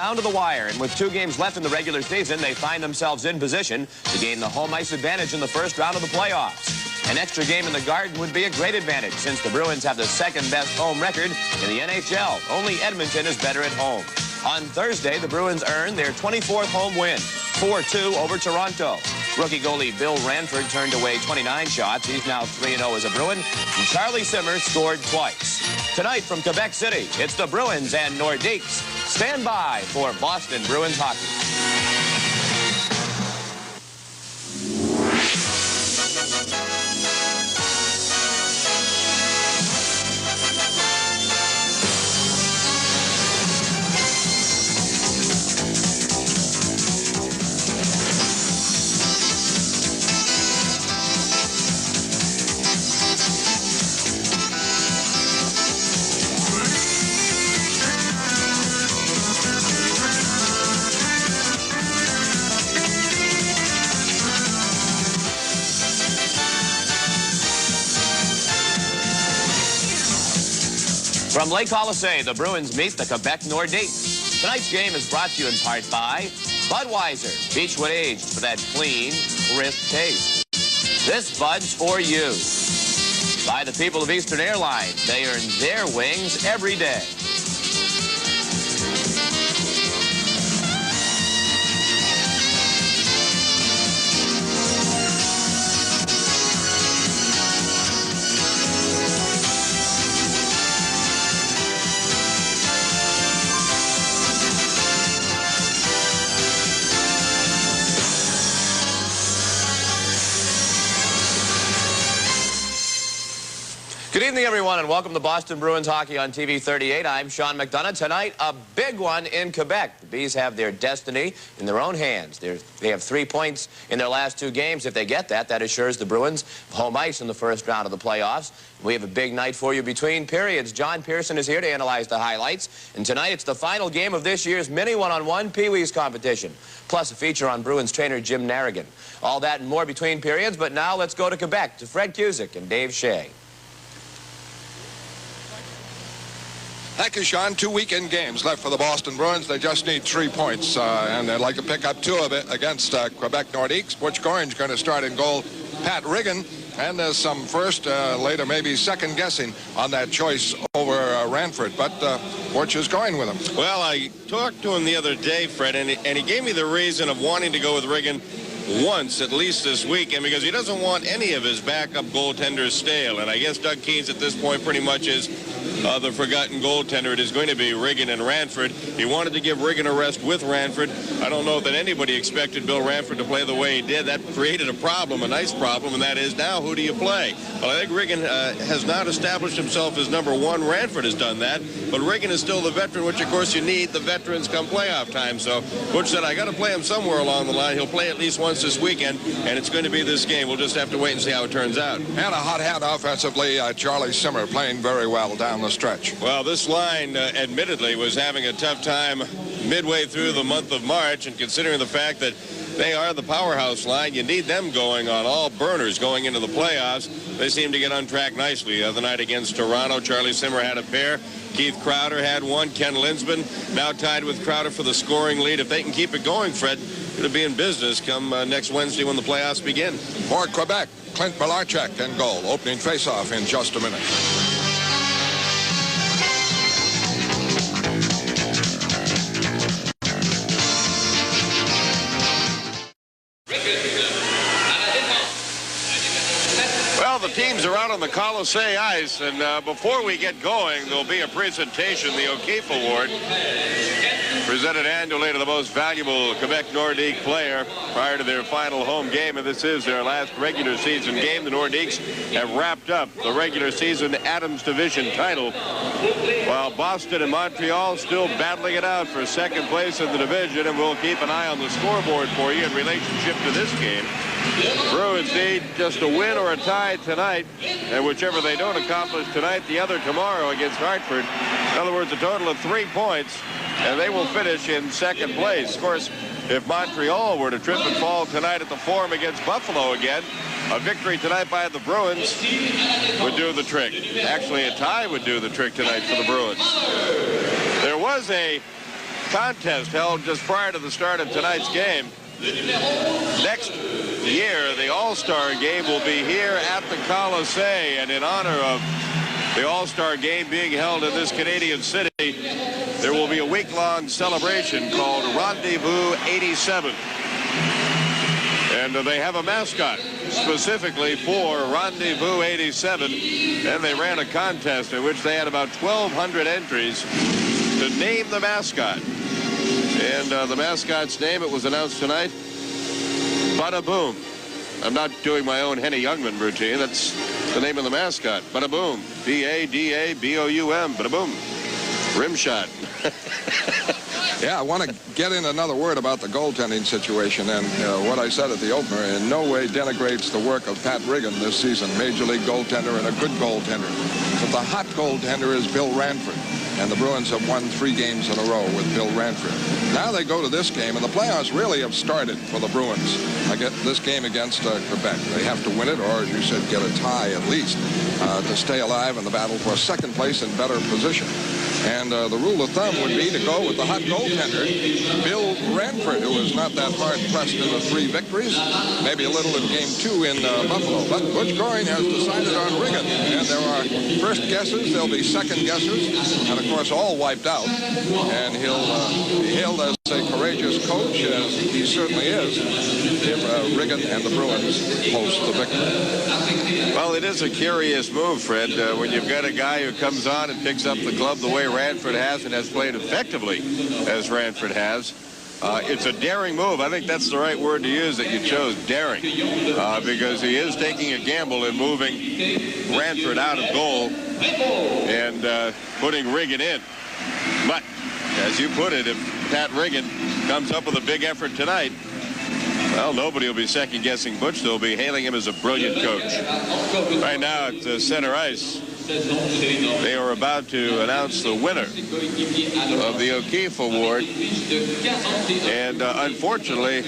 Down to the wire, and with 2 games left in the regular season, they find themselves in position to gain the home ice advantage in the first round of the playoffs. An extra game in the Garden would be a great advantage since the Bruins have the second-best home record in the NHL. Only Edmonton is better at home. On Thursday, the Bruins earned their 24th home win, 4-2 over Toronto. Rookie goalie Bill Ranford turned away 29 shots. He's now 3-0 as a Bruin. And Charlie Simmer scored twice. Tonight from Quebec City, it's the Bruins and Nordiques. Stand by for Boston Bruins hockey. From Lake Coliseum, the Bruins meet the Quebec Nordiques. Tonight's game is brought to you in part by Budweiser, Beechwood aged for that clean, crisp taste. This Bud's for you. By the people of Eastern Airlines, they earn their wings every day. Good evening, everyone, and welcome to Boston Bruins Hockey on TV 38. I'm Sean McDonough. Tonight, a big one in Quebec. The Bees have their destiny in their own hands. They have 3 points in their last 2 games. If they get that, that assures the Bruins home ice in the first round of the playoffs. We have a big night for you between periods. John Pearson is here to analyze the highlights. And tonight, it's the final game of this year's mini one-on-one Pee-wees competition, plus a feature on Bruins trainer Jim Narrigan. All that and more between periods, but now let's go to Quebec to Fred Cusick and Dave Shea. Thank you, Sean. 2 weekend games left for the Boston Bruins. They just need 3 points, and they'd like to pick up 2 of it against Quebec Nordiques. Butch Goringe going to start in goal. Pat Riggin, and there's some first, later maybe second guessing on that choice over Ranford, but Butch is going with him. Well, I talked to him the other day, Fred, and he gave me the reason of wanting to go with Riggin once, at least this weekend, because he doesn't want any of his backup goaltenders stale. And I guess Doug Keynes at this point pretty much is the forgotten goaltender. It is going to be Riggin and Ranford. He wanted to give Riggin a rest with Ranford. I don't know that anybody expected Bill Ranford to play the way he did. That created a problem, a nice problem, and that is now who do you play? Well, I think Riggin has not established himself as number 1. Ranford has done that, but Riggin is still the veteran, which of course you need the veterans come playoff time. So Butch said, I got to play him somewhere along the line. He'll play at least once this weekend, and it's going to be this game. We'll just have to wait and see how it turns out. And a hot hand offensively, Charlie Simmer playing very well down the stretch. Well, this line, admittedly, was having a tough time midway through the month of March, and considering the fact that they are the powerhouse line, you need them going on all burners going into the playoffs. They seem to get on track nicely. The other night against Toronto, Charlie Simmer had a pair. Keith Crowder had one. Ken Linsman now tied with Crowder for the scoring lead. If they can keep it going, Fred, going to be in business come next Wednesday when the playoffs begin. For Quebec, Clint Malarchuk in goal. Opening faceoff in just a minute. The teams are out on the Coliseum ice, and before we get going, there'll be a presentation, the O'Keefe Award, presented annually to the most valuable Quebec Nordique player prior to their final home game, and this is their last regular season game. The Nordiques have wrapped up the regular season Adams Division title, while Boston and Montreal still battling it out for second place in the division, and we'll keep an eye on the scoreboard for you in relationship to this game. The Bruins need just a win or a tie tonight, and whichever they don't accomplish tonight, the other tomorrow against Hartford. In other words, a total of 3 points, and they will finish in second place. Of course, if Montreal were to trip and fall tonight at the Forum against Buffalo again, a victory tonight by the Bruins would do the trick. Actually, a tie would do the trick tonight for the Bruins. There was a contest held just prior to the start of tonight's game. Next year, the All-Star game will be here at the Coliseum, and in honor of the All-Star game being held in this Canadian city, there will be a week-long celebration called Rendezvous 87. And they have a mascot specifically for Rendezvous 87, and they ran a contest in which they had about 1,200 entries to name the mascot. And the mascot's name, it was announced tonight, Bada Boom. I'm not doing my own Henny Youngman routine. That's the name of the mascot. Bada Boom. B-A-D-A-B-O-U-M. Bada Boom. Rim shot. Yeah, I want to get in another word about the goaltending situation, and what I said at the opener in no way denigrates the work of Pat Riggin this season, Major League goaltender and a good goaltender. But the hot goaltender is Bill Ranford, and the Bruins have won 3 games in a row with Bill Ranford. Now they go to this game, and the playoffs really have started for the Bruins. I get this game against Quebec. They have to win it, or as you said, get a tie at least, to stay alive in the battle for second place and better position. And the rule of thumb would be to go with the hot goaltender, Bill Ranford, who is not that hard-pressed in the 3 victories, maybe a little in Game 2 in Buffalo. But Butch Goring has decided on Riggin, and there are first guesses, there'll be second guesses, and of course all wiped out. And he'll be hailed as a courageous coach, as he certainly is, if Riggin and the Bruins host the victory. Well, it is a curious move, Fred, when you've got a guy who comes on and picks up the club the way Ranford has and has played effectively as Ranford has. It's a daring move. I think that's the right word to use that you chose, daring, because he is taking a gamble in moving Ranford out of goal and putting Riggin in. But, as you put it, if Pat Riggin comes up with a big effort tonight, well, nobody will be second-guessing Butch. They'll be hailing him as a brilliant coach. Right now at center ice, they are about to announce the winner of the O'Keefe Award. And unfortunately,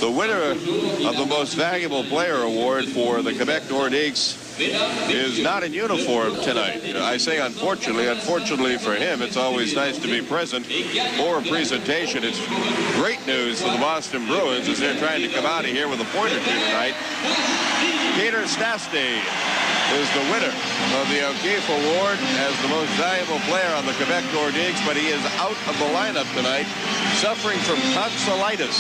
the winner of the Most Valuable Player Award for the Quebec Nordiques is not in uniform tonight. I say unfortunately for him. It's always nice to be present for a presentation. It's great news for the Boston Bruins as they're trying to come out of here with a point or two tonight. Peter Stastny is the winner of the O'Keefe Award as the most valuable player on the Quebec Nordiques, but he is out of the lineup tonight, suffering from tonsillitis.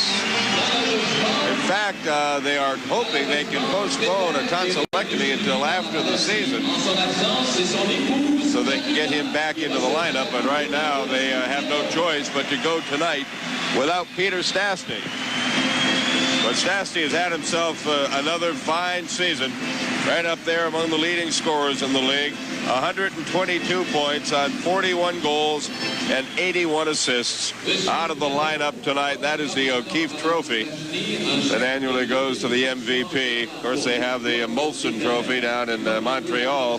In fact, they are hoping they can postpone a tonsillectomy until after the season so they can get him back into the lineup, but right now they have no choice but to go tonight without Peter Stastny. But Stastny has had himself another fine season, right up there among the leading scorers in the league. 122 points on 41 goals and 81 assists. Out of the lineup tonight, that is the O'Keefe Trophy that annually goes to the MVP. Of course, they have the Molson Trophy down in Montreal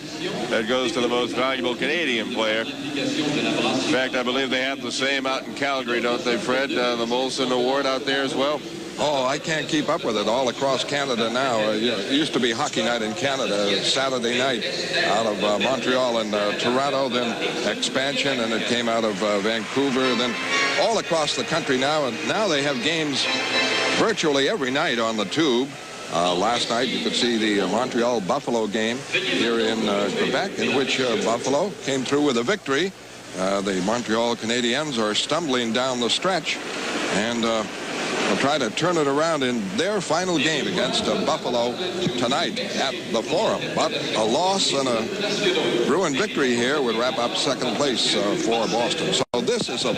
that goes to the most valuable Canadian player. In fact, I believe they have the same out in Calgary, don't they, Fred? The Molson Award out there as well? Oh, I can't keep up with it all across Canada now. It used to be hockey night in Canada, Saturday night out of Montreal and Toronto, then expansion, and it came out of Vancouver, then all across the country now. And now they have games virtually every night on the tube. Last night you could see the Montreal-Buffalo game here in Quebec, in which Buffalo came through with a victory. The Montreal Canadiens are stumbling down the stretch, and will try to turn it around in their final game against Buffalo tonight at the Forum. But a loss and a Bruin victory here would wrap up second place for Boston. So this is a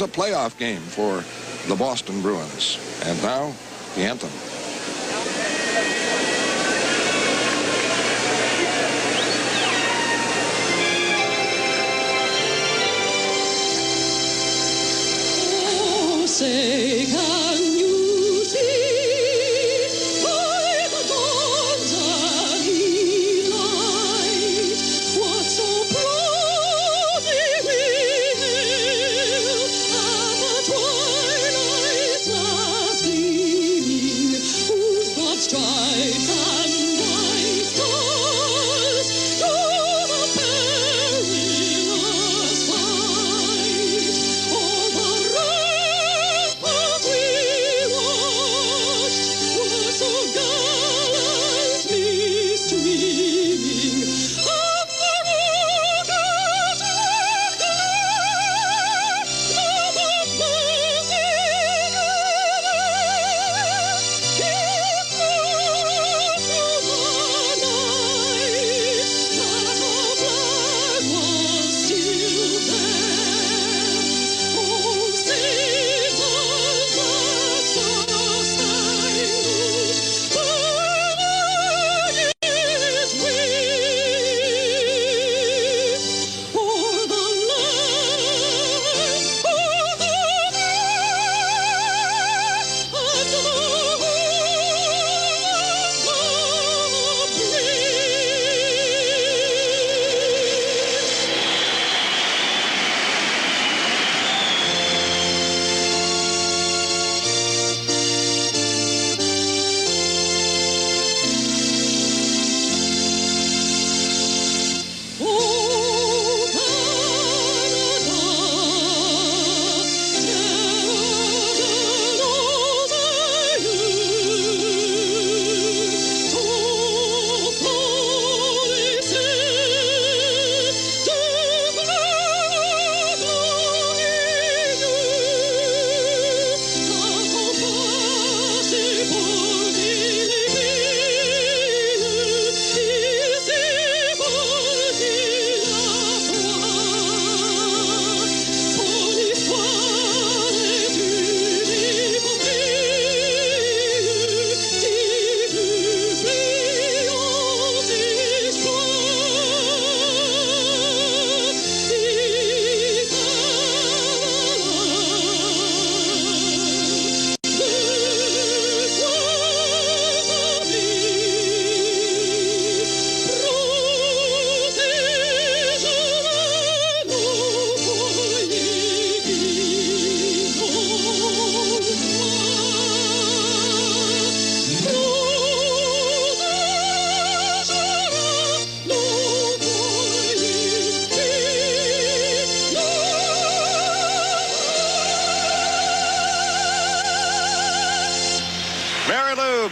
playoff game for the Boston Bruins. And now, the anthem. Say, can you see by the dawn's early light what so proudly we hailed at the twilight's last gleaming, whose broad stripes and bright stars through the perilous fight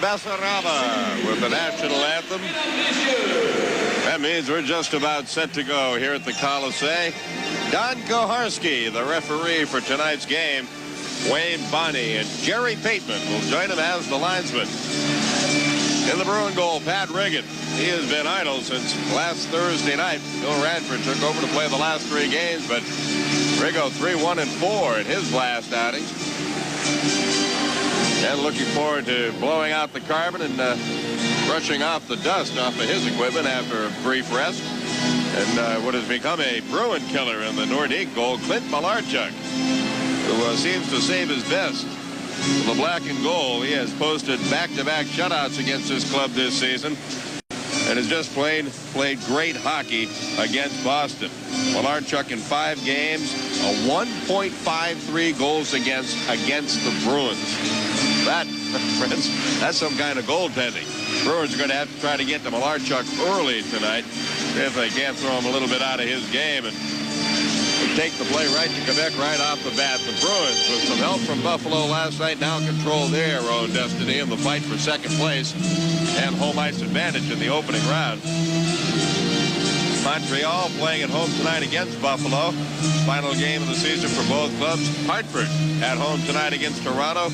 Basaraba with the national anthem. That means we're just about set to go here at the Coliseum. Don Koharski, the referee for tonight's game. Wayne Bonney and Jerry Pateman will join him as the linesman. In the Bruin goal, Pat Riggin. He has been idle since last Thursday night. Bill Radford took over to play the last 3 games, but Riggo 3-1-4 in his last outing. And looking forward to blowing out the carbon and brushing off the dust off of his equipment after a brief rest. And what has become a Bruin killer in the Nordique goal, Clint Malarchuk, who seems to save his best. For the black and gold, he has posted back-to-back shutouts against his club this season and has just played great hockey against Boston. Malarchuk in 5 games, a 1.53 goals against the Bruins. That, friends, that's some kind of goaltending. Bruins are going to have to try to get to Malarchuk early tonight if they can't throw him a little bit out of his game and take the play right to Quebec right off the bat. The Bruins, with some help from Buffalo last night, now control their own destiny in the fight for second place and home ice advantage in the opening round. Montreal playing at home tonight against Buffalo. Final game of the season for both clubs. Hartford at home tonight against Toronto.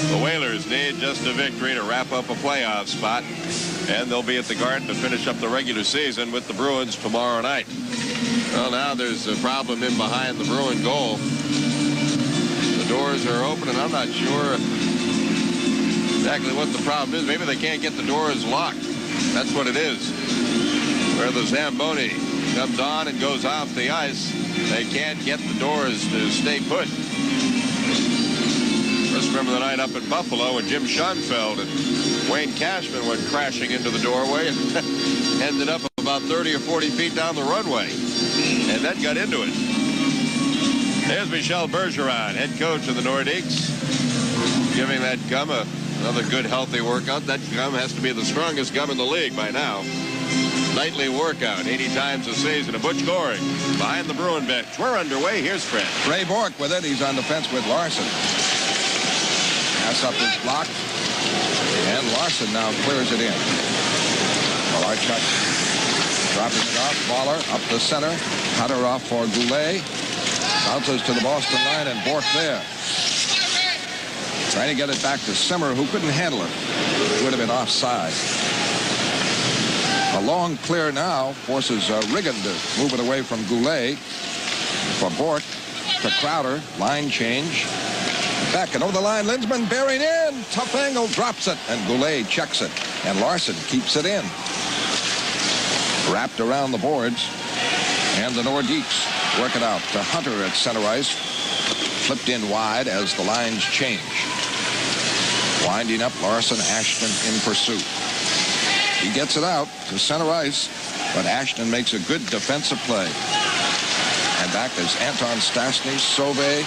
The Whalers need just a victory to wrap up a playoff spot, and they'll be at the Garden to finish up the regular season with the Bruins tomorrow night. Well, now there's a problem in behind the Bruin goal. The doors are open, and I'm not sure exactly what the problem is. Maybe they can't get the doors locked. That's what it is. Where the Zamboni comes on and goes off the ice, they can't get the doors to stay put. Just remember the night up in Buffalo when Jim Schoenfeld and Wayne Cashman went crashing into the doorway and ended up about 30 or 40 feet down the runway. And then got into it. There's Michel Bergeron, head coach of the Nordiques, giving that gum another good, healthy workout. That gum has to be the strongest gum in the league by now. Nightly workout, 80 times a season. And Butch Goring behind the Bruin bench. We're underway. Here's Fred. Ray Bourque with it. He's on defense with Larson. Pass up is blocked. And Larson now clears it in. Malarchuk dropping it off. Baller up the center. Cutter off for Goulet. Bounces to the Boston line, and Bourque there. Trying to get it back to Simmer, who couldn't handle it. Would have been offside. A long clear now forces Riggin to move it away from Goulet. For Bourque to Crowder. Line change. Back and over the line. Lindsman bearing in. Tough angle. Drops it. And Goulet checks it. And Larson keeps it in. Wrapped around the boards. And the Nordiques work it out to Hunter at center ice. Flipped in wide as the lines change. Winding up, Larson, Ashton in pursuit. He gets it out to center ice, but Ashton makes a good defensive play. And back is Anton Stastny, Sauvé,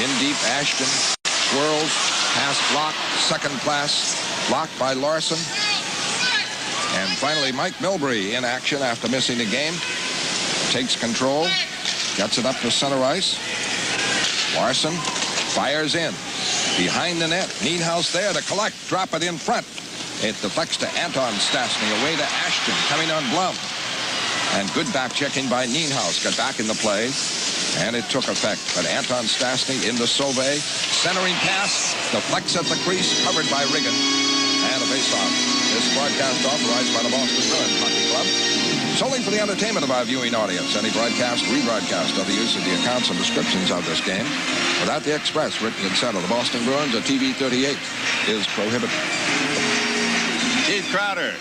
in deep, Ashton, swirls, pass blocked, second pass, blocked by Larson. And finally, Mike Milbury in action after missing the game. Takes control, gets it up to center ice. Larson fires in. Behind the net, Nienhuis there to collect, drop it in front. It deflects to Anton Stastny, away to Ashton, coming on Blum. And good back checking by Nienhuis, got back in the play, and it took effect. But Anton Stastny into Sauvé, centering pass, deflects at the crease, covered by Riggin. And a face-off. This broadcast authorized by the Boston Bruins Hockey Club. Solely for the entertainment of our viewing audience. Any broadcast, rebroadcast, or the use of the accounts and descriptions of this game without the express written consent of the Boston Bruins or TV 38 is prohibited. Keith Crowder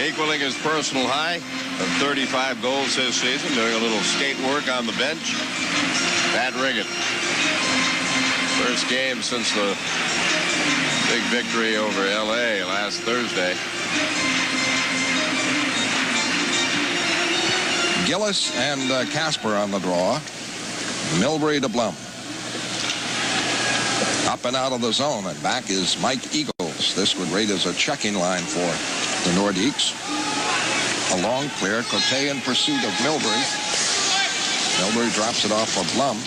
equaling his personal high of 35 goals this season, doing a little skate work on the bench. Pat Riggin. First game since the big victory over L.A. last Thursday. Gillis and Kasper on the draw. Milbury to Blum. Up and out of the zone, and back is Mike Eagles. This would rate as a checking line for the Nordiques. A long clear. Cote in pursuit of Milbury. Milbury drops it off for Blum.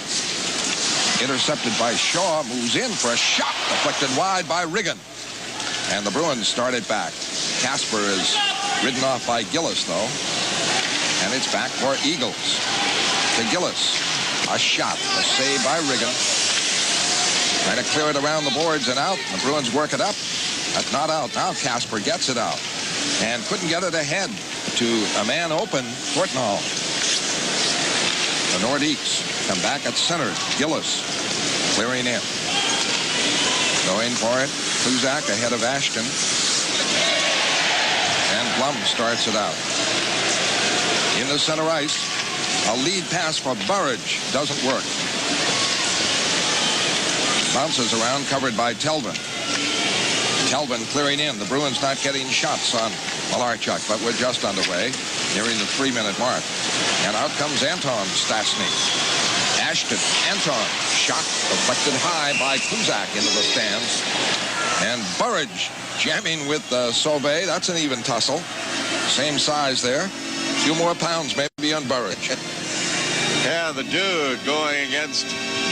Intercepted by Shaw. Moves in for a shot. Deflected wide by Riggin. And the Bruins start it back. Kasper is ridden off by Gillis, though. And it's back for Eagles. To Gillis. A shot. A save by Riggin. Trying to clear it around the boards and out. The Bruins work it up. That's not out. Now Kasper gets it out. And couldn't get it ahead to a man open, Courtnall. The Nordiques come back at center. Gillis clearing in. Going for it. Kluzak ahead of Ashton. And Blum starts it out. In the center ice. A lead pass for Burridge. Doesn't work. Bounces around, covered by Telvin. Telvin clearing in. The Bruins not getting shots on Malarchuk, but we're just underway, nearing the 3-minute mark. And out comes Anton Stastny. Ashton, Anton, shot deflected high by Kluzak into the stands. And Burridge jamming with Sauvé. That's an even tussle. Same size there. A few more pounds maybe on Burridge. Yeah, the dude going against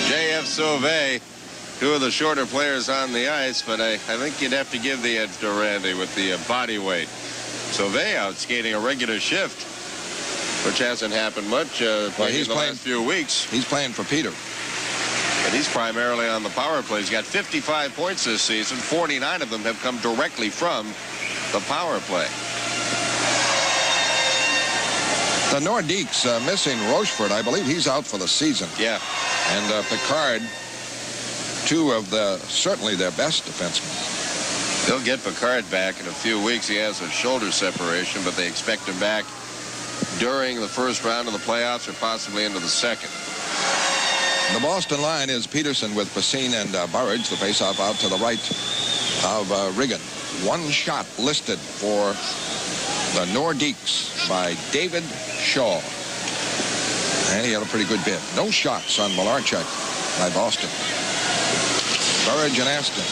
J.F. Sauvé. Two of the shorter players on the ice, but I think you'd have to give the edge to Randy with the body weight. Sauvé out skating a regular shift, which hasn't happened much in the last few weeks. He's playing for Peter. But he's primarily on the power play. He's got 55 points this season. 49 of them have come directly from the power play. The Nordiques missing Rochefort. I believe he's out for the season. Yeah. And Picard, two of certainly their best defensemen. They'll get Picard back in a few weeks. He has a shoulder separation, but they expect him back during the first round of the playoffs or possibly into the second. The Boston line is Peterson with Passin and Burridge. The faceoff out to the right of Riggin. One shot listed for the Nordiques by David Shaw. And he had a pretty good bid. No shots on Malarchuk by Boston. Burridge and Ashton.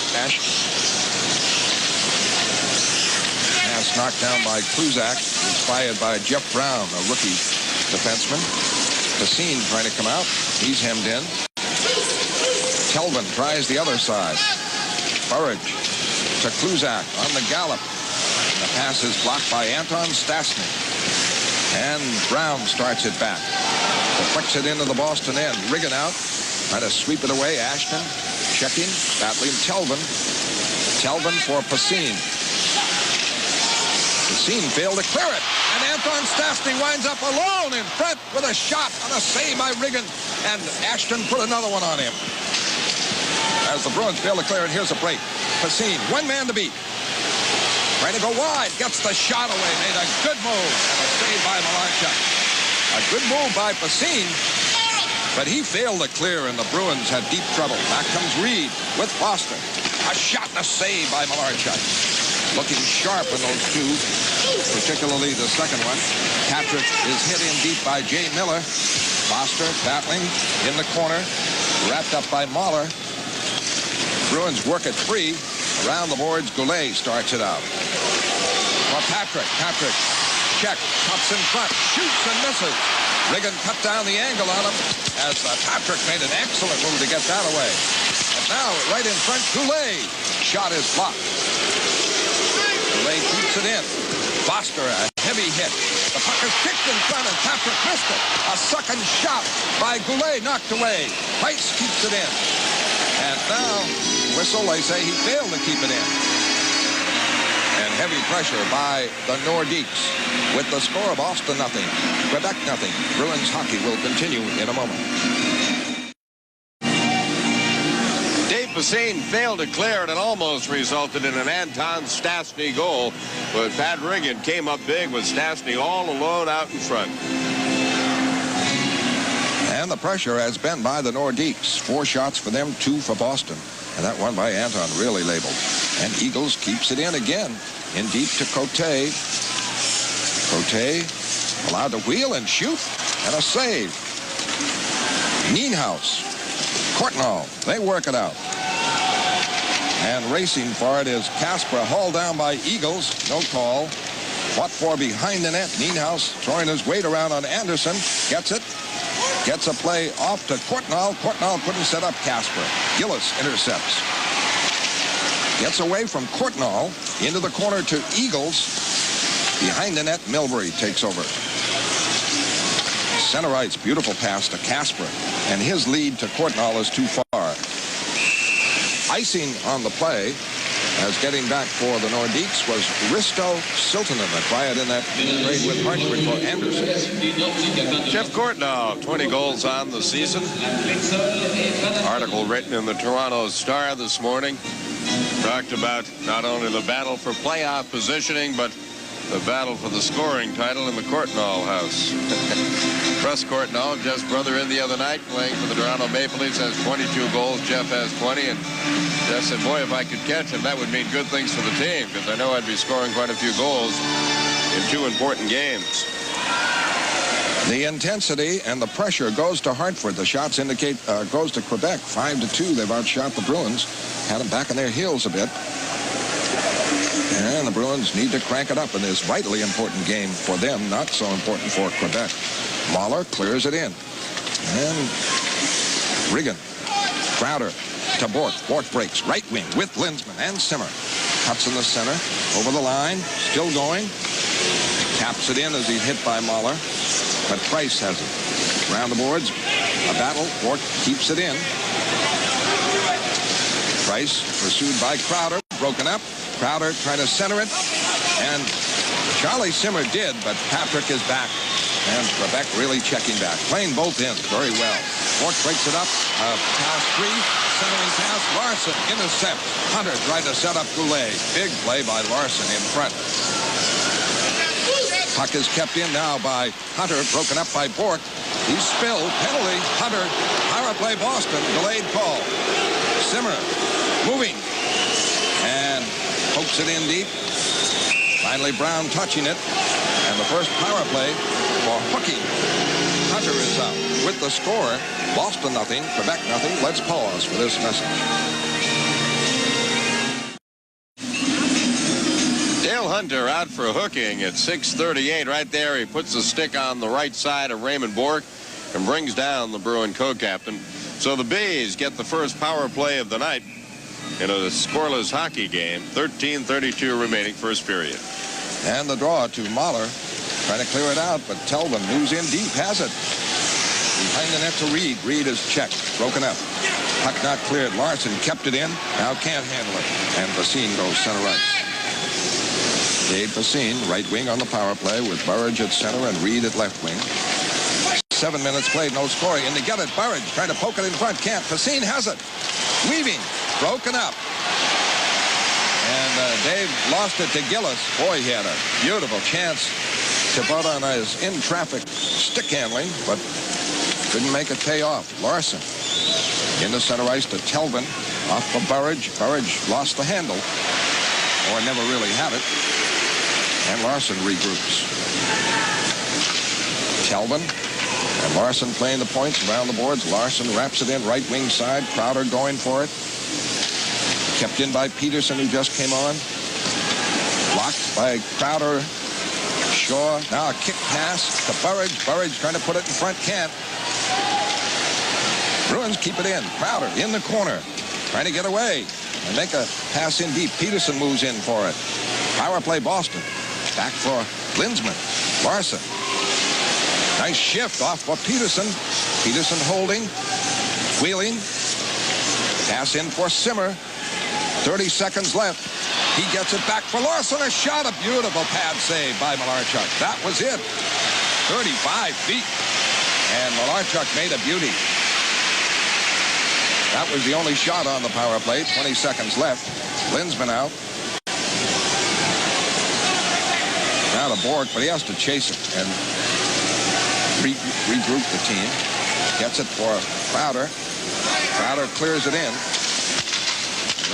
Pass knocked down by Kluzak. Inspired by Jeff Brown, a rookie defenseman. Passin trying to come out. He's hemmed in. Telvin tries the other side. Burridge to Kluzak on the gallop. And the pass is blocked by Anton Stastny. And Brown starts it back. Deflects it into the Boston end. Riggin out. Trying to sweep it away. Ashton checking. Battling Telvin. Telvin for Passin. Passin failed to clear it. And Anton Stastny winds up alone in front with a shot on a save by Riggin. And Ashton put another one on him. As the Bruins fail to clear it, here's a break. Passin, one man to beat. Trying to go wide, gets the shot away, made a good move, and a save by Malarchuk. A good move by Passin, but he failed to clear, and the Bruins had deep trouble. Back comes Reed with Foster. A shot and a save by Malarchuk. Looking sharp in those two, particularly the second one. Patrick is hit in deep by Jay Miller. Foster battling in the corner, wrapped up by Mahler. Bruins work it free. Around the boards, Goulet starts it out. For Patrick. Patrick, check, pops in front, shoots and misses. Riggin cut down the angle on him as Patrick made an excellent move to get that away. And now, right in front, Goulet. Shot is blocked. Goulet keeps it in. Foster, a heavy hit. The puck is kicked in front and Patrick missed it. A second shot by Goulet knocked away. Price keeps it in. And now, whistle, they say he failed to keep it in. And heavy pressure by the Nordiques. With the score of Boston nothing, Quebec nothing. Bruins hockey will continue in a moment. Dave Passin failed to clear it and almost resulted in an Anton Stastny goal. But Pat Riggin came up big with Stastny all alone out in front. And the pressure has been by the Nordiques. 4 shots for them, 2 for Boston. And that one by Anton really labeled. And Eagles keeps it in again. In deep to Cote. Cote allowed to wheel and shoot. And a save. Nienhuis. Courtnall. They work it out. And racing for it is Kasper, hauled down by Eagles. No call. Fought for behind the net. Nienhuis throwing his weight around on Anderson. Gets it. Gets a play off to Courtnall. Courtnall couldn't set up Kasper. Gillis intercepts. Gets away from Courtnall into the corner to Eagles. Behind the net, Milbury takes over. Center ice, beautiful pass to Kasper. And his lead to Courtnall is too far. Icing on the play, as getting back for the Nordiques, was Risto Siltanen, acquired in that trade with Hartford for Anderson. Jeff Courtnall, 20 goals on the season. Article written in the Toronto Star this morning talked about not only the battle for playoff positioning, but the battle for the scoring title in the Courtnall house. Russ Courtnall, Jeff's brother, in the other night playing for the Toronto Maple Leafs, has 22 goals. Jeff has 20, and Jeff said, boy, if I could catch him, that would mean good things for the team, because I know I'd be scoring quite a few goals in 2 important games. The intensity and the pressure goes to Hartford. The shots indicate goes to Quebec, 5-2. They've outshot the Bruins, had them back on their heels a bit. And the Bruins need to crank it up in this vitally important game for them, not so important for Quebec. Mahler clears it in. And Riggin, Crowder to Bourque. Bourque breaks right wing with Lindsman and Simmer. Cuts in the center, over the line, still going. Taps it in as he's hit by Mahler. But Price has it. Around the boards, a battle. Bourque keeps it in. Price pursued by Crowder, broken up. Crowder trying to center it, and Charlie Simmer did, but Patrick is back, and Quebec really checking back, playing both ends very well. Bourque breaks it up, pass 3, centering pass, Larson intercepts. Hunter tried to set up Goulet. Big play by Larson in front. Puck is kept in now by Hunter, broken up by Bourque. He's spilled, penalty, Hunter, power play Boston, delayed call. Simmer moving, and pokes it in deep. Finally, Brown touching it. And the first power play for hooking. Hunter is out with the score. Boston nothing, Quebec nothing. Let's pause for this message. Dale Hunter out for hooking at 6:38. Right there, he puts the stick on the right side of Raymond Bourque and brings down the Bruin co-captain. So the Bees get the first power play of the night in a scoreless hockey game. 13:32 remaining first period. And the draw to Mahler, trying to clear it out, but Telvin, who's in deep, has it. Behind the net to Reed. Reed is checked, broken up. Puck not cleared. Larson kept it in, now can't handle it. And Basine goes center ice. Dave Basine, right wing on the power play with Burridge at center and Reed at left wing. 7 minutes played, no scoring. And to get it, Burridge trying to poke it in front, can't. Basine has it. Weaving, broken up. And Dave lost it to Gillis. Boy, he had a beautiful chance to put on his in-traffic stick handling, but couldn't make it pay off. Larson into center ice to Telvin. Off for Burridge. Burridge lost the handle, or never really had it. And Larson regroups. Telvin and Larson playing the points around the boards. Larson wraps it in right wing side. Crowder going for it. Kept in by Peterson, who just came on. Blocked by Crowder. Shaw. Now a kick pass to Burridge. Burridge trying to put it in front. Can't. Bruins keep it in. Crowder in the corner. Trying to get away and make a pass in deep. Peterson moves in for it. Power play Boston. Back for Lindsman. Larson. Nice shift off for Peterson. Peterson holding. Wheeling. Pass in for Simmer. 30 seconds left. He gets it back for Larson. A shot. A beautiful pad save by Malarchuk. That was it. 35 feet. And Malarchuk made a beauty. That was the only shot on the power play. 20 seconds left. Lindsman out. Now to Bourque, but he has to chase it and regroup the team. Gets it for Crowder. Crowder clears it in.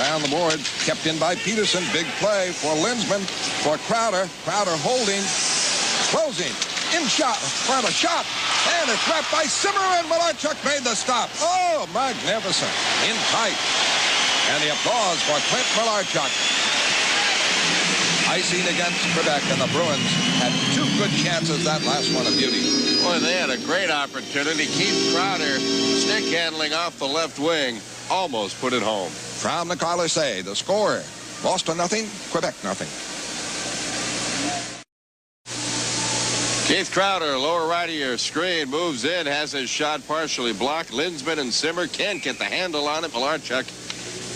Around the board, kept in by Peterson. Big play for Lindsman, for Crowder. Crowder holding, closing, in shot, front of shot, and it's wrapped by Simmer, and Malarchuk made the stop. Oh, magnificent, in tight. And the applause for Clint Malarchuk. Icing against Quebec, and the Bruins had 2 good chances. That last one a beauty. Boy, they had a great opportunity. Keith Crowder stick handling off the left wing. almost put it home. From the Coliseum, the score, Boston nothing, Quebec nothing. Keith Crowder, lower right of your screen, moves in, has his shot partially blocked. Lindsman and Simmer can't get the handle on it. Malarchuk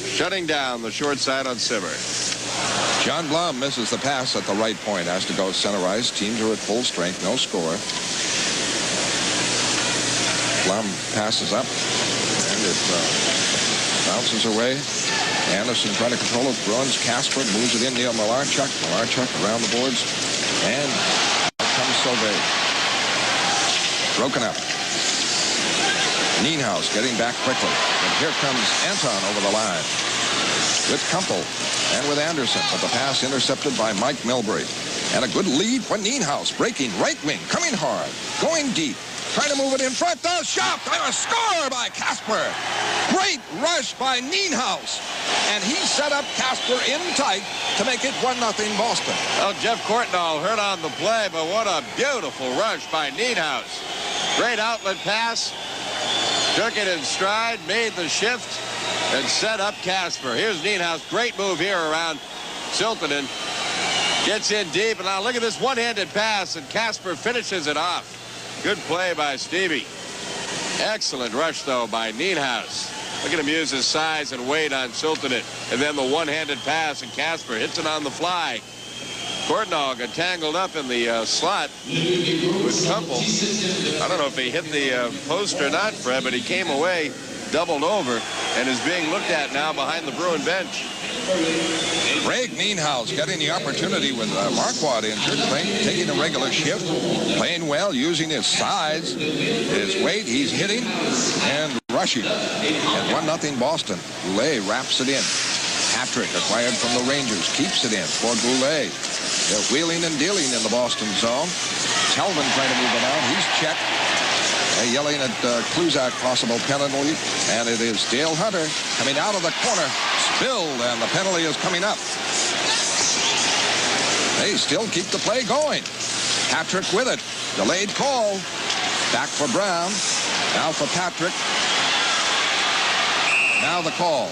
shutting down the short side on Simmer. John Blum misses the pass at the right point, has to go center ice. Teams are at full strength, no score. Blum passes up, and it bounces away. Anderson trying to control it. Bruins, Kasper moves it in near Malarchuk. Malarchuk around the boards, and out comes Sauvé. Broken up. Nienhuis getting back quickly. And here comes Anton over the line with Kumpel and with Anderson, but the pass intercepted by Mike Milbury. And a good lead for Nienhuis, breaking right wing, coming hard, going deep, trying to move it in front. The shot and a score by Kasper. Great rush by Nienhuis. And he set up Kasper in tight to make it 1-0 Boston. Well, Jeff Courtnall hurt on the play, but what a beautiful rush by Nienhuis. Great outlet pass. Took it in stride, made the shift, and set up Kasper. Here's Nienhuis. Great move here around Siltanen. Gets in deep, and now look at this one-handed pass, and Kasper finishes it off. Good play by Stevie. Excellent rush, though, by Nienhuis. Look at him use his size and weight on Siltanen. And then the one-handed pass, and Kasper hits it on the fly. Courtnall got tangled up in the slot with Kumpel. I don't know if he hit the post or not, Fred, but he came away, doubled over, and is being looked at now behind the Bruin bench. Greg Nienhuis getting the opportunity with Marquardt injured, taking a regular shift, playing well, using his size, his weight. He's hitting and rushing. And 1-0 Boston. Goulet wraps it in. Patrick, acquired from the Rangers, keeps it in for Goulet. They're wheeling and dealing in the Boston zone. Telvin trying to move it out. He's checked. They're yelling at Kluzak, possible penalty. And it is Dale Hunter coming out of the corner. Spilled, and the penalty is coming up. They still keep the play going. Patrick with it. Delayed call. Back for Brown. Now for Patrick. Now the call.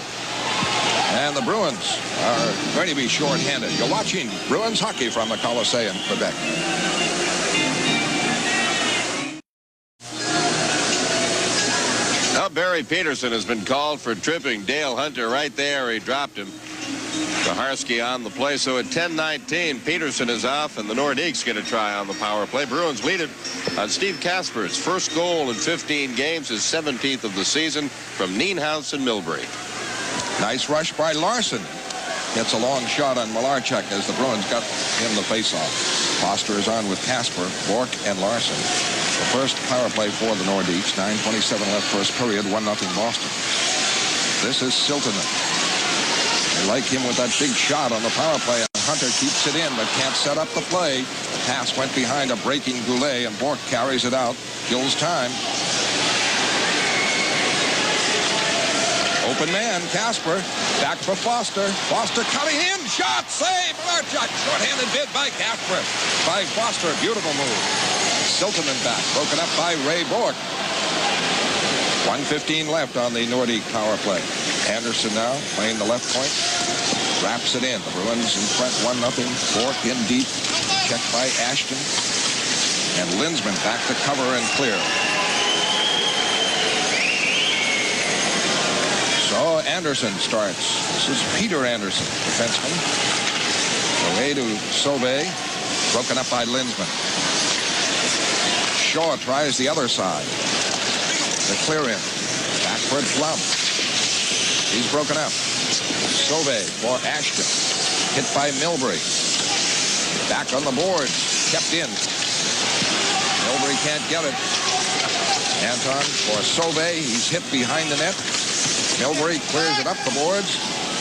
And the Bruins are going to be short-handed. You're watching Bruins hockey from the Coliseum, Quebec. Now Barry Peterson has been called for tripping Dale Hunter right there. He dropped him. Zaharski on the play. So at 10:19, Peterson is off, and the Nordiques get a try on the power play. Bruins lead it on Steve Kasper's first goal in 15 games, his 17th of the season from Nienhuis and Milbury. Nice rush by Larson. Gets a long shot on Malarchuk as the Bruins got him the face-off. Foster is on with Kasper, Bourque, and Larson. The first power play for the Nordiques. 9:27 left first period. 1-0 Boston. This is Siltanen. They like him with that big shot on the power play. And Hunter keeps it in but can't set up the play. The pass went behind a breaking Goulet, and Bourque carries it out. Kills time. Open man, Kasper. Back for Foster. Foster cutting in. Shot, save, Malarchuk. Short-handed bid by Kasper. By Foster, beautiful move. Siltanen back, broken up by Ray Bourque. 1:15 left on the Nordique power play. Anderson now playing the left point. Wraps it in. The Bruins in front 1-0. Bourque in deep. Checked by Ashton. And Lindsman back to cover and clear. So Anderson starts. This is Peter Anderson, defenseman. Away to Sauvé. Broken up by Lindsman. Shaw tries the other side. The clear in. Back for Blum. He's broken up. Sauvé for Ashton. Hit by Milbury. Back on the boards. Kept in. Milbury can't get it. Anton for Sauvé. He's hit behind the net. Milbury clears it up the boards,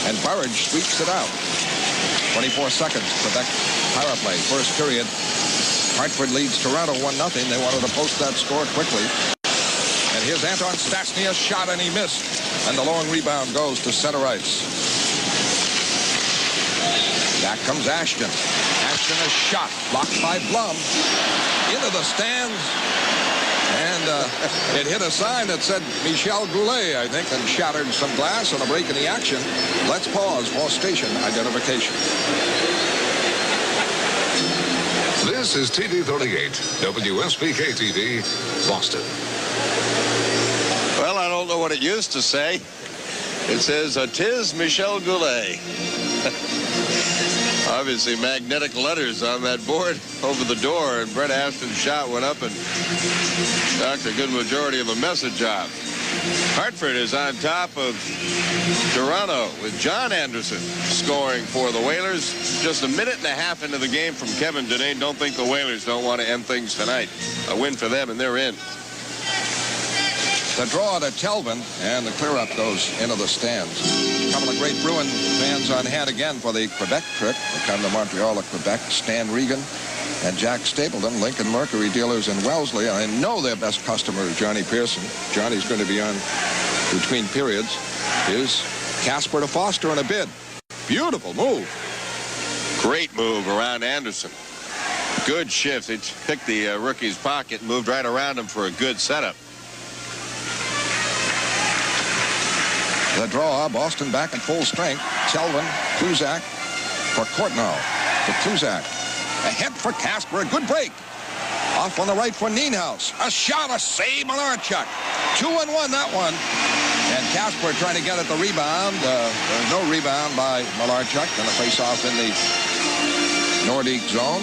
and Burridge sweeps it out. 24 seconds. Quebec power play. First period. Hartford leads Toronto 1-0. They wanted to post that score quickly. And here's Anton Stastny, a shot, and he missed. And the long rebound goes to center ice. Back comes Ashton. Ashton, a shot blocked by Blum. Into the stands. And and it hit a sign that said Michel Goulet, I think, and shattered some glass on a break in the action. Let's pause for station identification. This is TV 38, WSBK-TV, Boston. Well, I don't know what it used to say. It says, "'Tis Michel Goulet." Obviously, magnetic letters on that board over the door, and Brett Ashton's shot went up and knocked a good majority of a message off. Hartford is on top of Toronto with John Anderson scoring for the Whalers. Just a minute and a half into the game from Kevin Dineen. Don't think the Whalers don't want to end things tonight. A win for them, and they're in. The draw to Telvin, and the clear-up goes into the stands. A couple of great Bruin fans on hand again for the Quebec trip. They come to Montreal or Quebec. Stan Regan and Jack Stapleton, Lincoln Mercury dealers in Wellesley. I know their best customer is Johnny Pearson. Johnny's going to be on between periods. Here's Kasper to Foster in a bid. Beautiful move. Great move around Anderson. Good shift. He picked the rookie's pocket and moved right around him for a good setup. The draw, Boston back at full strength. Telvin, Kluzak for Courtnall. To Kluzak. Ahead for Kasper. A good break. Off on the right for Nienhuis. A shot, a save, Malarchuk. 2-1 that one. And Kasper trying to get at the rebound. There's no rebound by Malarchuk. Going to face off in the Nordique zone.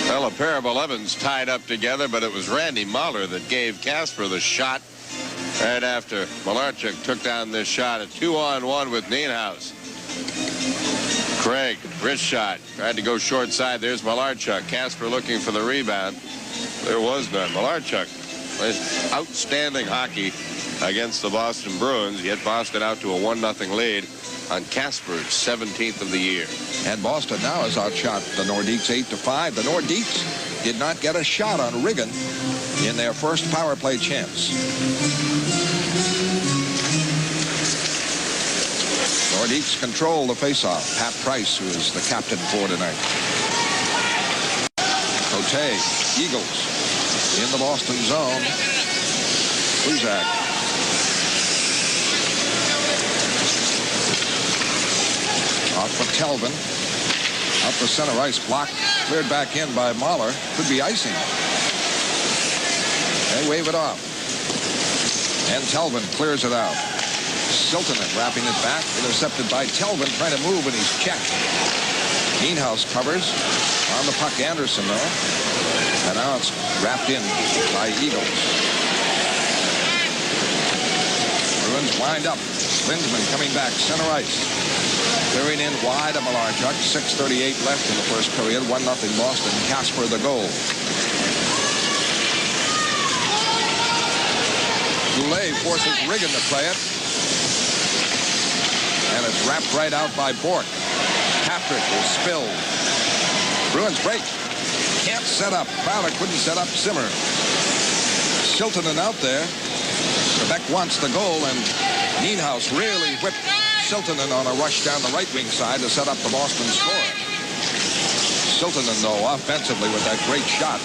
Well, a pair of 11s tied up together, but it was Randy Mahler that gave Kasper the shot right after Malarchuk took down this shot. A 2-on-1 with Nienhuis. Craig, wrist shot. Tried to go short side. There's Malarchuk. Kasper looking for the rebound. There was none. Malarchuk plays outstanding hockey against the Boston Bruins. Yet Boston out to a 1-0 lead on Kasper's 17th of the year. And Boston now has outshot the Nordiques 8-5. The Nordiques did not get a shot on Riggin in their first power play chance. Nordiques control the faceoff. Pat Price, who is the captain for tonight. Cote, Eagles in the Boston zone. Kluzak. Off for Telvin. Up the center ice block. Cleared back in by Mahler. Could be icing. They wave it off. And Telvin clears it out. Siltanen wrapping it back. Intercepted by Telvin. Trying to move, and he's checked. Nienhuis covers. On the puck, Anderson, though. And now it's wrapped in by Eagles. Bruins wind up. Lindsman coming back. Center ice. Clearing in wide of Malarchuk. 6:38 left in the first period. 1-0 Boston. Kasper the goal. Goulet forces Riggin to play it. And it's wrapped right out by Bourque. Patrick is spilled. Bruins break. Can't set up. Crowder couldn't set up Zimmer. Siltanen out there. Quebec wants the goal, and Nienhuis really whipped Siltanen on a rush down the right wing side to set up the Boston score. Siltanen, though, offensively with that great shot,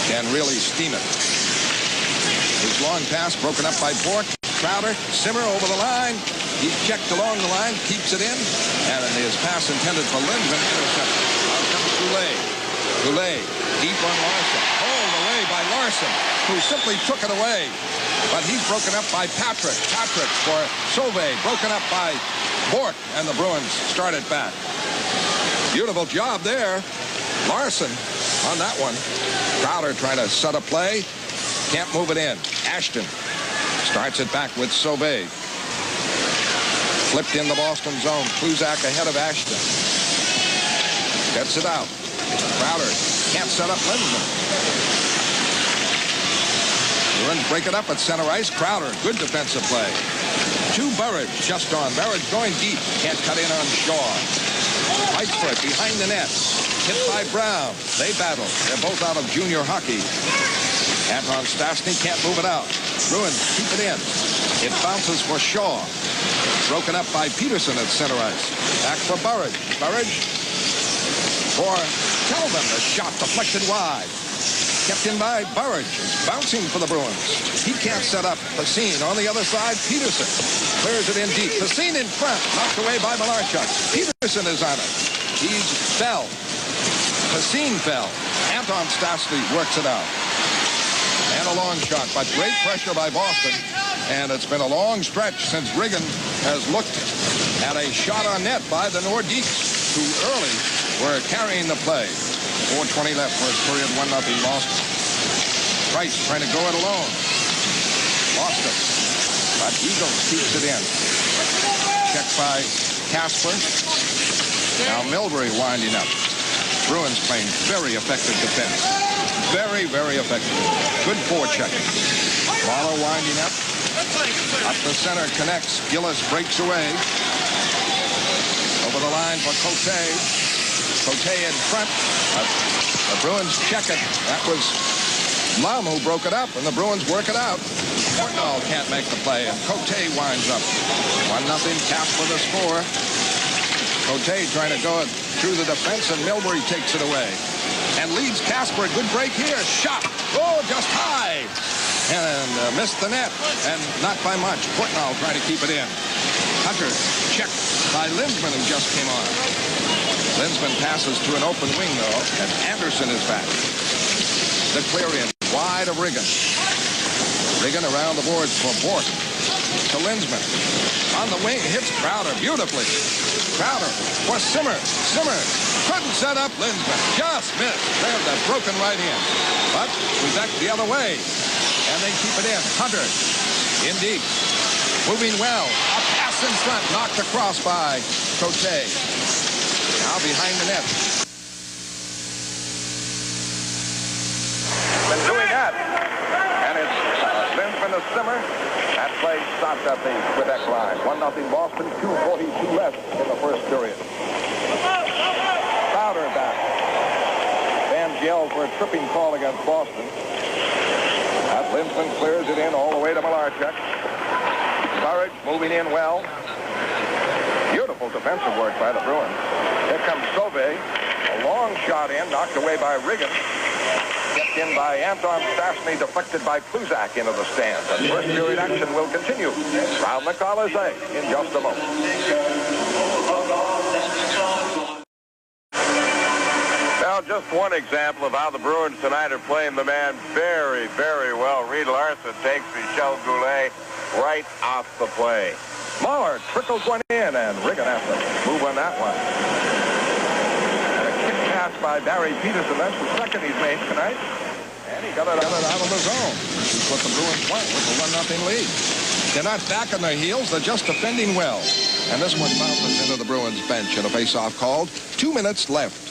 can really steam it. His long pass broken up by Bourque. Crowder, Zimmer over the line. He's checked along the line, keeps it in, and his pass intended for Lindsman, intercepted. Out comes Goulet. Goulet, deep on Larson. Hauled away by Larson, who simply took it away. But he's broken up by Patrick. Patrick for Sauvé, broken up by Bourque, and the Bruins start it back. Beautiful job there. Larson on that one. Crowder trying to set a play. Can't move it in. Ashton starts it back with Sauvé. Flipped in the Boston zone. Kluzak ahead of Ashton. Gets it out. Crowder can't set up Lindsman. Bruins break it up at center ice. Crowder, good defensive play. To Burridge, just on. Burridge going deep. Can't cut in on Shaw. Fights for it behind the net. Hit by Brown. They battle. They're both out of junior hockey. Anton Stastny can't move it out. Bruins keep it in. It bounces for Shaw. Broken up by Peterson at center ice. Back for Burridge. Burridge for Telvin. The shot deflected wide. Kept in by Burridge. It's bouncing for the Bruins. He can't set up Facine. On the other side, Peterson clears it in deep. Facine in front, knocked away by Malarchuk. Peterson is on it. He fell. Facine fell. Anton Stastny works it out. And a long shot, but great pressure by Boston. And it's been a long stretch since Riggin has looked at a shot on net by the Nordiques, who early were carrying the play. 4:20 left, first period, 1-0 Boston. Price trying to go it alone. Boston, but Eagles keeps it in. Checked by Kasper. Now Milbury winding up. Bruins playing very effective defense. Very, very effective. Good forechecking. Waller winding up. Up the center, connects. Gillis breaks away. Over the line for Cote. Cote in front. The Bruins check it. That was Lum who broke it up, and the Bruins work it out. Portnoy can't make the play, and Cote winds up. 1-0 cap for the score. Cote trying to go through the defense, and Milbury takes it away. And leads Kasper. Good break here. Shot. Oh, just high. And missed the net. And not by much. Portnoy trying to keep it in. Hunter checked by Lindsman, who just came on. Lindsman passes to an open wing, though, and Anderson is back. The clear in. Wide of Riggin. Riggin around the boards for Bourque. To Lindsman. On the wing, hits Crowder beautifully. Crowder for Simmer. Simmer couldn't set up Lindsman. Just missed. There's that broken right in. But we back the other way. And they keep it in. Hunter in deep. Moving well. A pass in front. Knocked across by Cote. Now behind the net. Been doing that. And it's Lindsman to Simmer. That play stopped at the Quebec line. 1-0 Boston, 2:42 left in the first period. Crowder back. Fans yelled for a tripping call against Boston. That Lindsman clears it in all the way to Malarchuk. Burridge moving in well. Beautiful defensive work by the Bruins. Here comes Sauvé. A long shot in, knocked away by Riggin. Kept in by Anton Stastny, deflected by Kluzak into the stands. And first period action will continue around the Coliseum in just a moment. Now, just one example of how the Bruins tonight are playing the man very, very well. Reed Larson takes Michel Goulet right off the play. Mahler trickles one in, and Riggin has to move on that one. And a kick pass by Barry Peterson. That's the second he's made tonight. And he got it out of the zone. This is what the Bruins want with the 1-0 lead. They're not back on their heels. They're just defending well. And this one bounces into the Bruins bench in a face-off called. 2 minutes left.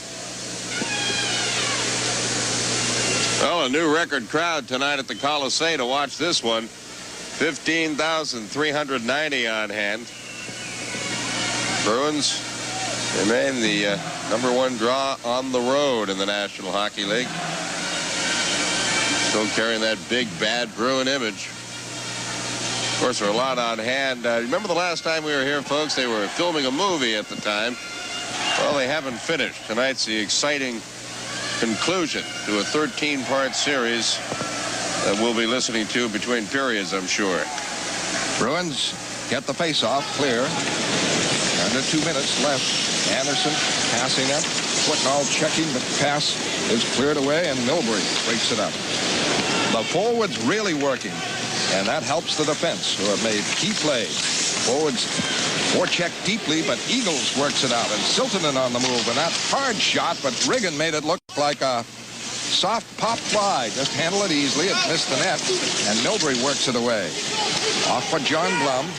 Well, a new record crowd tonight at the Coliseum to watch this one. 15,390 on hand. Bruins remain the #1 draw on the road in the National Hockey League. Still carrying that big, bad Bruin image. Of course, there are a lot on hand. Remember the last time we were here, folks? They were filming a movie at the time. Well, they haven't finished. Tonight's the exciting conclusion to a 13-part series that we'll be listening to between periods, I'm sure. Bruins get the face-off clear. Under 2 minutes left. Anderson passing up. Portnoy checking. The pass is cleared away, and Milbury breaks it up. The forwards really working, and that helps the defense, who have made key plays. Forwards forecheck deeply, but Eagles works it out, and Siltanen on the move, and that hard shot, but Riggin made it look like a soft pop fly. Just handle it easily. It missed the net, and Milbury works it away. Off for John Blum.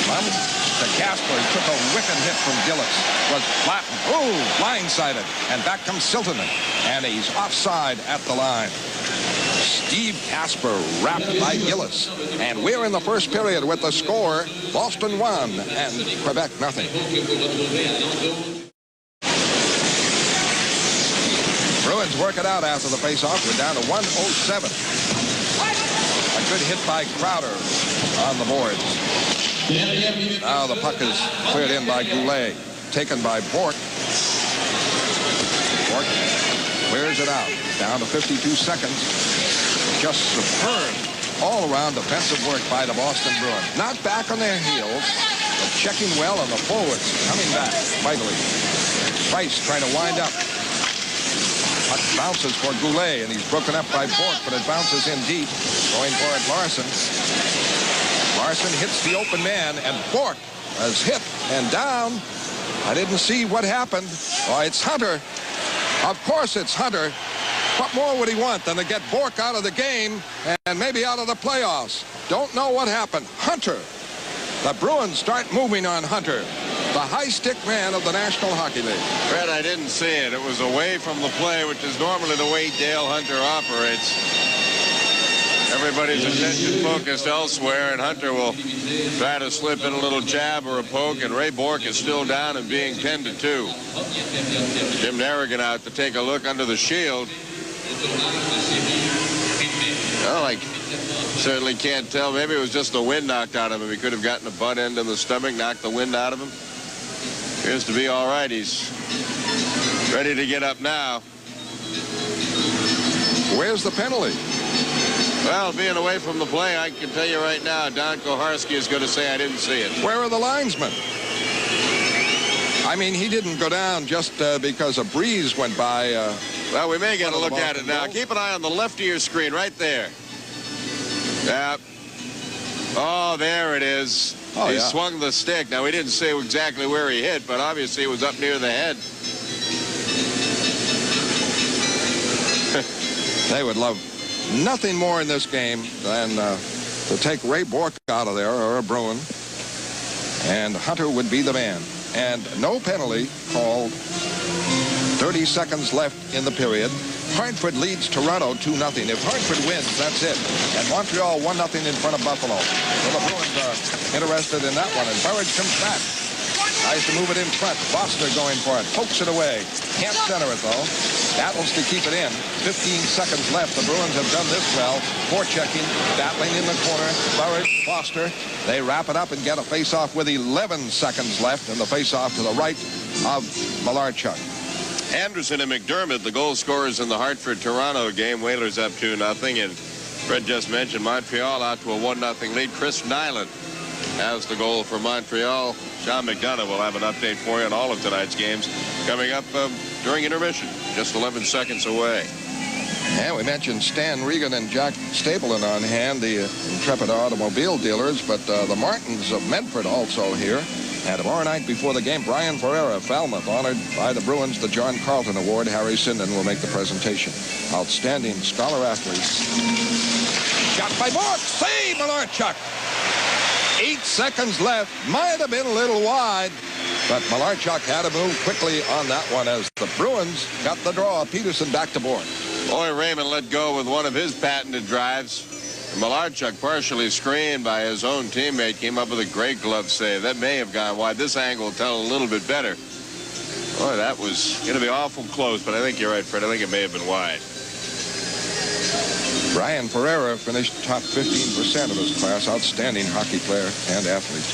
Blum to Kasper. He took a wicked hit from Gillis. Was flattened. Oh, blindsided. And back comes Siltanen. And he's offside at the line. Steve Kasper wrapped by Gillis. And we're in the first period with the score. Boston 1 and Quebec nothing. Bruins work it out after the face-off. We're down to 1:07. A good hit by Crowder on the boards. Now the puck is cleared in by Goulet. Taken by Bourque. Bourque Clears it out. Down to 52 seconds. Just superb all-around defensive work by the Boston Bruins. Not back on their heels, but checking well on the forwards. Coming back vitally. Price trying to wind up. Puck bounces for Goulet, and he's broken up by Bourque, but it bounces in deep. Going for it, Larson. Larson hits the open man, and Bourque is hit and down. I didn't see what happened. Oh, it's Hunter. Of course it's Hunter. What more would he want than to get Bourque out of the game and maybe out of the playoffs? Don't know what happened. Hunter. The Bruins start moving on Hunter, the high-stick man of the National Hockey League. Fred, I didn't see it. It was away from the play, which is normally the way Dale Hunter operates. Everybody's attention focused elsewhere, and Hunter will try to slip in a little jab or a poke, and Ray Bourque is still down and being 10-2. Jim Harrigan out to take a look under the shield. Well, I certainly can't tell. Maybe it was just the wind knocked out of him. He could have gotten a butt end in the stomach, knocked the wind out of him. Appears to be all right. He's ready to get up now. Where's the penalty? Well, being away from the play, I can tell you right now, Don Koharski is going to say I didn't see it. Where are the linesmen? I mean, he didn't go down just because a breeze went by. Well, we may get a look at it now. Keep an eye on the left of your screen right there. Yeah. Oh, there it is. Oh, he yeah. swung the stick. Now, we didn't say exactly where he hit, but obviously it was up near the head. They would love nothing more in this game than to take Ray Bourque out of there, or a Bruin, and Hunter would be the man. And no penalty called. 30 seconds left in the period. Hartford leads Toronto 2-0. If Hartford wins, that's it. And Montreal 1-0 in front of Buffalo. So the Bruins are interested in that one. And Burridge comes back. Tries to move it in front. Foster going for it. Pokes it away. Can't center it, though. Battles to keep it in. 15 seconds left. The Bruins have done this well. Forechecking. Battling in the corner. Burridge, Foster. They wrap it up and get a face-off with 11 seconds left. And the face-off to the right of Malarchuk. Anderson and McDermott, the goal scorers in the Hartford-Toronto game. Whalers up 2-0. And Fred just mentioned Montreal out to a 1-0 lead. Chris Nyland has the goal for Montreal. Sean McDonough will have an update for you on all of tonight's games coming up during intermission. Just 11 seconds away. And we mentioned Stan Riggin and Jack Stapleton on hand, the intrepid automobile dealers, but the Martins of Medford also here. And tomorrow night before the game, Brian Ferreira of Falmouth, honored by the Bruins the John Carlton Award. Harry Sinden will make the presentation. Outstanding scholar athlete. Shot by Bourque. Save Malarchuk. 8 seconds left. Might have been a little wide, but Malarchuk had to move quickly on that one as the Bruins got the draw. Peterson back to Bourque. Boy, Raymond let go with one of his patented drives. Malarchuk, partially screened by his own teammate, came up with a great glove save. That may have gone wide. This angle will tell a little bit better. Boy, that was going to be awful close, but I think you're right, Fred. I think it may have been wide. Brian Ferreira finished top 15% of his class. Outstanding hockey player and athlete.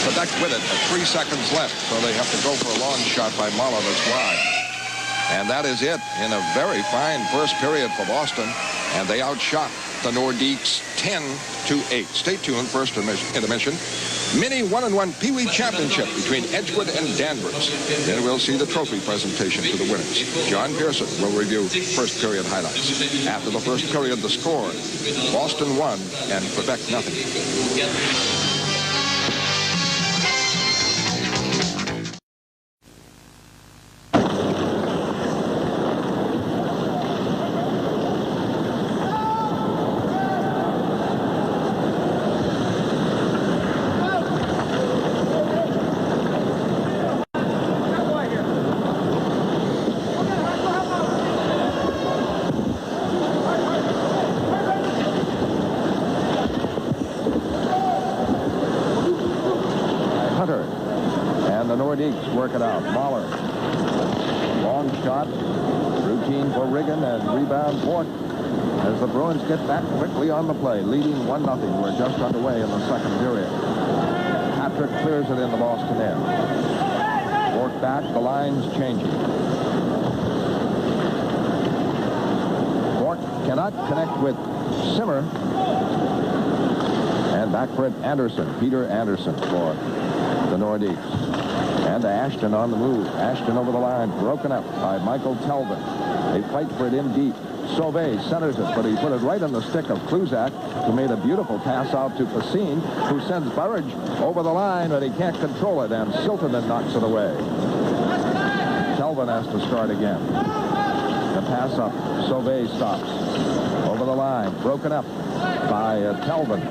Quebec with it at 3 seconds left, so they have to go for a long shot by Mahler that's wide. And that is it in a very fine first period for Boston. And they outshot the Nordiques 10-8. Stay tuned. First intermission. Mini 1-on-1 Pee Wee Championship between Edgewood and Danvers. Then we'll see the trophy presentation to the winners. John Pearson will review first period highlights. After the first period, the score. Boston 1 and Quebec 0. Nordiques work it out. Mahler. Long shot. Routine for Riggin and rebound Bourque. As the Bruins get back quickly on the play, leading 1-0. We're just underway in the second period. Patrick clears it in the Boston end. Bourque back, the line's changing. Bourque cannot connect with Simmer. And back for it, Anderson, Peter Anderson for the Nordiques. And Ashton on the move. Ashton over the line, broken up by Michael Telvin. They fight for it in deep. Sauvé centers it, but he put it right on the stick of Kluzak, who made a beautiful pass out to Facine, who sends Burridge over the line, but he can't control it, and Siltanen knocks it away. Telvin has to start again. The pass up. Sauvé stops. Over the line, broken up by Telvin.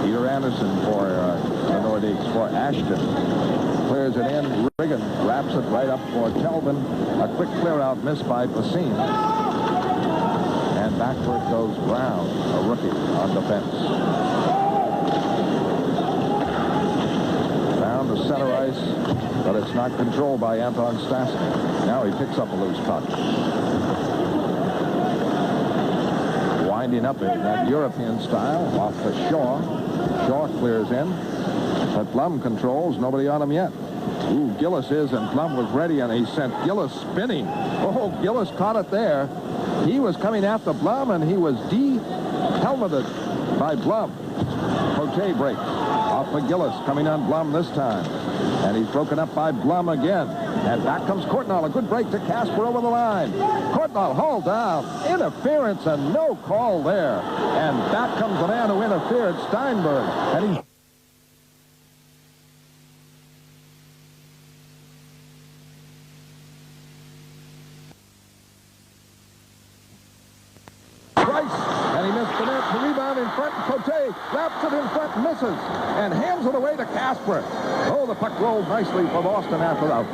Peter Anderson for the Nordiques, for Ashton. Clears it in. Riggin wraps it right up for Telvin. A quick clear out missed by Facine. And backward goes Brown, a rookie on defense. Down to center ice, but it's not controlled by Anton Stastny. Now he picks up a loose puck. Winding up in that European style, off to Shaw. Shaw clears in. But Plum controls. Nobody on him yet. Ooh, Gillis is, and Plum was ready, and he sent Gillis spinning. Oh, Gillis caught it there. He was coming after Plum, and he was helmeted by Plum. Cote breaks off of Gillis, coming on Plum this time. And he's broken up by Plum again. And back comes Courtnall. A good break to Kasper over the line. Courtnall hauled down. Interference and no call there. And back comes the man who interfered, Steinberg. And he... And he missed the net. The rebound in front. Cote wraps it in front, misses, and hands it away to Kasper. Oh, the puck rolled nicely for Boston after that.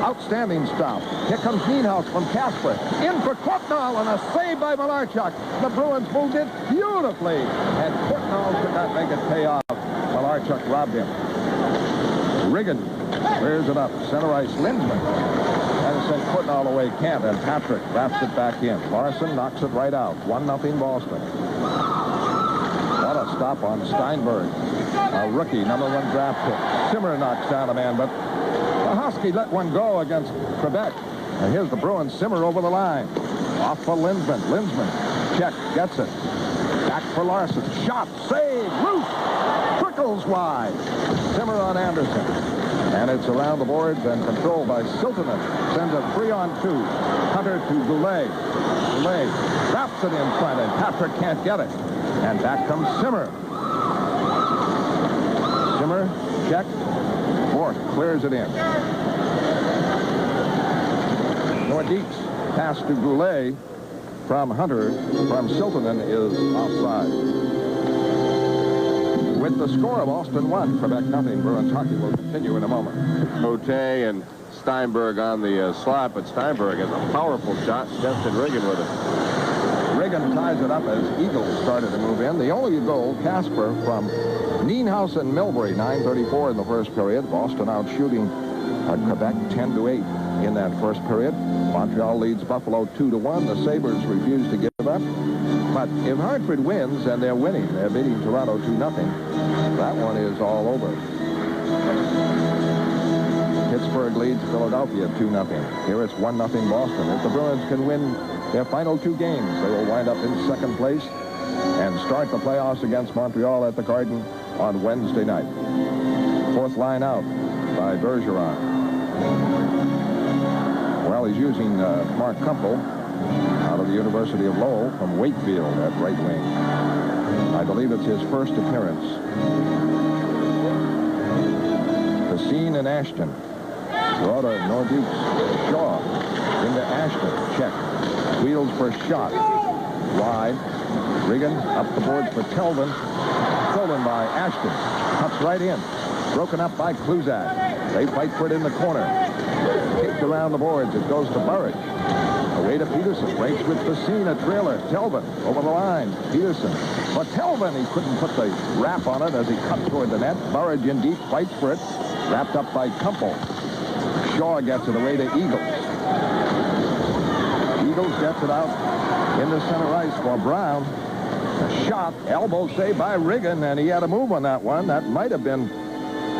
Outstanding stop. Here comes Nienhuis from Kasper. In for Courtnall, and a save by Malarchuk. The Bruins moved it beautifully, and Courtnall could not make it pay off. Malarchuk robbed him. Riggin clears it up. Center ice, Lindsman. And sent Courtnall away, can't, and Patrick wraps it back in. Larson knocks it right out. 1-0 Boston. What a stop on Steinberg. A rookie, #1 draft pick. Simmer knocks down a man, but the Husky let one go against Quebec. And here's the Bruins. Simmer over the line. Off for Lindsman. Lindsman. Check. Gets it. Back for Larson. Shot. Save. Loose. Trickles wide. Simmer on Anderson. And it's around the boards and controlled by Siltanen. Sends a 3-on-2. Hunter to Goulet. Goulet wraps it in front, and Patrick can't get it. And back comes Simmer. Simmer, check. Bourque clears it in. Nordiques pass to Goulet from Hunter, from Siltanen, is offside. With the score of Boston 1, Quebec 0. Bruins hockey will continue in a moment. Cote and Steinberg on the slot, but Steinberg has a powerful shot. Tested Riggin with it. Riggin ties it up as Eagles started to move in. The only goal, Kasper from Nienhuis and Milbury, 9:34 in the first period. Boston out shooting Quebec 10-8 in that first period. Montreal leads Buffalo 2-1. The Sabres refuse to give up. But if Hartford wins, and they're winning, they're beating Toronto 2-0, that one is all over. Pittsburgh leads Philadelphia 2-0. Here it's 1-0 Boston. If the Bruins can win their final 2 games, they will wind up in second place and start the playoffs against Montreal at the Garden on Wednesday night. Fourth line out by Bergeron. Well, he's using Mark Kumpel out of the University of Lowell from Wakefield at right wing. I believe it's his first appearance. Facine and Ashton. Crowder, Nordiques, Shaw. Into Ashton. Check. Wheels for shot. Wide. Riggin up the boards for Telvin. Stolen by Ashton. Cuts right in. Broken up by Kluzak. They fight for it in the corner. Kicked around the boards. It goes to Burridge. Away to Peterson. Breaks with Facine, a trailer. Telvin over the line. Peterson. But Telvin, he couldn't put the wrap on it as he cut toward the net. Burridge in deep, fights for it. Wrapped up by Kumpel. Shaw gets it away to Eagles. Eagles gets it out in the center ice for Brown. A shot, elbow save by Riggin, and he had a move on that one. That might have been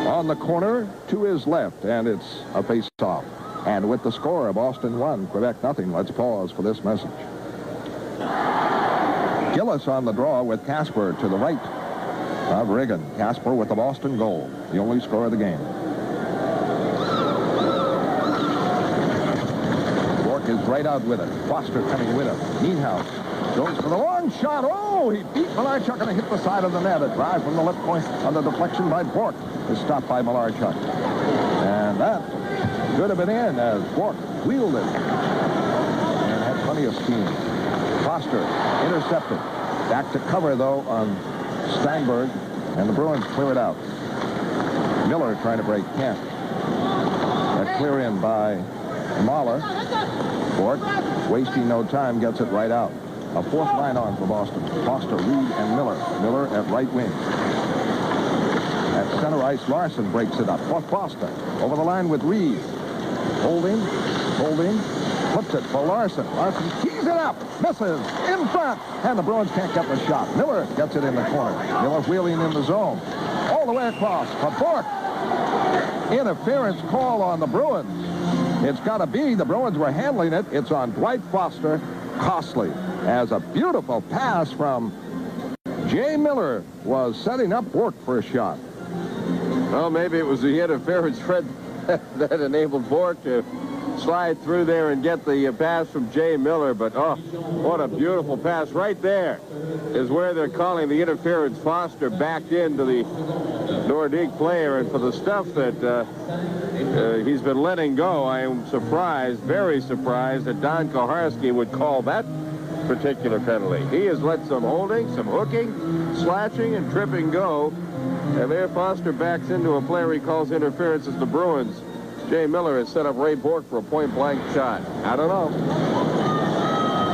on the corner to his left, and it's a face-off. And with the score, Boston 1, Quebec nothing. Let's pause for this message. Gillis on the draw with Kasper to the right of Riggin. Kasper with the Boston goal, the only score of the game. Bourque is right out with it. Foster coming with him. Nienhuis goes for the long shot. Oh, he beat Malarchuk and hit the side of the net. A drive from the left point under deflection by Bourque is stopped by Malarchuk. And that could have been in as Bourque wheeled it and had plenty of steam. Foster intercepted. Back to cover, though, on Steinberg, and the Bruins clear it out. Miller trying to break Kent. A clear in by Mahler. Bourque, wasting no time, gets it right out. A fourth line on for Boston. Foster, Reed, and Miller. Miller at right wing. At center ice, Larson breaks it up for Foster. Over the line with Reed. Holding, flips it for Larson. Larson keys it up, misses, in front, and the Bruins can't get the shot. Miller gets it in the corner. Miller wheeling in the zone. All the way across for Bourque. Interference call on the Bruins. It's got to be. The Bruins were handling it. It's on Dwight Foster. Costly, as a beautiful pass from Jay Miller was setting up Bourque for a shot. Well, maybe it was the interference, Fred, that enabled Bourque to slide through there and get the pass from Jay Miller. But, oh, what a beautiful pass. Right there is where they're calling the interference. Foster backed into the Nordique player, and for the stuff that he's been letting go, I am surprised, very surprised, that Don Koharski would call that particular penalty. He has let some holding, some hooking, slashing, and tripping go. And there Foster backs into a player he calls interference as the Bruins. Jay Miller has set up Ray Bourque for a point-blank shot. I don't know.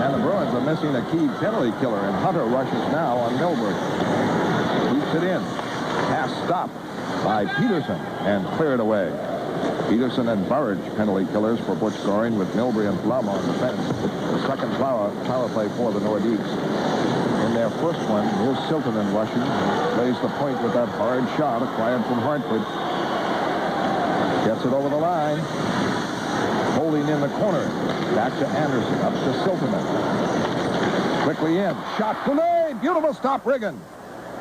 And the Bruins are missing a key penalty killer, and Hunter rushes now on Milberg. Keeps it in. Pass stopped by Peterson and cleared away. Peterson and Burridge penalty killers for Butch Goring, with Milbury and Blum on the fence. The second power play for the Nordiques. In their first one, here's Siltanen rushing. Plays the point with that hard shot acquired from Hartford. Gets it over the line. Holding in the corner. Back to Anderson. Up to Siltanen. Quickly in. Shot. Goulet. Beautiful stop, Riggin.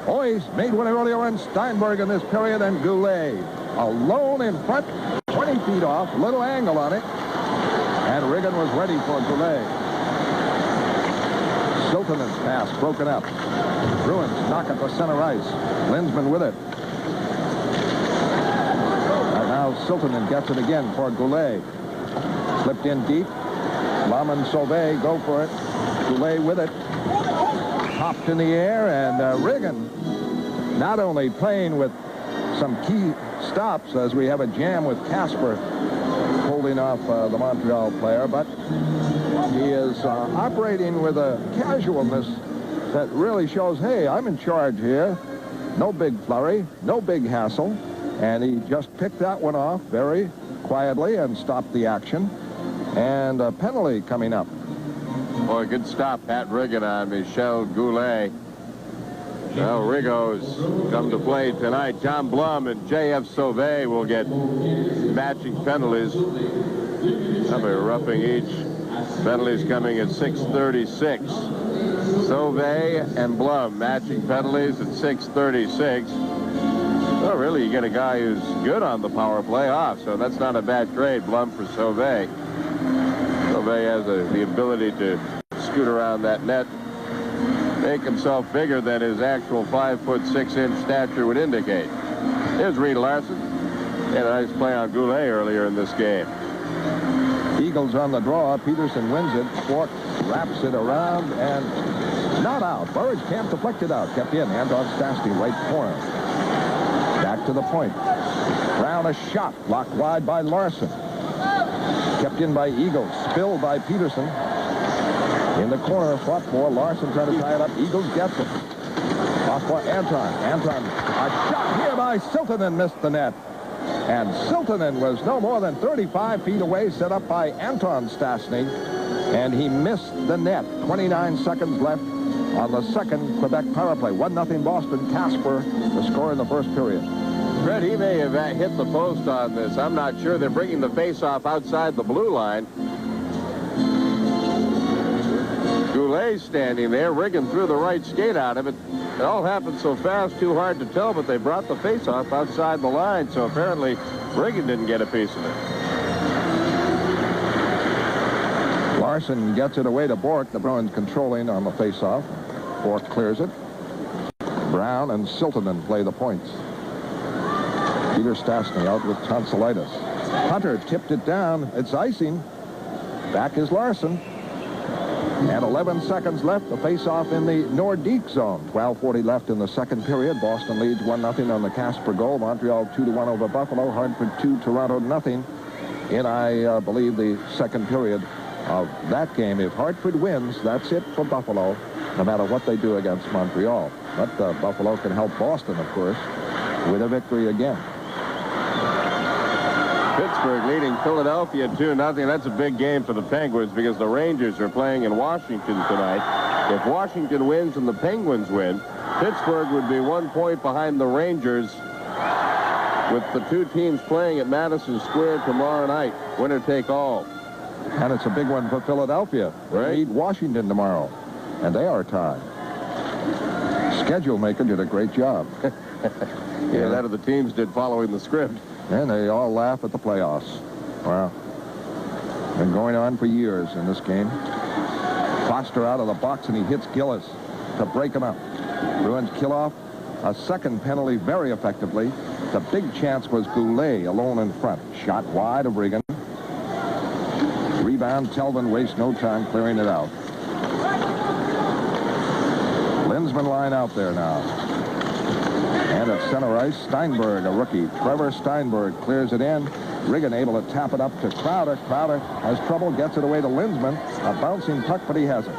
Boys made one earlier on Steinberg in this period, and Goulet alone in front. 20 feet off. Little angle on it. And Riggin was ready for Goulet. Siltanen's pass broken up. Bruins knock at the center ice. Linsman with it. Now Siltanen gets it again for Goulet. Slipped in deep. Blum and Sauvé go for it. Goulet with it. Popped in the air, and Riggin not only playing with some key stops, as we have a jam with Kasper holding off the Montreal player, but he is operating with a casualness that really shows, hey, I'm in charge here. No big flurry, no big hassle. And he just picked that one off very quietly and stopped the action. And a penalty coming up. Boy, good stop, Pat Riggin on Michel Goulet. Well, Riggo's come to play tonight. John Blum and J.F. Sauvé will get matching penalties. Somebody roughing each. Penalties coming at 6:36. Sauvé and Blum matching penalties at 6:36. Well, really, you get a guy who's good on the power play off, so that's not a bad trade, Blum for Sauvé. Sauvé has the ability to scoot around that net, make himself bigger than his actual 5'6" stature would indicate. Here's Reed Larson. Had a nice play on Goulet earlier in this game. Eagles on the draw. Peterson wins it. Bourque wraps it around and not out. Burridge can't deflect it out. Kept in. Anton Stastny, right corner. Back to the point. Brown a shot. Blocked wide by Larson. Kept in by Eagles. Spilled by Peterson. In the corner, fought for. Larson trying to tie it up. Eagles gets it. Off for Anton. Anton, a shot here by Siltanen, missed the net. And Siltanen was no more than 35 feet away, set up by Anton Stastny. And he missed the net. 29 seconds left on the second Quebec power play. 1-0 Boston. Kasper, the score in the first period. Fred, he may have hit the post on this. I'm not sure. They're bringing the face-off outside the blue line. Goulet's standing there. Riggin threw the right skate out of it. It all happened so fast, too hard to tell, but they brought the face-off outside the line, so apparently Riggin didn't get a piece of it. Larson gets it away to Bourque. The Bruins controlling on the face-off. Bourque clears it. Brown and Siltanen play the points. Peter Stastny out with tonsillitis. Hunter tipped it down. It's icing. Back is Larson. And 11 seconds left. The face-off in the Nordiques zone. 12:40 left in the second period. Boston leads 1-0 on the Kasper goal. Montreal 2-1 over Buffalo. Hartford 2, Toronto 0. In, I believe, the second period of that game. If Hartford wins, that's it for Buffalo, no matter what they do against Montreal. But Buffalo can help Boston, of course, with a victory again. Pittsburgh leading Philadelphia 2-0. That's a big game for the Penguins because the Rangers are playing in Washington tonight. If Washington wins and the Penguins win, Pittsburgh would be 1 point behind the Rangers with the two teams playing at Madison Square tomorrow night. Winner take all. And it's a big one for Philadelphia. They meet Washington tomorrow, and they are tied. Schedule maker did a great job. Yeah, that of the teams did following the script. And they all laugh at the playoffs. Well, been going on for years in this game. Foster out of the box, and he hits Gillis to break him up. Bruins kill off a second penalty very effectively. The big chance was Goulet alone in front. Shot wide of Riggin. Rebound, Telvin wastes no time clearing it out. Linsman line out there now. And at center ice, Steinberg, a rookie. Trevor Steinberg clears it in. Riggin able to tap it up to Crowder. Crowder has trouble, gets it away to Linsman. A bouncing puck, but he has it.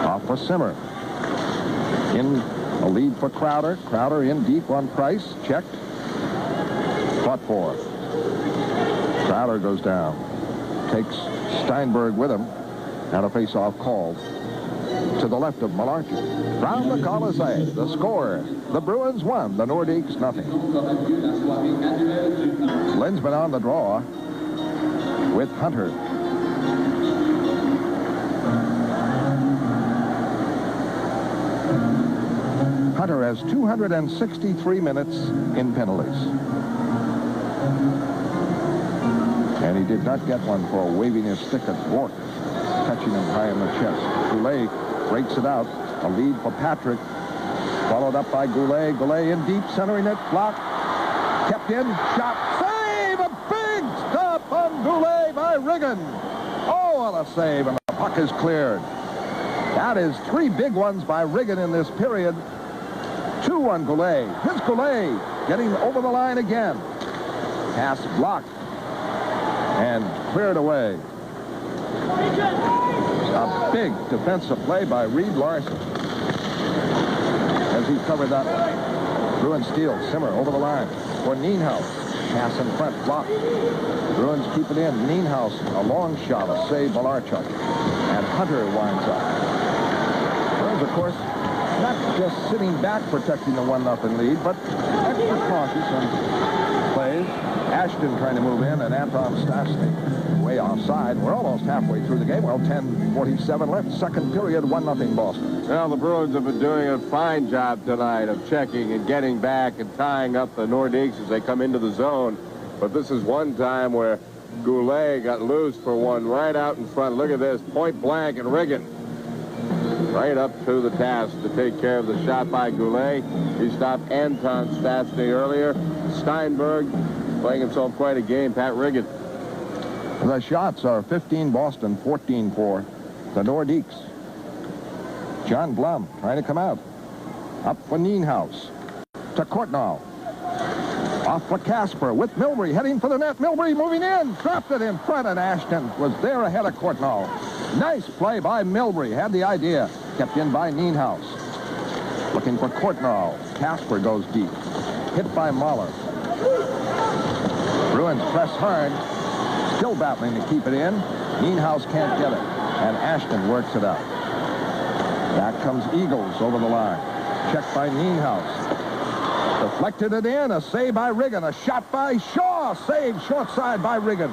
Off for Simmer. In a lead for Crowder. Crowder in deep on Price. Checked. Fought for. Crowder goes down. Takes Steinberg with him. And a face-off called to the left of Malarchuk. From the Coliseum, the score. The Bruins won. The Nordiques nothing. Linsman on the draw with Hunter. Hunter has 263 minutes in penalties. And he did not get one for waving his stick at Bourque, touching him high in the chest. Goulet breaks it out. A lead for Patrick. Followed up by Goulet. Goulet in deep, centering it. Blocked. Kept in. Shot. Save! A big stop on Goulet by Riggin. Oh, what a save. And the puck is cleared. That is 3 big ones by Riggin in this period. 2 on Goulet. Here's Goulet getting over the line again. Pass blocked. And cleared away. A big defensive play by Reed Larson as he covered that one. Bruins steal. Simmer over the line for Nienhaus. Pass in front. Blocked. Bruins keep it in. Nienhaus, a long shot. A save Malarchuk. And Hunter winds up. Bruins, of course, not just sitting back protecting the 1-0 lead, but extra cautious on plays. Ashton trying to move in, and Anton Stastny way offside. We're almost halfway through the game. Well, 10:47 left. Second period, 1-0 Boston. Well, the Bruins have been doing a fine job tonight of checking and getting back and tying up the Nordiques as they come into the zone. But this is one time where Goulet got loose for one right out in front. Look at this, point blank, and Riggin right up to the task to take care of the shot by Goulet. He stopped Anton Stastny earlier. Steinberg playing himself quite a game. Pat Riggin. The shots are 15 Boston, 14 for the Nordiques. John Blum trying to come out. Up for Nienhaus. To Courtnall. Off for Kasper with Milbury heading for the net. Milbury moving in. Dropped it in front, and Ashton was there ahead of Courtnall. Nice play by Milbury. Had the idea. Kept in by Nienhaus. Looking for Courtnall. Kasper goes deep. Hit by Mahler. Bruins press hard. Still battling to keep it in. Nienhaus can't get it. And Ashton works it out. Back comes Eagles over the line. Checked by Nienhaus. Deflected it in. A save by Riggin. A shot by Shaw. Saved short side by Riggin.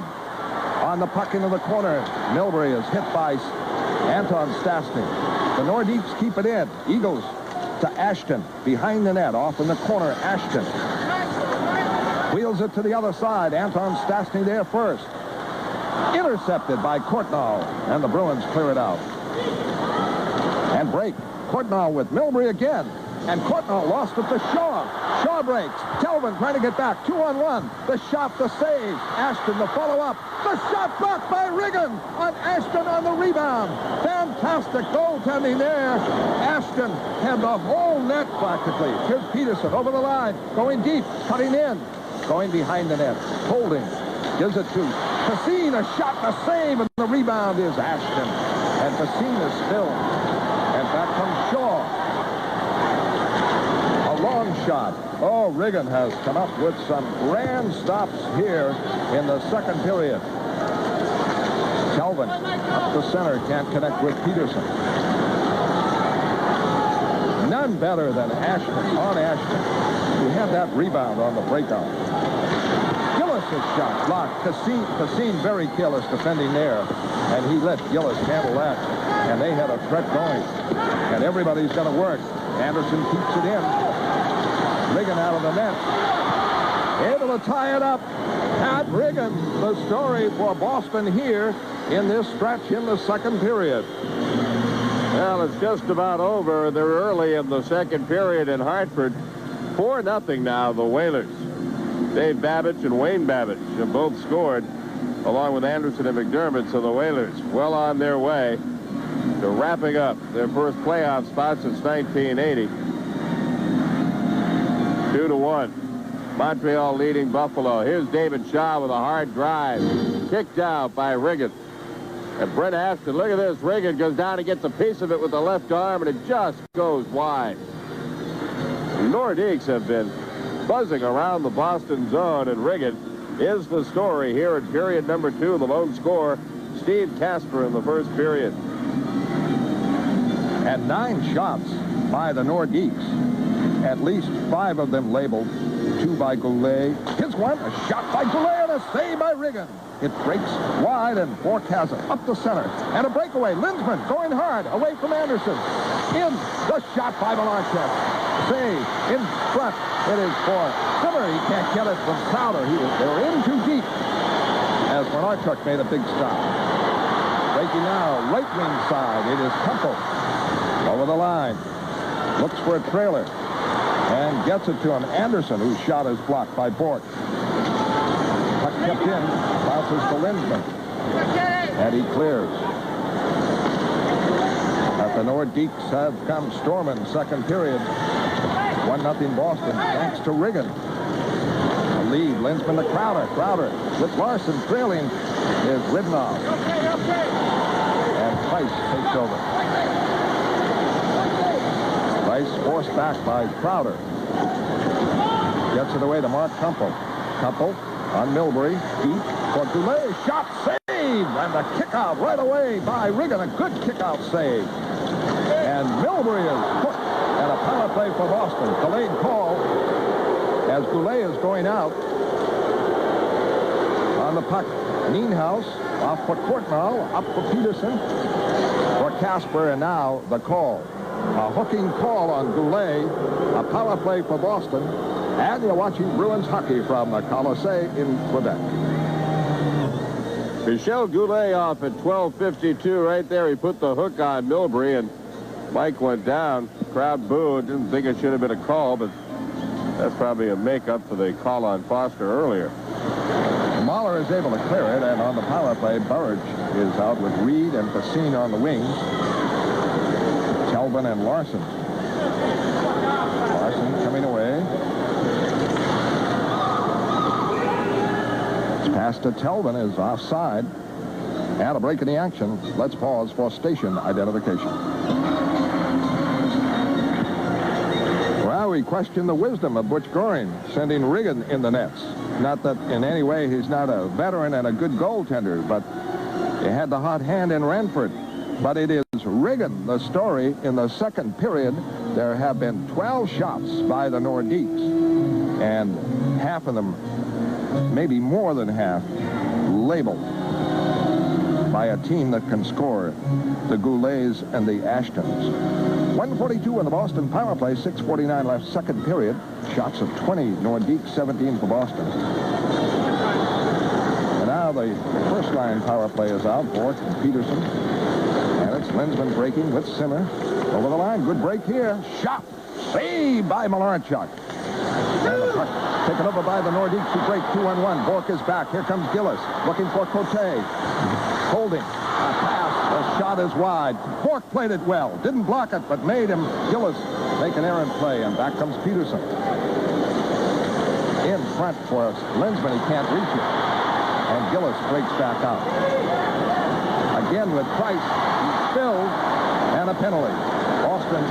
On the puck into the corner. Milbury is hit by Anton Stastny. The Nordiques keep it in. Eagles to Ashton. Behind the net. Off in the corner. Ashton. Wheels it to the other side. Anton Stastny there first. Intercepted by Courtnall. And the Bruins clear it out. And break. Courtnall with Milbury again. And Courtnall lost it to Shaw. Shaw breaks. Telvin trying to get back. 2-on-1. The shot, the save. Ashton, the follow-up. The shot blocked by Riggin on Ashton on the rebound. Fantastic goaltending there. Ashton had the whole net practically. Here's Peterson over the line. Going deep. Cutting in. Going behind the net. Holding. Gives it to Facine. A shot, a save. And the rebound is Ashton. And Facine is still. And back comes Shaw. Long shot. Oh, Riggin has come up with some grand stops here in the second period. Kelvin up the center, can't connect with Peterson. None better than Ashton, on Ashton, who had that rebound on the breakout. Gillis' shot blocked. Facine very careless defending there, and he let Gillis handle that. And they had a threat going. And everybody's going to work. Anderson keeps it in. Riggin out of the net. Able to tie it up. Pat Riggin, the story for Boston here in this stretch in the second period. Well, it's just about over. They're early in the second period in Hartford. 4-0 now, the Whalers. Dave Babbage and Wayne Babbage have both scored, along with Anderson and McDermott, so the Whalers well on their way to wrapping up their first playoff spot since 1980. 2-1. Montreal leading Buffalo. Here's David Shaw with a hard drive. Kicked out by Riggin. And Brent Ashton, look at this. Riggin goes down and gets a piece of it with the left arm, and it just goes wide. The Nordiques have been buzzing around the Boston zone, and Riggin is the story here in period number 2. The lone scorer, Steve Kasper, in the first period. And 9 shots by the Nordiques. At least 5 of them labeled. 2 by Goulet. Here's one. A shot by Goulet and a save by Riggin. It breaks wide and Bourque has it up the center. And a breakaway. Lindsman going hard away from Anderson. In the shot by Malarchuk. Save in front. It is for Zimmer. He can't get it from Crowder. They were in too deep as Malarchuk made a big stop. Breaking now. Right wing side. It is Temple. Over the line. Looks for a trailer. And gets it to him. Anderson, whose shot is blocked by Bourque. Puck kept in. Bounces to Lindsman. And he clears. But the Nordiques have come storming second period. 1-0 Boston, thanks to Riggin. A lead. Lindsman to Crowder. Crowder with Larson trailing is ridden off. And Price takes over. Price forced back by Crowder. Gets it away to Mark Kumpel. Kumpel on Milbury. Deep for Goulet. Shot saved. And the kick out right away by Riggin. A good kick out save. And Milbury is put. And a power play for Boston. Delayed call as Goulet is going out. On the puck, Nienhuis off for Courtnall. Up for Peterson. For Kasper. And now the call. A hooking call on Goulet. A power play for Boston. And you're watching Bruins hockey from the Coliseum in Quebec. Michel Goulet off at 12:52 right there. He put the hook on Milbury, and Mike went down. Crowd booed. Didn't think it should have been a call, but that's probably a make-up for the call on Foster earlier. Mahler is able to clear it, and on the power play, Burridge is out with Reed and Facine on the wings. Kelvin and Larson. Larson coming away. Pass to Telvin is offside. And a break in the action. Let's pause for station identification. Well, we question the wisdom of Butch Goring sending Riggin in the nets. Not that in any way he's not a veteran and a good goaltender, but he had the hot hand in Ranford. But it is Riggin, the story in the second period. There have been 12 shots by the Nordiques. and half of them, maybe more than half, labeled by a team that can score, the Goulets and the Ashtons. 1:42 in the Boston power play, 6:49 left, second period. Shots of 20, Nordiques 17 for Boston. And now the first line power play is out, Bourque and Peterson. And it's Lindgren breaking with Simmer. Over the line, good break here. Shot, saved by Malarchuk. And the puck taken over by the Nordiques who break 2-on-1. Bourque is back. Here comes Gillis looking for Cote. Holding. A pass. The shot is wide. Bourque played it well. Didn't block it, but made him, Gillis, make an errant play. And back comes Peterson. In front for Lindgren. He can't reach it. And Gillis breaks back out. Again with Price. He's filled. And a penalty. Boston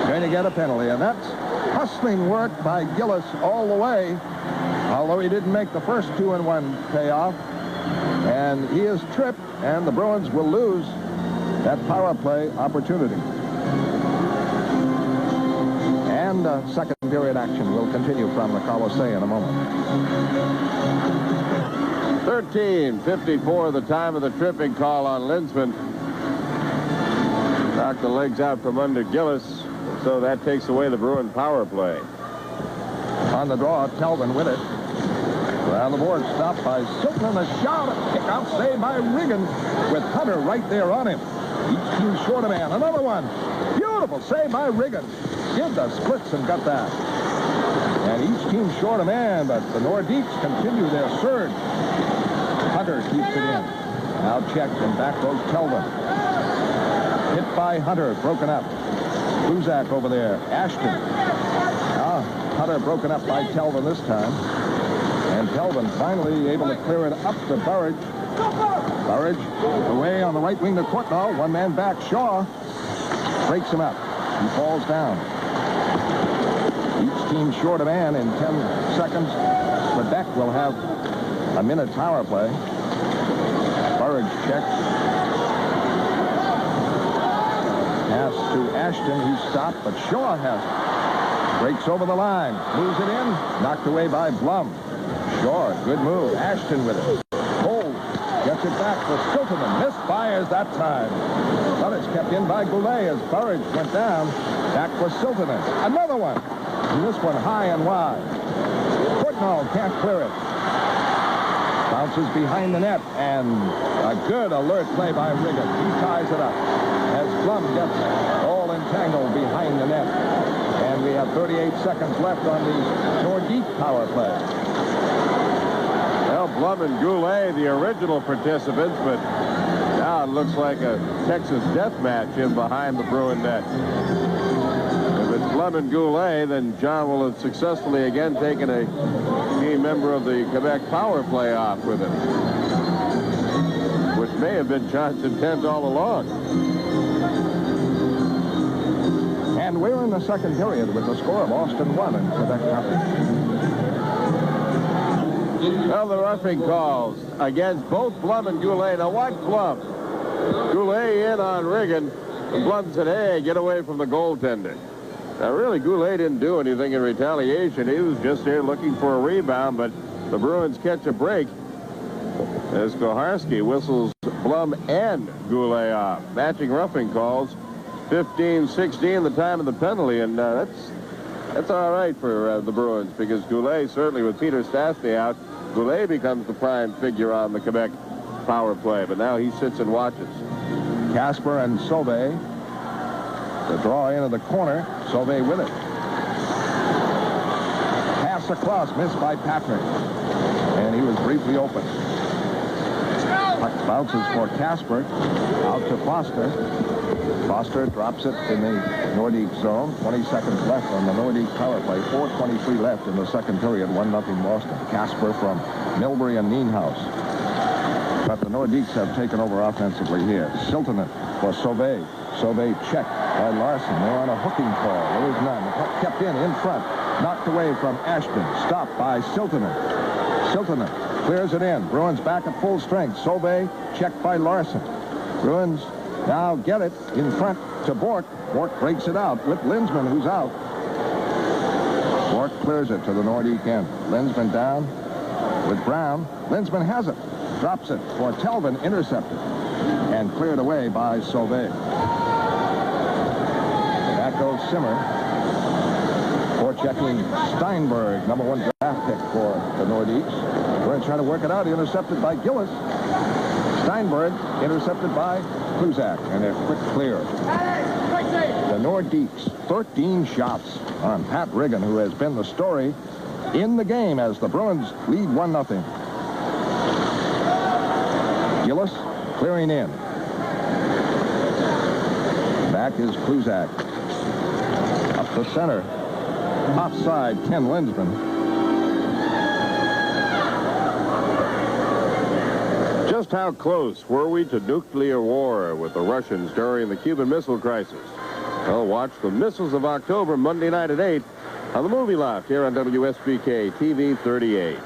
going to get a penalty. And that's hustling work by Gillis all the way. Although he didn't make the first 2-on-1 payoff. And he is tripped, and the Bruins will lose that power play opportunity. And second period action will continue from the Coliseum in a moment. 13:54, the time of the tripping call on Lindgren. Knocked the legs out from under Gillis, so that takes away the Bruin power play. On the draw, Telvin with it. Around the board, stopped by Silton. A shot, a kick-out save by Riggin with Hunter right there on him. Each team short a man. Another one. Beautiful save by Riggin. Did the splits and got that. And each team short a man, but the Nordiques continue their surge. Hunter keeps it in. Now checked, and back goes Telvin. Hit by Hunter, broken up. Luzak over there. Ashton. Now Hunter broken up by Telvin this time. And Telvin finally able to clear it up to Burridge. Burridge away on the right wing to Courtnall. One man back. Shaw breaks him up. He falls down. Each team short a man in 10 seconds. Quebec will have a minute power play. Burridge checks. Pass to Ashton. He stopped, but Shaw has it. Breaks over the line. Moves it in. Knocked away by Blum. Shaw, good move. Ashton with it. Cole gets it back for Silterman. Misfires that time. But it's kept in by Goulet as Burridge went down. Back for Silterman. Another one. And this one high and wide. Courtnall can't clear it. Bounces behind the net. And a good alert play by Riggin. He ties it up. As Blum gets all entangled behind the net. And we have 38 seconds left on the Nordique power play. Well, Blum and Goulet, the original participants, but now it looks like a Texas death match in behind the Bruin net. If it's Blum and Goulet, then John will have successfully again taken a key member of the Quebec power play off with him, which may have been John's intent all along. And we're in the second period with the score of Boston 1 and Quebec nothing. Well, the roughing calls against both Blum and Goulet. Now watch Blum. Goulet in on Riggin. And Blum said, hey, get away from the goaltender. Now, really, Goulet didn't do anything in retaliation. He was just there looking for a rebound, but the Bruins catch a break as Koharski whistles Blum and Goulet off. Matching roughing calls. 15-16, the time of the penalty, and that's all right for the Bruins, because Goulet, certainly with Peter Stastny out, Goulet becomes the prime figure on the Quebec power play, but now he sits and watches. Kasper and Sauvé. The draw into the corner. Sauvé with it. Pass across, missed by Patrick. And he was briefly open. Puck bounces for Kasper. Out to Foster. Foster drops it in the Nordique zone. 20 seconds left on the Nordique power play. 4:23 left in the second period. 1-0 Boston. Kasper from Milbury and Nienhuis. But the Nordiques have taken over offensively here. Siltonen for Sauvé. Sauvé checked by Larson. They're on a hooking call. There is none. The puck kept in front. Knocked away from Ashton. Stopped by Siltonen. Siltonen clears it in. Bruins back at full strength. Sauvé checked by Larson. Bruins now get it in front to Bourque. Bourque breaks it out with Lindgren, who's out. Bourque clears it to the Nordique end. Lensman down with Brown. Lensman has it. Drops it for Telvin, intercepted. And cleared away by Sauvé. Back goes Simmer. Checking Steinberg, number 1 draft pick for the Nordiques. We're trying to work it out. Intercepted by Gillis. Steinberg intercepted by Kluzak, and a quick clear. The Nordiques, 13 shots on Pat Riggin, who has been the story in the game as the Bruins lead 1-0. Gillis clearing in. Back is Kluzak. Up the center. Offside, Ken Lensman. Just how close were we to nuclear war with the Russians during the Cuban Missile Crisis? Well, watch The Missiles of October Monday night at 8 on the Movie Loft here on WSBK TV 38.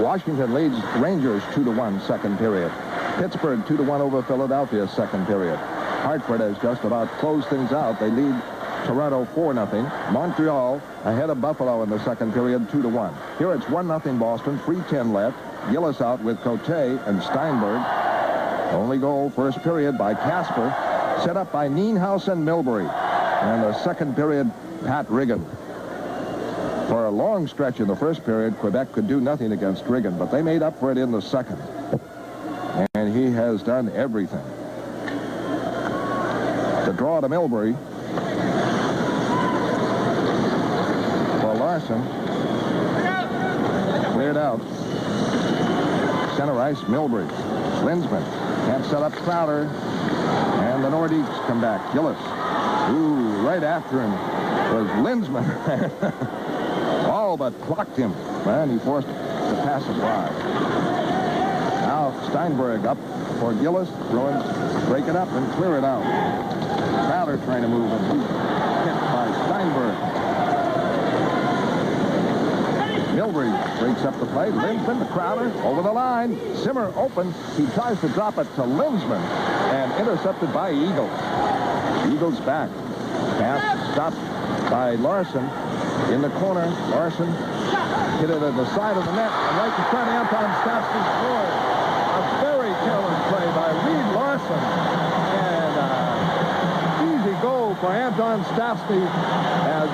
Washington leads Rangers 2-1 second period. Pittsburgh 2-1 over Philadelphia second period. Hartford has just about closed things out. They lead Toronto 4-0. Montreal ahead of Buffalo in the second period 2-1. Here it's 1-0 Boston, 3:10 left. Gillis out with Cote and Steinberg. Only goal first period by Kasper, set up by Nienhuis and Milbury. And the second period, Pat Riggin. For a long stretch in the first period, Quebec could do nothing against Riggin, but they made up for it in the second. And he has done everything. The draw to Milbury. Larson. Cleared out. Center ice, Milbury. Lensman can't set up Crowder. And the Nordiques come back. Gillis. Ooh, right after him was Lensman. All but clocked him. And he forced to pass it wide. Now Steinberg up for Gillis. Bruins break it up and clear it out. Crowder trying to move him. He's hit by Steinberg. Milbury breaks up the play. Lensman to Crowder over the line. Simmer open. He tries to drop it to Lensman and intercepted by Eagles. Eagles back. Pass stopped by Larson in the corner. Larson hit it at the side of the net. And right in front, Anton Stastny scored. A very careless play by Reed Larson. And easy goal for Anton Stastny as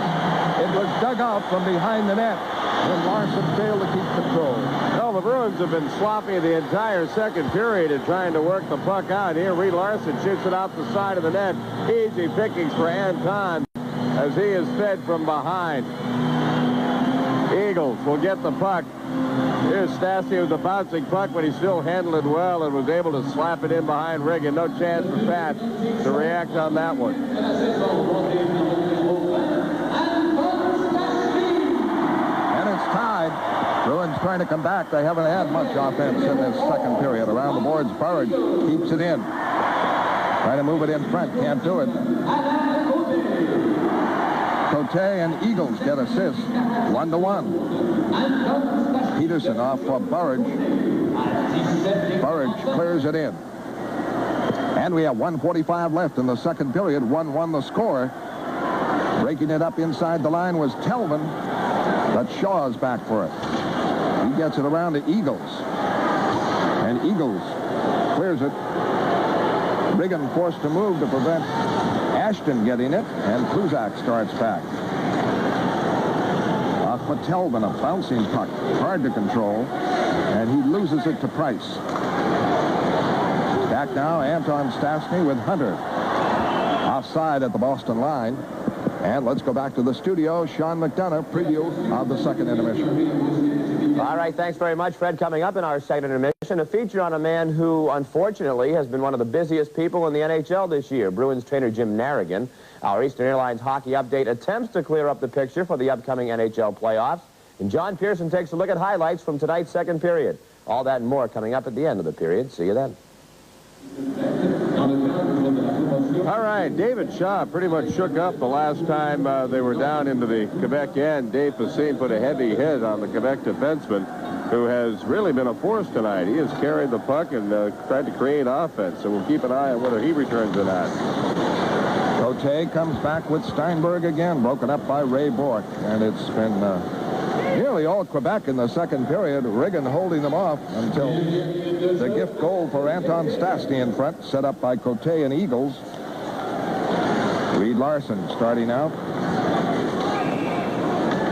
it was dug out from behind the net. And Larson failed to keep control. Well, the Bruins have been sloppy the entire second period in trying to work the puck out. Here, Reed Larson shoots it out the side of the net. Easy pickings for Anton as he is fed from behind. Eagles will get the puck. Here's Stastny with the bouncing puck, but he still handled it well and was able to slap it in behind Riggin. No chance for Pat to react on that one. Tied. Bruins trying to come back. They haven't had much offense in this second period. Around the boards, Burridge keeps it in. Trying to move it in front. Can't do it. Cote and Eagles get assists. 1-1. Peterson off for Burridge. Burridge clears it in. And we have 1:45 left in the second period. 1-1 the score. Breaking it up inside the line was Telvin. But Shaw's back for it. He gets it around to Eagles. And Eagles clears it. Riggin forced to move to prevent Ashton getting it. And Kluzak starts back. Off for Telvin, a bouncing puck. Hard to control. And he loses it to Price. Back now, Anton Stastny with Hunter. Offside at the Boston line. And let's go back to the studio. Sean McDonough, preview of the second intermission. All right, thanks very much, Fred. Coming up in our second intermission, a feature on a man who, unfortunately, has been one of the busiest people in the NHL this year, Bruins trainer Jim Narrigan. Our Eastern Airlines hockey update attempts to clear up the picture for the upcoming NHL playoffs. And John Pearson takes a look at highlights from tonight's second period. All that and more coming up at the end of the period. See you then. All right, David Shaw pretty much shook up the last time they were down into the Quebec end. Dave Facine put a heavy hit on the Quebec defenseman, who has really been a force tonight. He has carried the puck and tried to create offense, so we'll keep an eye on whether he returns or not. Cote Cote comes back with Steinberg again, broken up by Ray Bourque. And it's been nearly all Quebec in the second period. Riggin holding them off until the gift goal for Anton Stastny in front, set up by Cote and Eagles. Reed Larson starting out.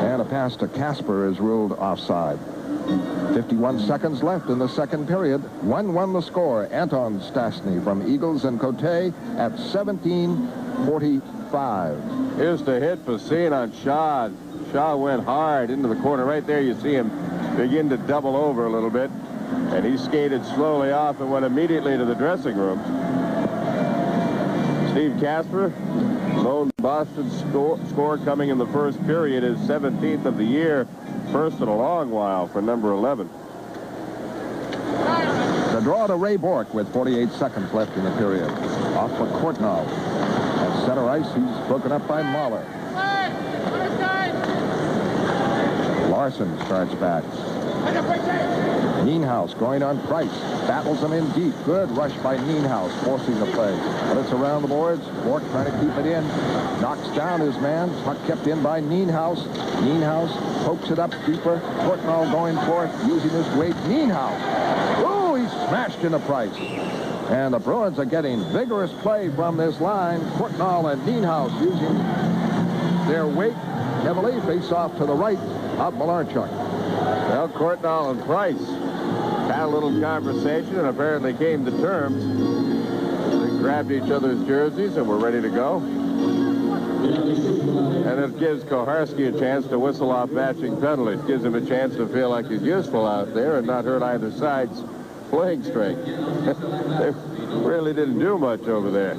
And a pass to Kasper is ruled offside. 51 seconds left in the second period. 1-1 the score. Anton Stastny from Eagles and Cote at 17:45. Here's the hit for seeing on Shaw. Shaw went hard into the corner. Right there you see him begin to double over a little bit. And he skated slowly off and went immediately to the dressing room. Steve Kasper, lone Boston score coming in the first period, is 17th of the year. First in a long while for number 11. The draw to Ray Bourque with 48 seconds left in the period. Off for Courtnall. At center ice, he's broken up by Mahler. Larson starts back. Nienhuis going on Price. Battles him in deep. Good rush by Nienhuis, forcing the play. But it's around the boards. Bourque trying to keep it in. Knocks down his man. Puck kept in by Nienhuis. Nienhuis pokes it up deeper. Courtnall going for it, using his weight. Nienhuis. Oh, he's smashed into Price. And the Bruins are getting vigorous play from this line. Courtnall and Nienhuis using their weight heavily. Face off to the right of Malarchuk. Well, Courtnall and Price had a little conversation and apparently came to terms. They grabbed each other's jerseys and were ready to go. And it gives Koharski a chance to whistle off matching penalties. Gives him a chance to feel like he's useful out there and not hurt either side's playing strength. They really didn't do much over there.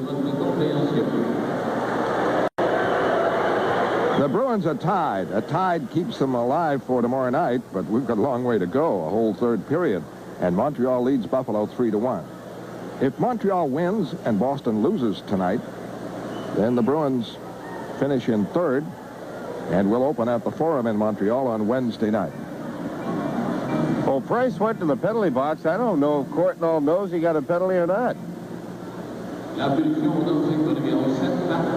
The Bruins are tied. A tide keeps them alive for tomorrow night, but we've got a long way to go, a whole third period. And Montreal leads Buffalo 3-1. If Montreal wins and Boston loses tonight, then the Bruins finish in third and will open at the Forum in Montreal on Wednesday night. Well, Price went to the penalty box. I don't know if Courtnall knows he got a penalty or not.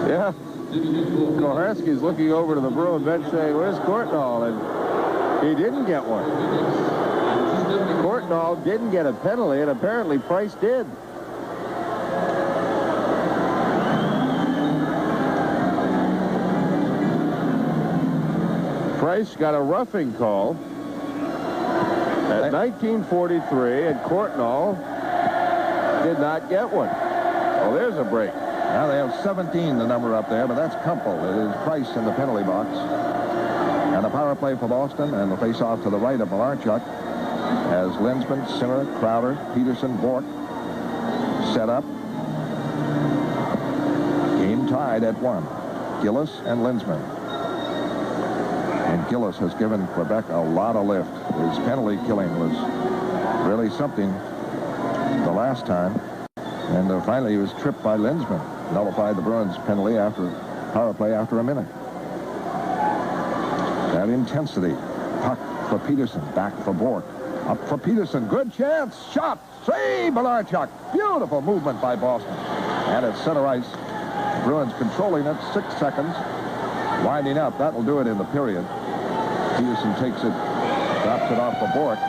Yeah. Koharski's looking over to the Bruin bench saying, where's Courtnall? And he didn't get one. Courtnall didn't get a penalty, and apparently Price did. Price got a roughing call at 1943, and Courtnall did not get one. Well, there's a break. Now they have 17, the number up there, but that's Kumpel. It is Price in the penalty box. And a power play for Boston, and the face-off to the right of Malarchuk as Linsman, Simmer, Crowder, Peterson, Bourque set up. Game tied at 1. Gillis and Linsman. And Gillis has given Quebec a lot of lift. His penalty killing was really something the last time. And finally he was tripped by Linsman. Nullified the Bruins penalty after power play after a minute. That intensity. Puck for Peterson. Back for Bourque. Up for Peterson. Good chance. Shot. Save Malarchuk. Beautiful movement by Boston. And at center ice. Bruins controlling it. 6 seconds. Winding up. That'll do it in the period. Peterson takes it. Drops it off for Bourque.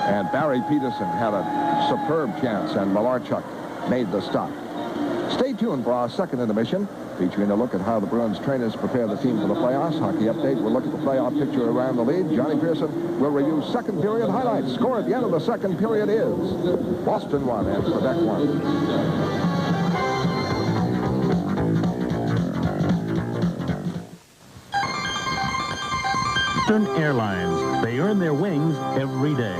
And Barry Peterson had a superb chance. And Malarchuk made the stop. Stay tuned for our second intermission, featuring a look at how the Bruins trainers prepare the team for the playoffs. Hockey update. We'll look at the playoff picture around the league. Johnny Pearson will review second period highlights. Score at the end of the second period is Boston 1 and Quebec 1. Eastern Airlines. They earn their wings every day.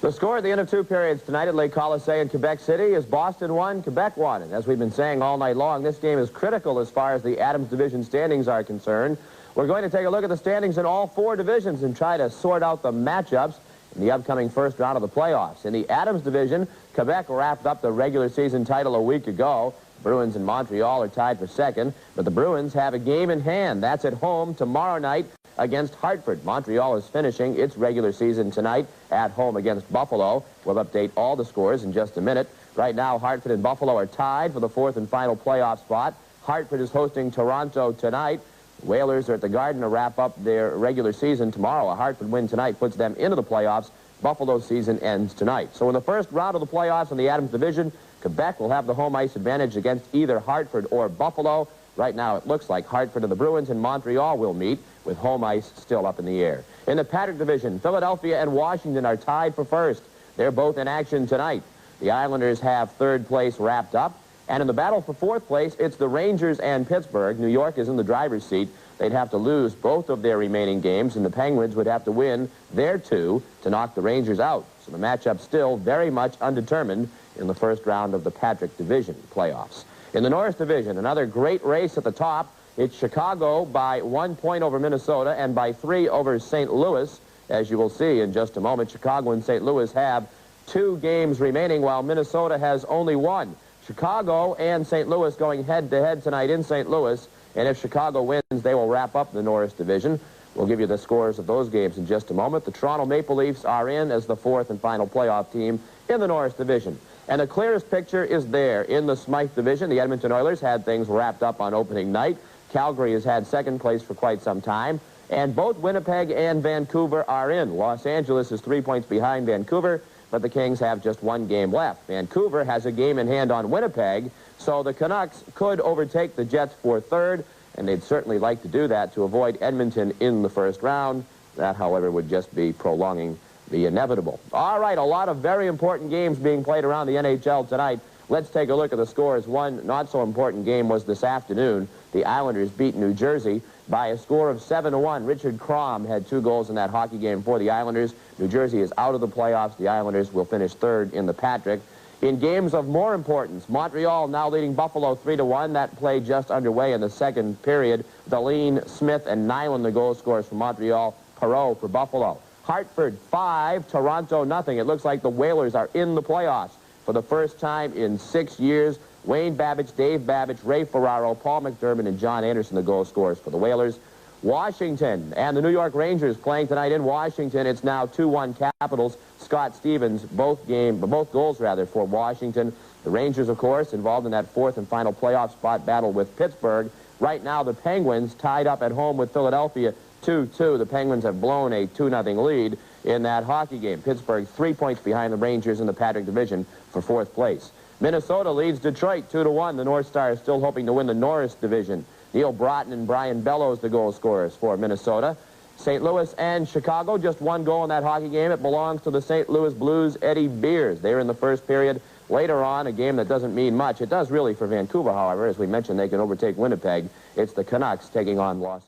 The score at the end of 2 periods tonight at Lake Coliseum in Quebec City is Boston 1, Quebec 1. And as we've been saying all night long, this game is critical as far as the Adams Division standings are concerned. We're going to take a look at the standings in all 4 divisions and try to sort out the matchups in the upcoming first round of the playoffs. In the Adams Division, Quebec wrapped up the regular season title a week ago. Bruins and Montreal are tied for second, but the Bruins have a game in hand. That's at home tomorrow night against Hartford. Montreal is finishing its regular season tonight at home against Buffalo. We'll update all the scores in just a minute. Right now, Hartford and Buffalo are tied for the 4th and final playoff spot. Hartford is hosting Toronto tonight. Whalers are at the Garden to wrap up their regular season tomorrow. A Hartford win tonight puts them into the playoffs. Buffalo's season ends tonight. So in the first round of the playoffs in the Adams Division, Quebec will have the home ice advantage against either Hartford or Buffalo. Right now, it looks like Hartford and the Bruins in Montreal will meet, with home ice still up in the air. In the Patrick Division, Philadelphia and Washington are tied for first. They're both in action tonight. The Islanders have third place wrapped up. And in the battle for fourth place, it's the Rangers and Pittsburgh. New York is in the driver's seat. They'd have to lose both of their remaining games, and the Penguins would have to win their 2 to knock the Rangers out. So the matchup still very much undetermined in the first round of the Patrick Division playoffs. In the Norris Division, another great race at the top. It's Chicago by 1 point over Minnesota and by 3 over St. Louis. As you will see in just a moment, Chicago and St. Louis have 2 games remaining, while Minnesota has only 1. Chicago and St. Louis going head-to-head tonight in St. Louis, and if Chicago wins, they will wrap up the Norris Division. We'll give you the scores of those games in just a moment. The Toronto Maple Leafs are in as the 4th and final playoff team in the Norris Division. And the clearest picture is there in the Smythe Division. The Edmonton Oilers had things wrapped up on opening night. Calgary has had second place for quite some time. And both Winnipeg and Vancouver are in. Los Angeles is 3 points behind Vancouver, but the Kings have just 1 game left. Vancouver has a game in hand on Winnipeg, so the Canucks could overtake the Jets for third, and they'd certainly like to do that to avoid Edmonton in the first round. That, however, would just be prolonging the inevitable. All right, a lot of very important games being played around the NHL tonight. Let's take a look at the scores. One not-so-important game was this afternoon. The Islanders beat New Jersey by a score of 7-1. Richard Crom had 2 goals in that hockey game for the Islanders. New Jersey is out of the playoffs. The Islanders will finish third in the Patrick. In games of more importance, Montreal now leading Buffalo 3-1. That play just underway in the second period. Deline, Smith, and Nyland, the goal scorers for Montreal. Perreault for Buffalo. Hartford 5, Toronto nothing. It looks like the Whalers are in the playoffs for the first time in 6 years. Wayne Babbage, Dave Babbage, Ray Ferraro, Paul McDermott, and John Anderson, the goal scorers for the Whalers. Washington and the New York Rangers playing tonight in Washington. It's now 2-1 Capitals. Scott Stevens, both goals for Washington. The Rangers, of course, involved in that 4th and final playoff spot battle with Pittsburgh. Right now, the Penguins tied up at home with Philadelphia 2-2. The Penguins have blown a 2-0 lead in that hockey game. Pittsburgh 3 points behind the Rangers in the Patrick Division for 4th place. Minnesota leads Detroit 2-1. The North Stars still hoping to win the Norris Division. Neil Broughton and Brian Bellows, the goal scorers for Minnesota. St. Louis and Chicago, just 1 goal in that hockey game. It belongs to the St. Louis Blues' Eddie Beers. They're in the first period. Later on, a game that doesn't mean much. It does really for Vancouver, however. As we mentioned, they can overtake Winnipeg. It's the Canucks taking on Los Angeles.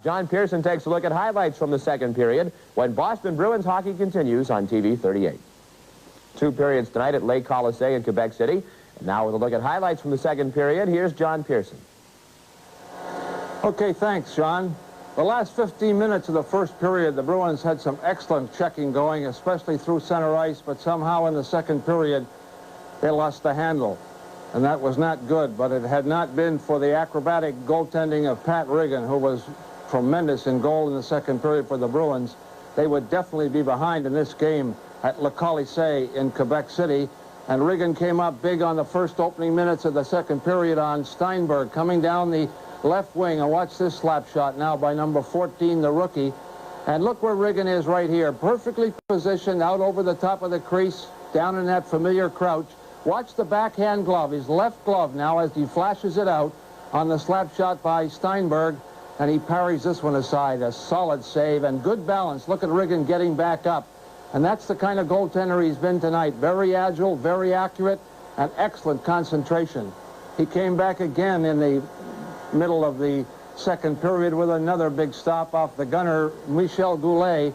John Pearson takes a look at highlights from the second period when Boston Bruins hockey continues on TV 38. 2 periods tonight at Lake Coliseum in Quebec City. And now with a look at highlights from the second period, here's John Pearson. Okay, thanks, Sean. The last 15 minutes of the first period, the Bruins had some excellent checking going, especially through center ice, but somehow in the second period, they lost the handle. And that was not good, but it had not been for the acrobatic goaltending of Pat Riggin, who was tremendous in goal in the second period for the Bruins. They would definitely be behind in this game at Le Colisée in Quebec City. And Riggin came up big on the first opening minutes of the second period on Steinberg, coming down the left wing. And watch this slap shot now by number 14, the rookie. And look where Riggin is right here, perfectly positioned out over the top of the crease, down in that familiar crouch. Watch the backhand glove, his left glove now as he flashes it out on the slap shot by Steinberg. And he parries this one aside, a solid save and good balance. Look at Riggin getting back up. And that's the kind of goaltender he's been tonight. Very agile, very accurate, and excellent concentration. He came back again in the middle of the second period with another big stop off the gunner, Michel Goulet.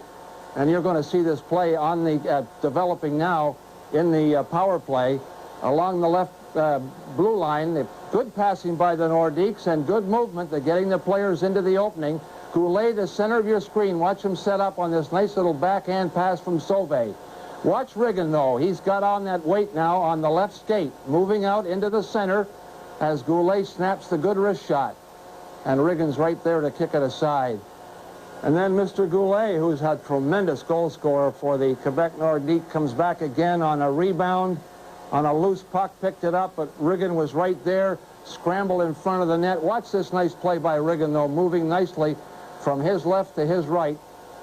And you're going to see this play on the developing now in the power play along the left blue line. Good passing by the Nordiques and good movement. They're getting the players into the opening. Goulet, the center of your screen. Watch him set up on this nice little backhand pass from Sauvé. Watch Riggin, though. He's got on that weight now on the left skate, moving out into the center as Goulet snaps the good wrist shot. And Riggin's right there to kick it aside. And then Mr. Goulet, who's a tremendous goal scorer for the Quebec Nordiques, comes back again on a rebound on a loose puck, picked it up, but Riggin was right there, scrambled in front of the net. Watch this nice play by Riggin, though, moving nicely from his left to his right.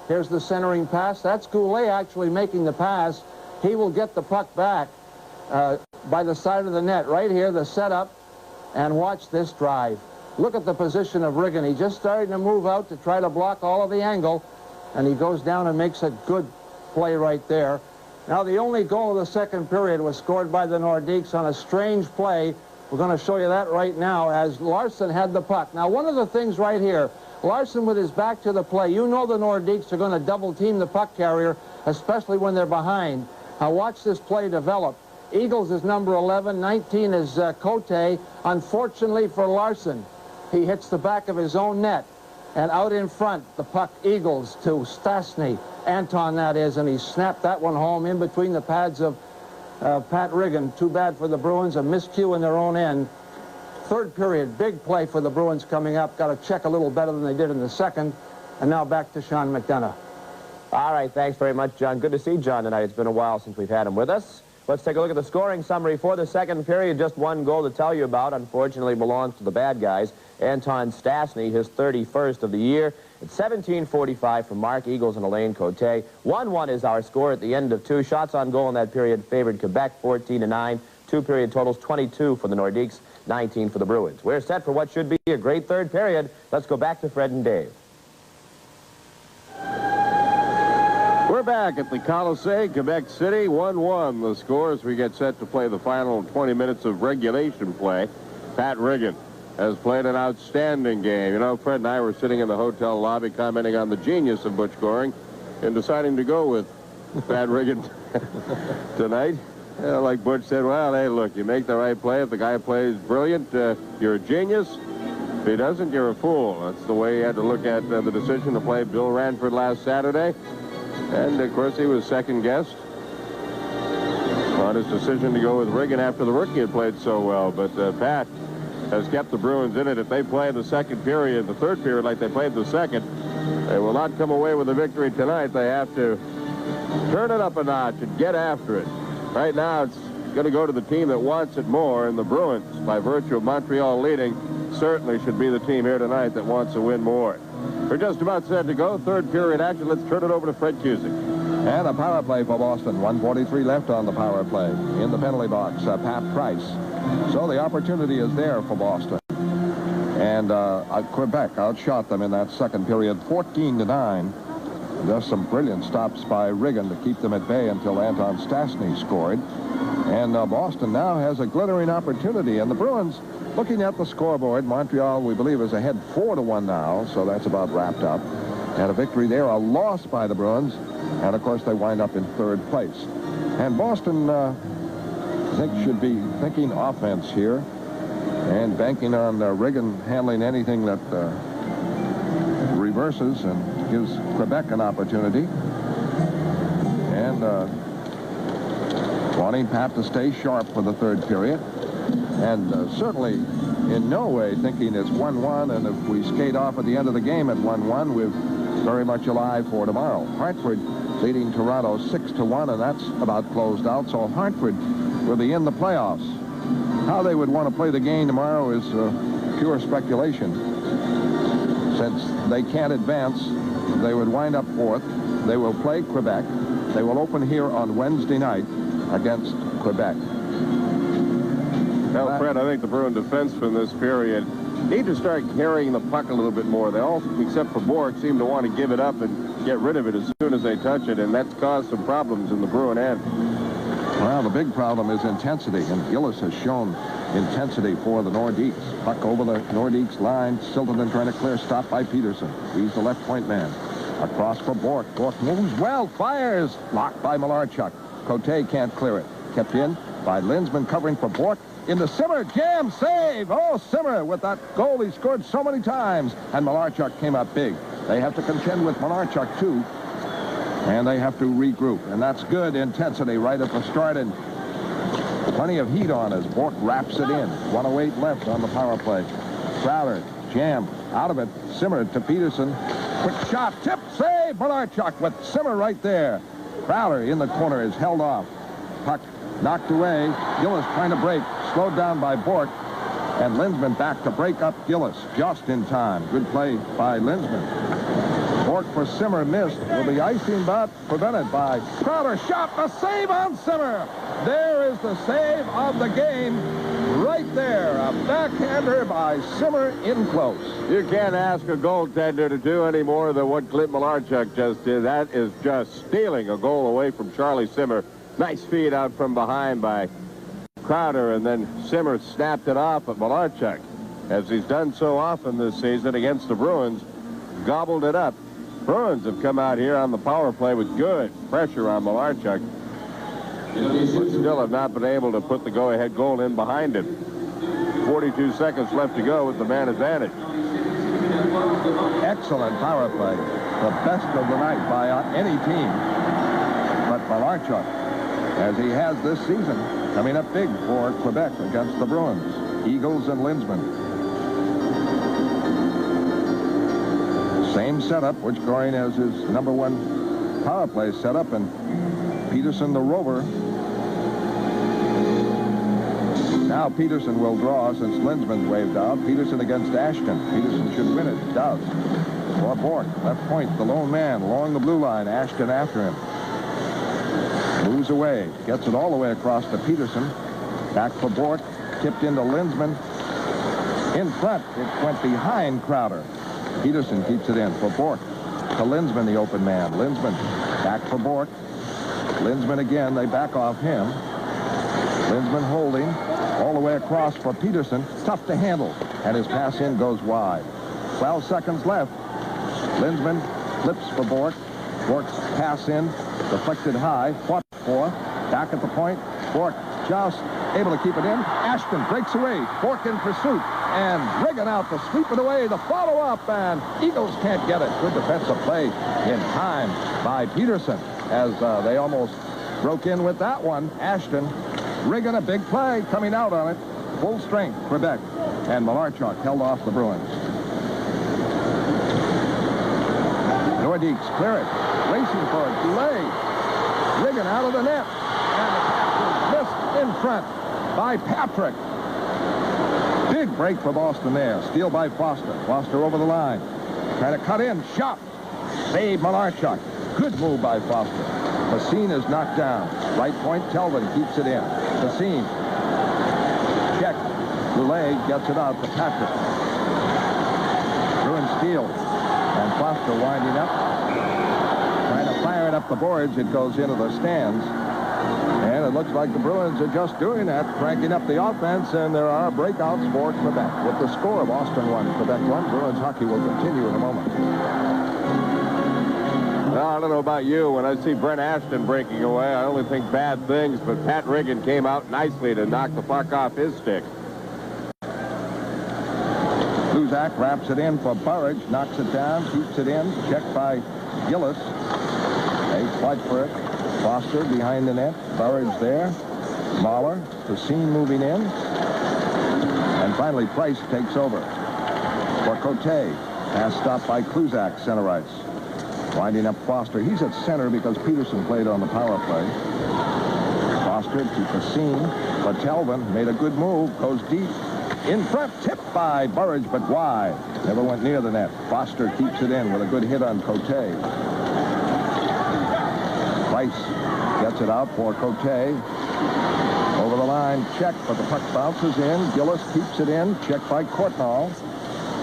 Here's the centering pass. That's Goulet actually making the pass. He will get the puck back by the side of the net. Right here, the setup, and watch this drive. Look at the position of Riggin. He just started to move out to try to block all of the angle, and he goes down and makes a good play right there. Now, the only goal of the second period was scored by the Nordiques on a strange play. We're going to show you that right now as Larson had the puck. Now, one of the things right here, Larson with his back to the play, you know the Nordiques are going to double-team the puck carrier, especially when they're behind. Now, watch this play develop. Eagles is number 11, 19 is Cote. Unfortunately for Larson, he hits the back of his own net. And out in front, the puck Eagles to Stastny, Anton that is, and he snapped that one home in between the pads of Pat Riggin. Too bad for the Bruins, a miscue in their own end. Third period, big play for the Bruins coming up. Got to check a little better than they did in the second. And now back to Sean McDonough. All right, thanks very much, John. Good to see John tonight. It's been a while since we've had him with us. Let's take a look at the scoring summary for the second period. Just one goal to tell you about. Unfortunately, belongs to the bad guys. Anton Stastny, his 31st of the year. It's 17:45 from Mark Eagles and Elaine Cote. 1-1 is our score at the end of two. Shots on goal in that period favored Quebec 14-9. Two-period totals 22 for the Nordiques, 19 for the Bruins. We're set for what should be a great third period. Let's go back to Fred and Dave. We're back at the Coliseum, Quebec City, 1-1. The score as we get set to play the final 20 minutes of regulation play. Pat Riggin has played an outstanding game. You know, Fred and I were sitting in the hotel lobby commenting on the genius of Butch Goring and deciding to go with Pat Riggin tonight. Like Butch said, well, hey, look, you make the right play. If the guy plays brilliant, you're a genius. If he doesn't, you're a fool. That's the way he had to look at the decision to play Bill Ranford last Saturday. And, of course, he was second-guessed on his decision to go with Riggin after the rookie had played so well. But Pat has kept the Bruins in it. If they play in the second period, the third period like they played the second, they will not come away with a victory tonight. They have to turn it up a notch and get after it. Right now, it's going to go to the team that wants it more, and the Bruins, by virtue of Montreal leading, certainly should be the team here tonight that wants to win more. We're just about set to go. Third period action. Let's turn it over to Fred Cusick. And a power play for Boston. 1:43 left on the power play. In the penalty box, Pat Price. So the opportunity is there for Boston. And Quebec outshot them in that second period, 14-9. Just some brilliant stops by Riggin to keep them at bay until Anton Stastny scored. And Boston now has a glittering opportunity. And the Bruins, looking at the scoreboard, Montreal, we believe, is ahead 4-1 now, so that's about wrapped up. And a victory there, a loss by the Bruins, and of course they wind up in third place. And Boston, I think, should be thinking offense here and banking on Riggin handling anything that reverses and gives Quebec an opportunity. And wanting Pat to stay sharp for the third period. And certainly in no way thinking it's 1-1, and if we skate off at the end of the game at 1-1, we're very much alive for tomorrow. Hartford leading Toronto 6-1, and that's about closed out, so Hartford will be in the playoffs. How they would want to play the game tomorrow is pure speculation. Since they can't advance, they would wind up fourth. They will play Quebec. They will open here on Wednesday night against Quebec. Well, Fred, I think the Bruin defensemen this period need to start carrying the puck a little bit more. They all, except for Bourque, seem to want to give it up and get rid of it as soon as they touch it, and that's caused some problems in the Bruin end. Well, the big problem is intensity, and Gillis has shown intensity for the Nordiques. Puck over the Nordiques line. Silverman trying to clear, stop by Peterson. He's the left point man. Across for Bourque. Bourque moves well, fires. Blocked by Malarchuk. Cote can't clear it. Kept in by Lindsman covering for Bourque. Into Simmer, jam, save. Oh, Simmer with that goal he scored so many times. And Malarchuk came up big. They have to contend with Malarchuk, too. And they have to regroup. And that's good intensity right at the start. And plenty of heat on as Bourque wraps it in. 1:08 left on the power play. Crowder, jam, out of it. Simmer to Peterson. Quick shot, tip, save. Malarchuk with Simmer right there. Crowder in the corner is held off. Puck knocked away. Gillis trying to break, slowed down by Bourque. And Lindsman back to break up Gillis just in time. Good play by Lindsman. Bourque for Simmer missed. Will be icing, but prevented by Crowder. Shot, the save on Simmer. There is the save of the game right there. A backhander by Simmer in close. You can't ask a goaltender to do any more than what Clint Malarchuk just did. That is just stealing a goal away from Charlie Simmer. Nice feed out from behind by Crowder, and then Simmer snapped it off at Malarchuk, as he's done so often this season against the Bruins. Gobbled it up. Bruins have come out here on the power play with good pressure on Malarchuk, but still have not been able to put the go-ahead goal in behind him. 42 seconds left to go with the man advantage. Excellent power play. The best of the night by any team. But Malarchuk, as he has this season, coming up big for Quebec against the Bruins. Eagles and Lindsman. Same setup, which Goring has his #1 power play setup, and Peterson the rover. Now Peterson will draw since Lindsman's waved out. Peterson against Ashton. Peterson should win it. Does. For Bourque, left point, the lone man along the blue line. Ashton after him. Moves away. Gets it all the way across to Peterson. Back for Bourque. Tipped into Lindsman. In front. It went behind Crowder. Peterson keeps it in for Bourque. To Lindsman, the open man. Lindsman back for Bourque. Lindsman again. They back off him. Lindsman holding all the way across for Peterson. Tough to handle. And his pass in goes wide. 12 seconds left. Lindsman flips for Bourque. Bourque's pass in. Deflected high. Fought for. Back at the point. Bourque just able to keep it in. Ashton breaks away. Bourque in pursuit. And Riggin out to sweep it away. The follow-up. And Eagles can't get it. Good defensive play in time by Peterson. As they almost broke in with that one. Ashton. Riggin a big play coming out on it. Full strength, Quebec. And Malarchuk held off the Bruins. Nordiques clear it. Racing for it. Delay. Riggin out of the net. And the pass is missed in front by Patrick. Big break for Boston there. Steal by Foster. Foster over the line. Trying to cut in. Shot. Save Malarchuk. Good move by Foster. Facine is knocked down. Right point, Telvin keeps it in. Facine. Check. Goulet gets it out to Patrick. Bruin steal. And Foster winding up. Trying to fire it up the boards. It goes into the stands. And it looks like the Bruins are just doing that, cranking up the offense, and there are breakouts for Quebec. With the score of Boston 1, Quebec 1, Bruins hockey will continue in a moment. Well, I don't know about you. When I see Brent Ashton breaking away, I only think bad things, but Pat Riggin came out nicely to knock the puck off his stick. Luzak wraps it in for Burridge, knocks it down, keeps it in, checked by Gillis. They fight for it. Foster behind the net. Burridge there. Mahler. Facine moving in. And finally, Price takes over for Cote. Pass stopped by Kluzak, center ice. Winding up Foster. He's at center because Peterson played on the power play. Foster to Facine. But Telvin made a good move. Goes deep. In front. Tipped by Burridge, but wide. Never went near the net. Foster keeps it in with a good hit on Cote. Price gets it out for Cote. Over the line, check, but the puck bounces in. Gillis keeps it in. Checked by Courtnall.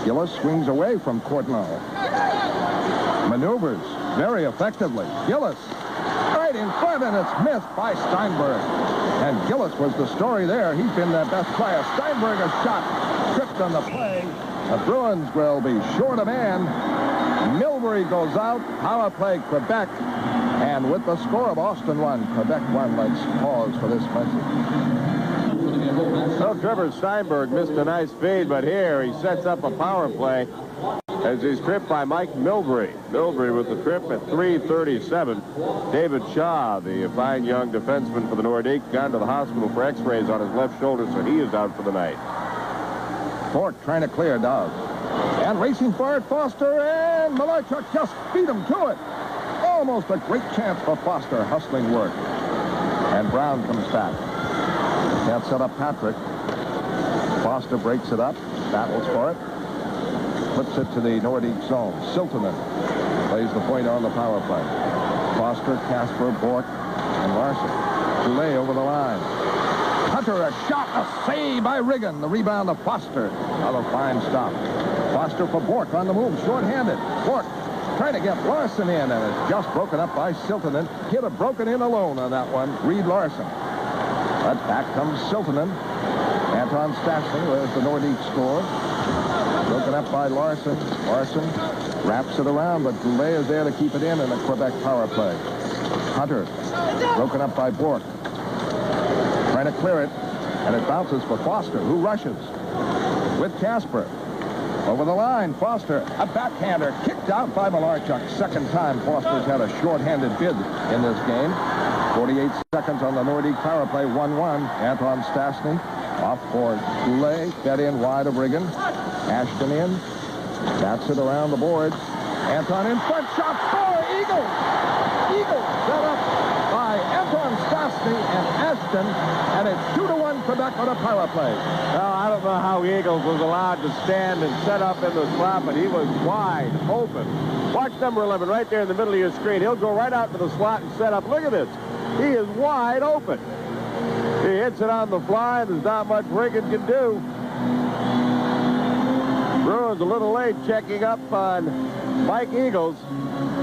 Gillis swings away from Courtnall. Maneuvers very effectively. Gillis right in front, and it's missed by Steinberg. And Gillis was the story there. He's been their best player. Steinberg a shot tripped on the play. The Bruins will be short a man. Milbury goes out. Power play Quebec. And with the score of Boston 1, Quebec 1, let's pause for this message. So Trevor Steinberg missed a nice feed, but here he sets up a power play as he's tripped by Mike Milbury. Milbury with the trip at 3:37. David Shaw, the fine young defenseman for the Nordiques, gone to the hospital for x-rays on his left shoulder, so he is out for the night. Bourque trying to clear Dowd. And racing for it, Foster, and Malarchuk just beat him to it. Almost a great chance for Foster, hustling work. And And Brown comes back. Can't set up Patrick. Foster breaks it up. Battles for it. Flips it to the Nordique zone. Siltanen plays the point on the power play. Foster, Kasper, Bourque, and Larson. Goulet over the line. Hunter, a shot, a save by Riggin. The rebound of Foster. Another fine stop. Foster for Bourque on the move, short-handed. Bourque trying to get Larson in, and it's just broken up by Siltanen. He'd have broken in alone on that one. Reed Larson. But back comes Siltanen. Anton Stastny, there's the Nordique score. Broken up by Larson. Larson wraps it around, but Goulet is there to keep it in the Quebec power play. Hunter, broken up by Bourque. Trying to clear it, and it bounces for Foster, who rushes with Kasper. Over the line, Foster, a backhander, kicked out by Malarchuk. Second time Foster's had a short-handed bid in this game. 48 seconds on the Nordique power play, 1-1. Anton Stastny off for Goulet, fed in wide of Riggin. Ashton in, bats it around the boards. Anton in front, shot, score, Eagles! Eagles set up by Anton Stastny and Ashton, and it's 2-1 Quebec on a power play. Well, I don't know how Eagles was allowed to stand and set up in the slot, but he was wide open. Watch number 11 right there in the middle of your screen. He'll go right out to the slot and set up. Look at this. He is wide open. He hits it on the fly, and there's not much Riggin can do. Bruins a little late checking up on Mike Eagles.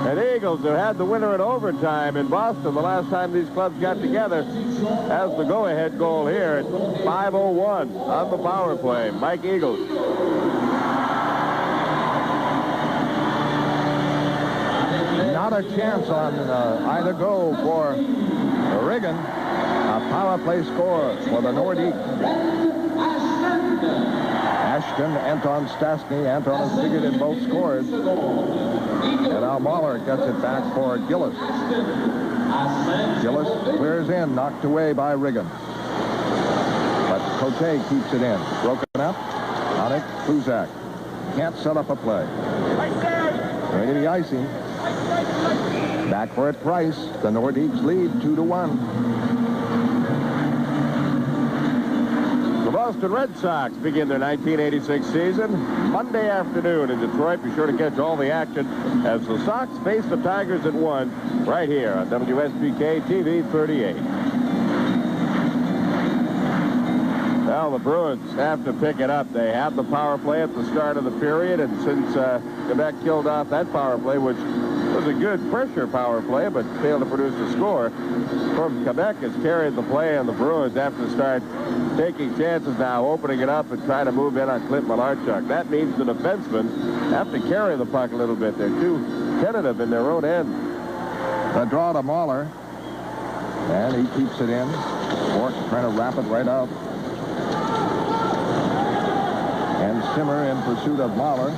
And Eagles, who had the winner in overtime in Boston the last time these clubs got together, has the go-ahead goal here at 5:01 on the power play. Mike Eagles. Not a chance on either goal for Riggin. A power play score for the Nordiques. Ashton, Anton Stastny. Anton has figured in both scores. And now Mahler gets it back for Gillis. Gillis clears in, knocked away by Riggin. But Cote keeps it in. Broken up. On it, Kuzak. Can't set up a play. Going to be icing. Back for it, Price. The Nordiques lead 2-1. The Boston Red Sox begin their 1986 season Monday afternoon in Detroit. Be sure to catch all the action as the Sox face the Tigers at 1 right here on WSBK TV 38. Well, the Bruins have to pick it up. They have the power play at the start of the period, and since Quebec killed off that power play, which was a good pressure power play, but failed to produce a score, from Quebec has carried the play, and the Bruins have to start taking chances now, opening it up and trying to move in on Clint Malarchuk. That means the defensemen have to carry the puck a little bit. They're too tentative in their own end. The draw to Mahler, and he keeps it in. Bourque trying to wrap it right out. And Simmer in pursuit of Mahler.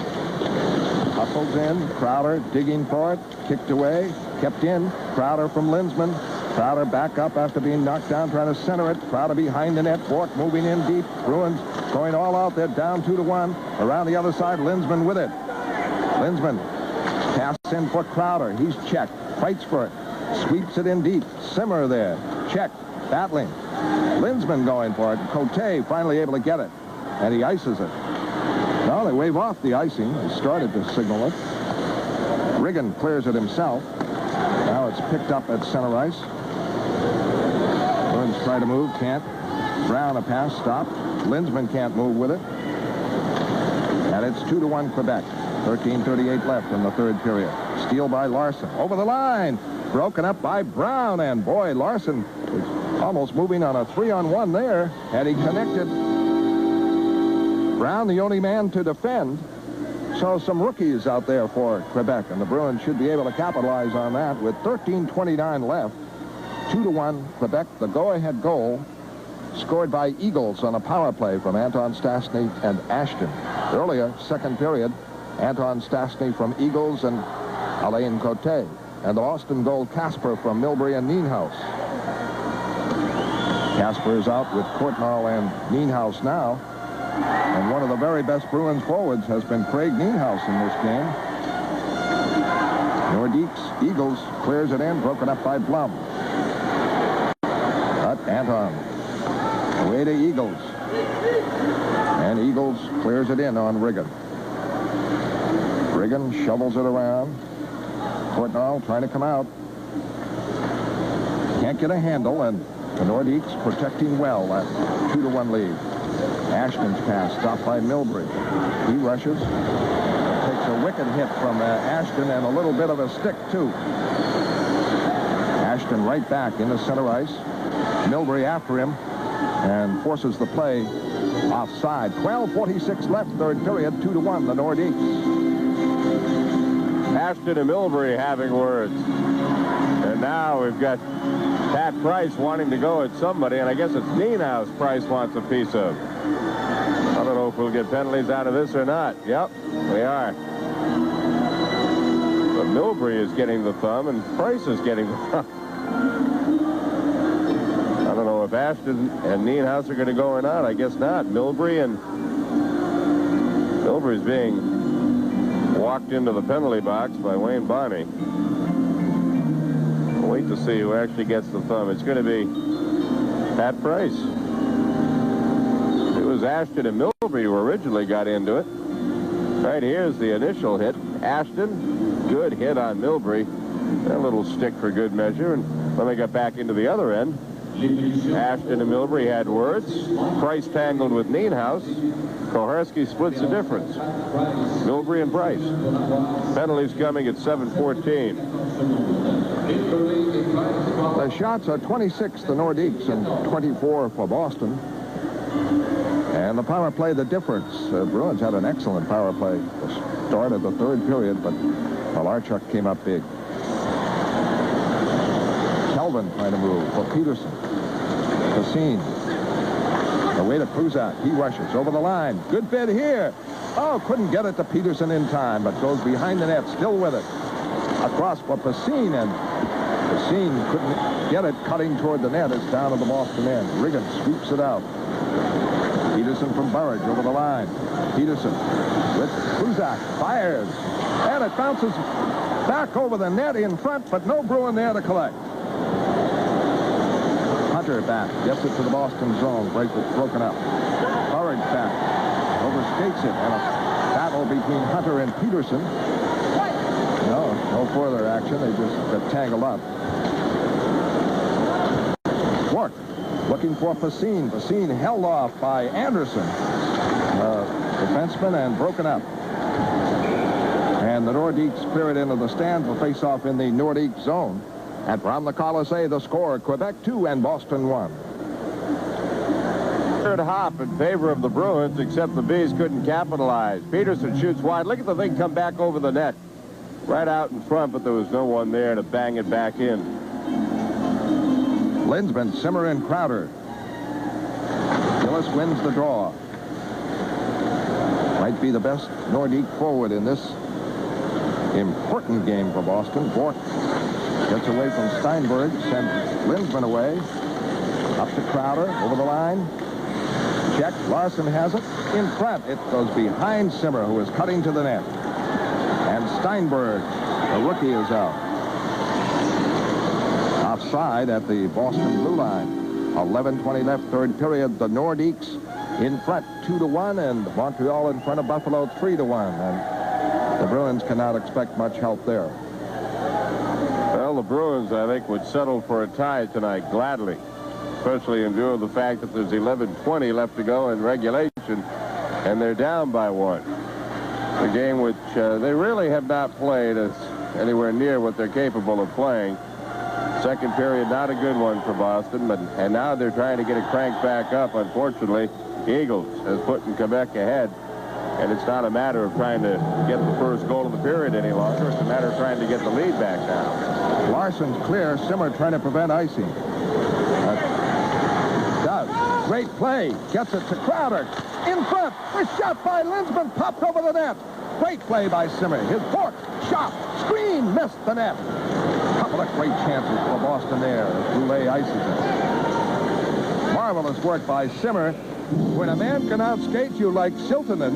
Hustles in. Crowder digging for it. Kicked away. Kept in. Crowder from Lindsman. Crowder back up after being knocked down, trying to center it. Crowder behind the net. Bourque moving in deep. Bruins going all out there, down 2-1. Around the other side, Lindsman with it. Lindsman pass in for Crowder. He's checked. Fights for it. Sweeps it in deep. Simmer there. Checked. Battling. Lindsman going for it. Cote finally able to get it. And he ices it. Now they wave off the icing. They started to signal it. Riggin clears it himself. Now it's picked up at center ice. Bruins try to move, can't. Brown a pass, stopped. Lindsman can't move with it. And it's 2-1 Quebec. 13:38 left in the third period. Steal by Larson. Over the line. Broken up by Brown. And boy, Larson was almost moving on a 3-on-1 there. Had he connected. Brown, the only man to defend. So some rookies out there for Quebec, and the Bruins should be able to capitalize on that with 13:29 left. 2-1 Quebec. The go-ahead goal scored by Eagles on a power play from Anton Stastny and Ashton. Earlier, second period, Anton Stastny from Eagles and Alain Cote. And the Boston goal, Kasper from Milbury and Nienhuis. Kasper is out with Courtnall and Nienhuis now. And one of the very best Bruins forwards has been Craig Nienhuis in this game. Nordiques, Eagles clears it in, broken up by Blum. Anton. Away to Eagles. And Eagles clears it in on Riggin. Riggin shovels it around. Portnoy trying to come out. Can't get a handle, and the Nordiques protecting well that 2-1 lead. Ashton's pass stopped by Milbury. He rushes. Takes a wicked hit from Ashton and a little bit of a stick, too. Ashton right back into center ice. Milbury after him and forces the play offside. 12:46 left, third period, 2-1, the Nordiques. Ashton and Milbury having words. And now we've got Pat Price wanting to go at somebody, and I guess it's Nienhuis Price wants a piece of. I don't know if we'll get penalties out of this or not. Yep, we are. But Milbury is getting the thumb, and Price is getting the thumb. I don't know if Ashton and Nienhuis are going to go or not. I guess not. Milbury's being walked into the penalty box by Wayne Bonney. We'll wait to see who actually gets the thumb. It's going to be Pat Price. It was Ashton and Milbury who originally got into it. Right here's the initial hit. Ashton, good hit on Milbury. A little stick for good measure. And when they got back into the other end, Ashton and Milbury had words. Price tangled with Nienhuis. Koharski splits the difference. Milbury and Price. Penalties coming at 7:14. The shots are 26, the Nordiques, and 24 for Boston. And the power play, the difference. Bruins had an excellent power play at the start of the third period, but Malarchuk came up big. Kelvin trying to move for Peterson. Cassine. Away to Kruzak. He rushes over the line. Good bid here. Oh, couldn't get it to Peterson in time, but goes behind the net, still with it. Across for Cassine, and Cassine couldn't get it, cutting toward the net. It's down to the Boston end. Riggin sweeps it out. Peterson from Burridge over the line. Peterson with Kruzak. Fires. And it bounces back over the net in front, but no Bruin there to collect. Hunter back. Gets it to the Boston zone. Broken up. Burridge back. Overskates it. And a battle between Hunter and Peterson. No further action. They just got tangled up. Bourque looking for Cassine. Cassine held off by Anderson. Defenseman, and broken up. And the Nordiques clear it into the stand for face-off in the Nordique zone. And from the Coliseum, the score, Quebec 2 and Boston 1. Third hop in favor of the Bruins, except the Bees couldn't capitalize. Peterson shoots wide. Look at the thing come back over the net. Right out in front, but there was no one there to bang it back in. Lindsman, Simmer, and Crowder. Gillis wins the draw. Might be the best Nordique forward in this important game for Boston. Bourque gets away from Steinberg, sends Lindsman away. Up to Crowder, over the line. Check, Larson has it. In front, it goes behind Simmer, who is cutting to the net. And Steinberg, the rookie, is out. Offside at the Boston blue line. 11:20 left, third period. The Nordiques in front 2-1, and Montreal in front of Buffalo 3-1. And the Bruins cannot expect much help there. Well, the Bruins, I think, would settle for a tie tonight gladly, especially in view of the fact that there's 11:20 left to go in regulation, and they're down by 1. A game which they really have not played as anywhere near what they're capable of playing. Second period, not a good one for Boston, and now they're trying to get it cranked back up. Unfortunately, Eagles has put Quebec ahead, and it's not a matter of trying to get the first goal of the period any longer. It's a matter of trying to get the lead back now. Larson's clear. Simmer trying to prevent icing. Does. Great play. Gets it to Crowder. In front. The shot by Lindsman popped over the net. Great play by Simmer. His Bourque shot. Screen. Missed the net. Couple of great chances for Boston there as Goulet ices it. Marvelous work by Simmer. When a man can outskate you like Siltanen,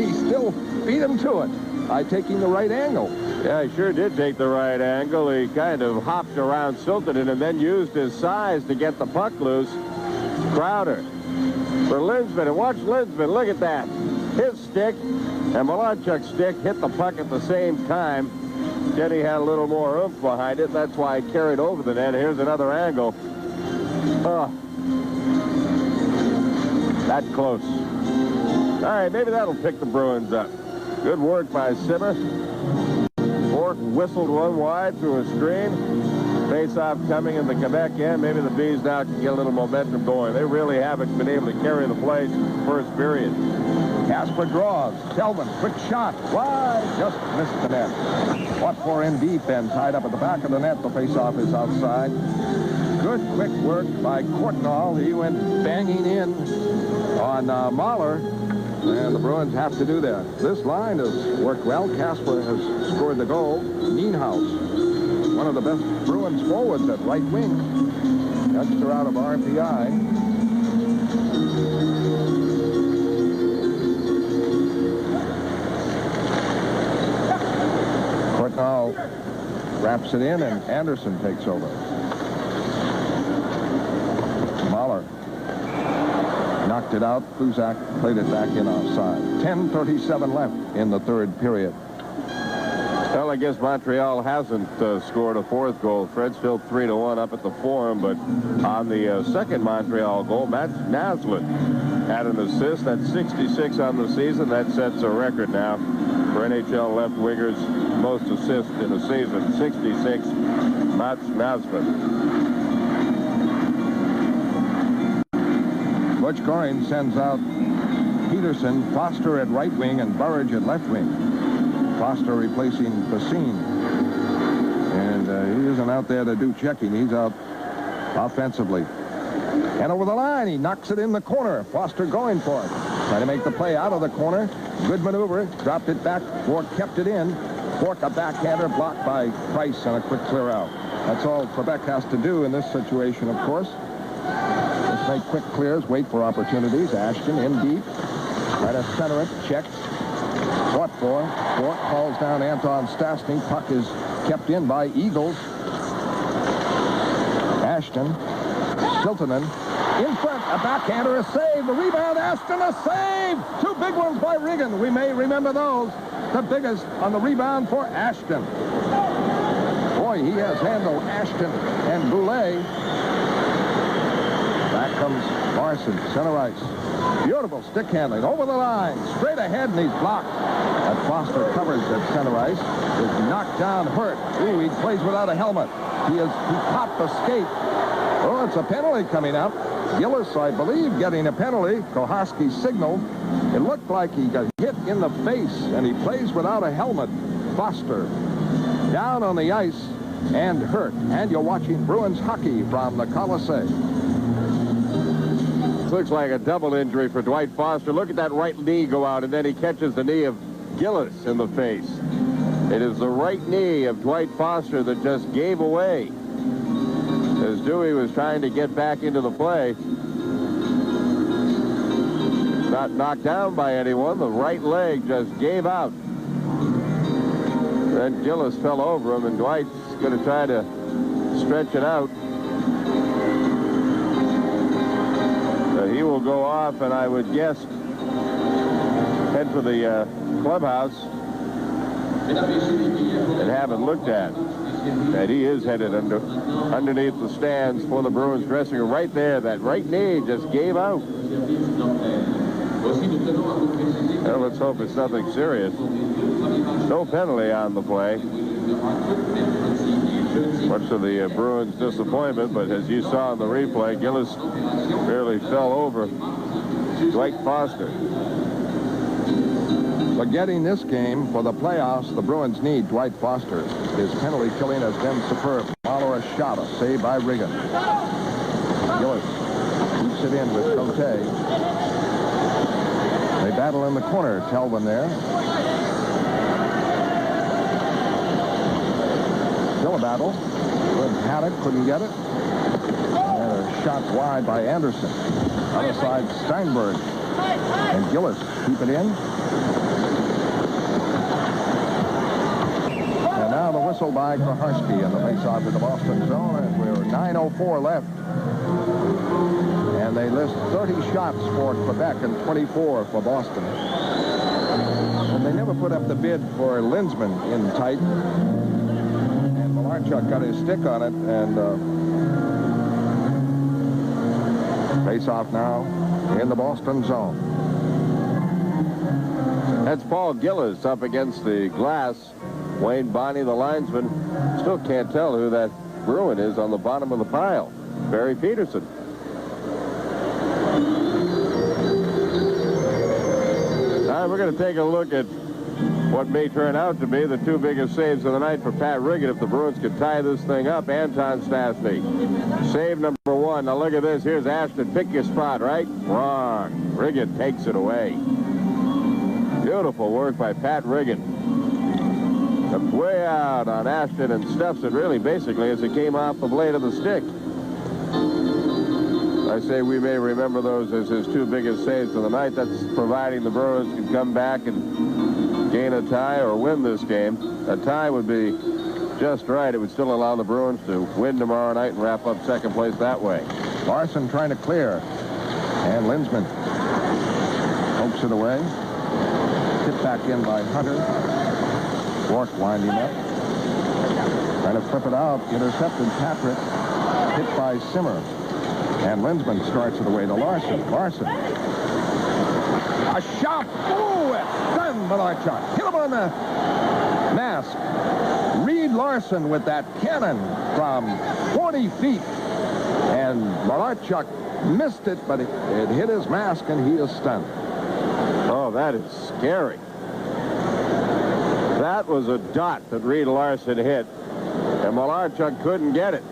he still beat him to it by taking the right angle. Yeah, he sure did take the right angle. He kind of hopped around Siltanen and then used his size to get the puck loose. Crowder for Linsman, and watch Linsman, look at that. His stick and Malarchuk's stick hit the puck at the same time. Denny had a little more oomph behind it. That's why it carried over the net. Here's another angle. Oh, that close. All right, maybe that'll pick the Bruins up. Good work by Simmer. Bourque whistled one wide through a screen. Face-off coming in the Quebec end. Maybe the Bees now can get a little momentum going. They really haven't been able to carry the play first period. Kasper draws. Selvin, quick shot. Wide. Just missed the net. What for in deep and tied up at the back of the net. The face-off is outside. Good quick work by Courtnall. He went banging in on Mahler. And the Bruins have to do that. This line has worked well. Kasper has scored the goal. Nienhuis, one of the best Bruins forwards at right wing. Youngster out of RPI. Courtnall wraps it in, and Anderson takes over. Mahler knocked it out. Kuzak played it back in offside. 10:37 left in the third period. Well, I guess Montreal hasn't scored a fourth goal. Fred's still 3-1 up at the Forum, but on the second Montreal goal, Matt Naslund had an assist. That's 66 on the season. That sets a record now for NHL left wingers, most assists in a season. 66, Matt Naslund. Butch Goring sends out Peterson, Foster at right wing, and Burridge at left wing. Foster replacing Basine. And he isn't out there to do checking. He's out offensively. And over the line, he knocks it in the corner. Foster going for it. Trying to make the play out of the corner. Good maneuver. Dropped it back. Bourque kept it in. Bourque, a backhander, blocked by Price, and a quick clear out. That's all Quebec has to do in this situation, of course. Just make quick clears, wait for opportunities. Ashton in deep. Try to center it. Checked. Fought for. Bourque calls down Anton Stastny. Puck is kept in by Eagles. Ashton. Siltanen. In front. A backhander, a save. The rebound. Ashton, a save. Two big ones by Riggin. We may remember those. The biggest on the rebound for Ashton. Boy, he has handled Ashton and Boulay. Back comes Larson, center ice. Beautiful stick handling over the line, straight ahead, and he's blocked. That Foster covers at center ice. Is knocked down, hurt. Ooh, he plays without a helmet. He popped the skate. Oh, it's a penalty coming up. Gillis, I believe, getting a penalty. Koharski signaled. It looked like he got hit in the face, and he plays without a helmet. Foster down on the ice and hurt. And you're watching Bruins hockey from the Coliseum. Looks like a double injury for Dwight Foster. Look at that right knee go out, and then he catches the knee of Gillis in the face. It is the right knee of Dwight Foster that just gave away as Dewey was trying to get back into the play. Not knocked down by anyone. The right leg just gave out. Then Gillis fell over him, and Dwight's going to try to stretch it out. He will go off, and I would guess head for the clubhouse and have it looked at. And he is headed underneath the stands for the Bruins dressing room. Right there, that right knee just gave out. Well, let's hope it's nothing serious. No penalty on the play. Much of the Bruins' disappointment, but as you saw in the replay, Gillis barely fell over Dwight Foster. Forgetting this game for the playoffs, the Bruins need Dwight Foster. His penalty killing has been superb. Follow a shot, a save by Riggin. Gillis keeps it in with Cote. They battle in the corner. Telvin there. Still a battle. Good had it, couldn't get it. And a shot wide by Anderson. Other side, Steinberg. And Gillis keep it in. tackled by Kraharsky in the faceoff in the Boston zone, and we're 9:04 left. And they list 30 shots for Quebec and 24 for Boston. And they never put up the bid for Linsman in tight. And Malarchuk got his stick on it, and face-off now in the Boston zone. That's Paul Gillis up against the glass. Wayne Bonney, the linesman, still can't tell who that Bruin is on the bottom of the pile. Barry Peterson. Now we're going to take a look at what may turn out to be the two biggest saves of the night for Pat Riggin. If the Bruins could tie this thing up, Anton Stastny. Save number one. Now look at this. Here's Ashton. Pick your spot, right? Wrong. Riggin takes it away. Beautiful work by Pat Riggin. Up way out on Ashton and stuffs it really basically as it came off the blade of the stick. I say we may remember those as his two biggest saves of the night. That's providing the Bruins can come back and gain a tie or win this game. A tie would be just right. It would still allow the Bruins to win tomorrow night and wrap up second place that way. Larson trying to clear. And Linsman pokes it away. Hit back in by Hunter. Bourque winding up. Trying to flip it out. Intercepted Patrick. Hit by Simmer. And Linsman starts it away to Larson. Larson. A shot. Ooh, it stunned Malarchuk. Hit him on the mask. Reed Larson with that cannon from 40 feet. And Malarchuk missed it, but it hit his mask, and he is stunned. Oh, that is scary. That was a dot that Reed Larson hit, and Malarchuk couldn't get it.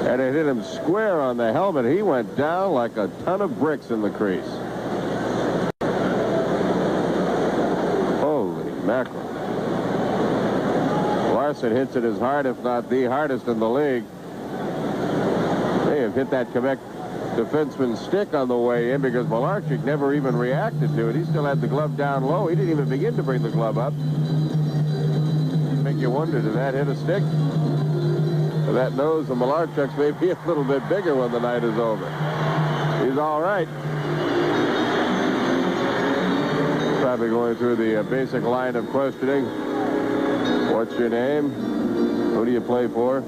And it hit him square on the helmet. He went down like a ton of bricks in the crease. Holy mackerel. Larson hits it as hard, if not the hardest in the league. They have hit that Quebec defenseman's stick on the way in because Malarchuk never even reacted to it. He still had the glove down low. He didn't even begin to bring the glove up. Make you wonder, did that hit a stick? That nose of Malarchuk's may be a little bit bigger when the night is over. He's all right. Probably going through the basic line of questioning. What's your name? Who do you play for?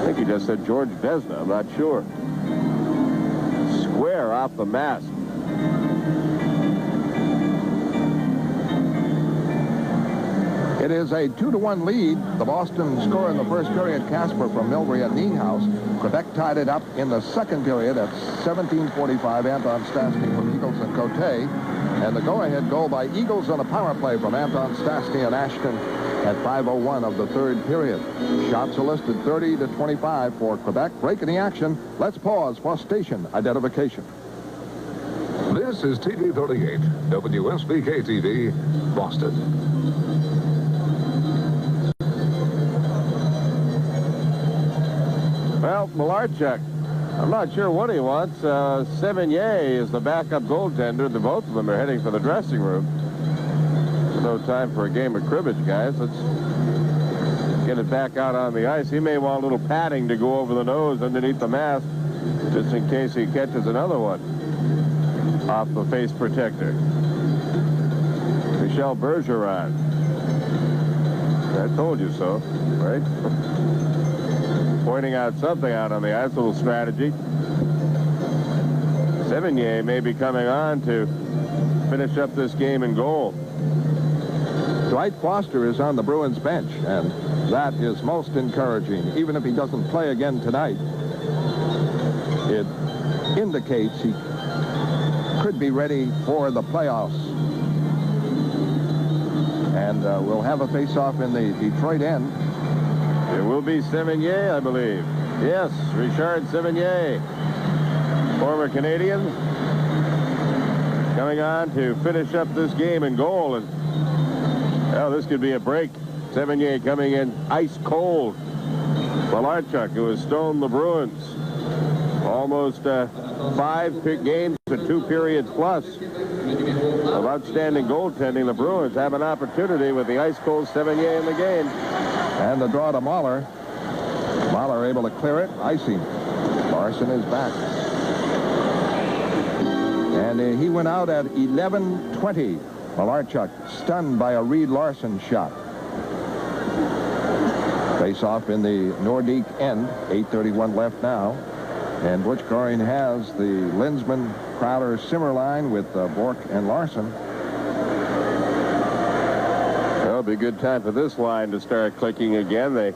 I think he just said George Vezina. I'm not sure. Square off the mask. It is a 2-1 lead. The Boston score in the first period, Kasper from Milbury at Nienhuis. Quebec tied it up in the second period at 17:45. Anton Stastny from Eagles and Cote. And the go-ahead goal by Eagles on a power play from Anton Stastny and Ashton at 5:01 of the third period. Shots are listed 30-25 for Quebec. Breaking the action. Let's pause for station identification. This is TV 38, WSBK-TV, Boston. Well, Malarchuk, I'm not sure what he wants. Sevigny is the backup goaltender. The both of them are heading for the dressing room. No time for a game of cribbage, guys. Let's get it back out on the ice. He may want a little padding to go over the nose underneath the mask, just in case he catches another one off the face protector. Michel Bergeron. I told you so, right? Pointing out something out on the ice, a little strategy. Sevigny may be coming on to finish up this game in goal. Dwight Foster is on the Bruins bench, and that is most encouraging. Even if he doesn't play again tonight, it indicates he could be ready for the playoffs. And we'll have a face-off in the Detroit end. It will be Sevigny, I believe. Yes, Richard Sevigny, former Canadian, coming on to finish up this game in goal. And well, this could be a break. Sevigny coming in ice cold. Malarchuk, who has stoned the Bruins. Almost 5 games to 2 periods plus. of outstanding goaltending. The Bruins have an opportunity with the ice-cold Sevigny in the game. And the draw to Mahler. Mahler able to clear it. Icing. Larson is back. And he went out at 11:20. Malarchuk stunned by a Reed Larson shot. Face off in the Nordique end. 8:31 left now. And Butch Goring has the Lindsman, Crowder, Simmer line with Bourque and Larson. Well, it'll be a good time for this line to start clicking again. They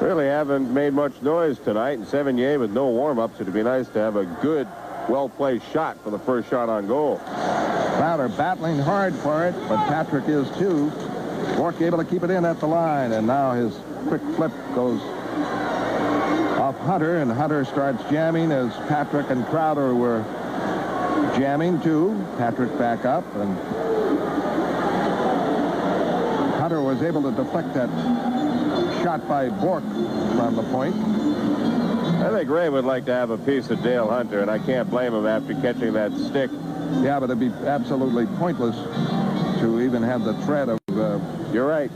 really haven't made much noise tonight. And Sevigny with no warm-ups. It'd be nice to have a good, well-placed shot for the first shot on goal. Crowder battling hard for it, but Patrick is too. Bourque able to keep it in at the line, and now his quick flip goes off Hunter, and Hunter starts jamming as Patrick and Crowder were jamming too. Patrick back up, and Hunter was able to deflect that shot by Bourque from the point. I think Ray would like to have a piece of Dale Hunter, and I can't blame him after catching that stick. Yeah, but it'd be absolutely pointless to even have the threat of... You're right.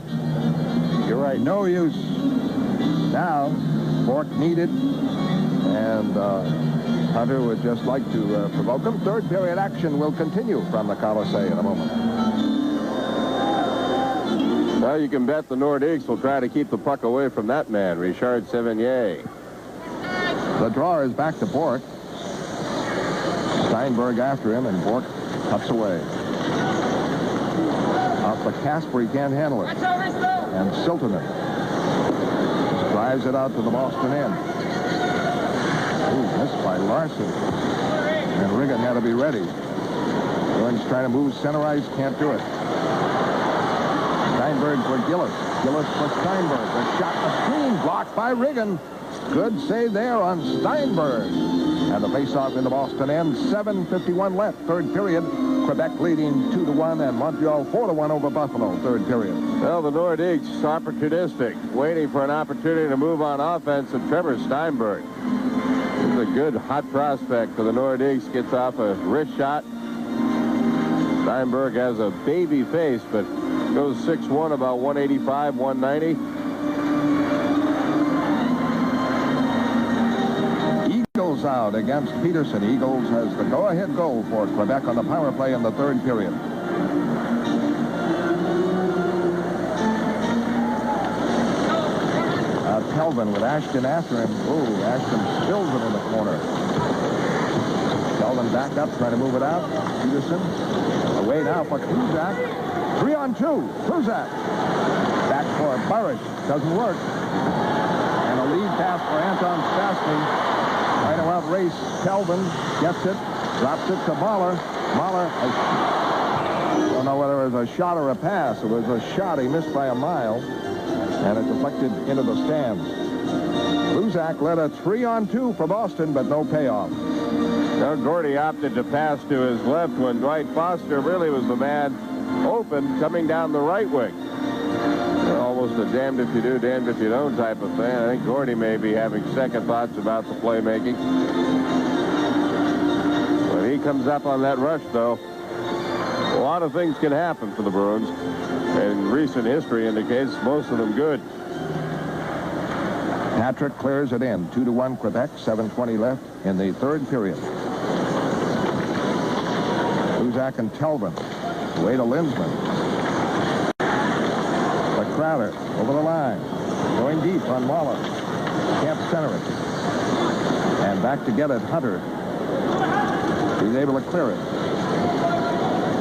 You're right. No use. Now, Bourque needed, and Hunter would just like to provoke him. Third period action will continue from the Coliseum in a moment. Well, you can bet the Nordiques will try to keep the puck away from that man, Richard Sevigny. The draw is back to Bourque. Steinberg after him, and Bourque cuts away. Off the Kasper, he can't handle it. And Siltonen drives it out to the Boston end. Ooh, missed by Larson. And Riggin had to be ready. Bruins trying to move center ice, can't do it. Steinberg for Gillis. Gillis for Steinberg. The shot, the screen blocked by Riggin. Good save there on Steinberg. And the face-off in the Boston end. 7:51 left, third period. Quebec leading 2-1, and Montreal 4-1 over Buffalo, third period. Well, the Nordiques opportunistic, waiting for an opportunity to move on offense, and Trevor Steinberg is a good hot prospect for the Nordiques. Gets off a wrist shot. Steinberg has a baby face, but goes 6'1", about 185, 190. Eagles out against Peterson. Eagles has the go-ahead goal for Quebec on the power play in the third period. Kelvin with Ashton after him. Ooh, Ashton spills it in the corner. Kelvin back up, trying to move it out. Peterson away now for Kluzak. 3-on-2. Kluzak back for Burridge. Doesn't work. And a lead pass for Anton Stastny. Trying to outrace Kelvin. Gets it. Drops it to Mahler. Mahler, I don't know whether it was a shot or a pass. It was a shot. He missed by a mile. And it deflected into the stands. Kluzak led a 3-on-2 for Boston, but no payoff. Now Gordy opted to pass to his left when Dwight Foster really was the man open coming down the right wing. Almost a damned if you do, damned if you don't type of thing. I think Gordy may be having second thoughts about the playmaking. When he comes up on that rush, though, a lot of things can happen for the Bruins. And recent history indicates most of them good. Patrick clears it in. 2-1 Quebec. 7:20 left in the third period. Kluzak and Kelvin. Way to Lindsman. But Crowder over the line. Going deep on Mahler. Can't center it. And back to get it, Hunter. He's able to clear it.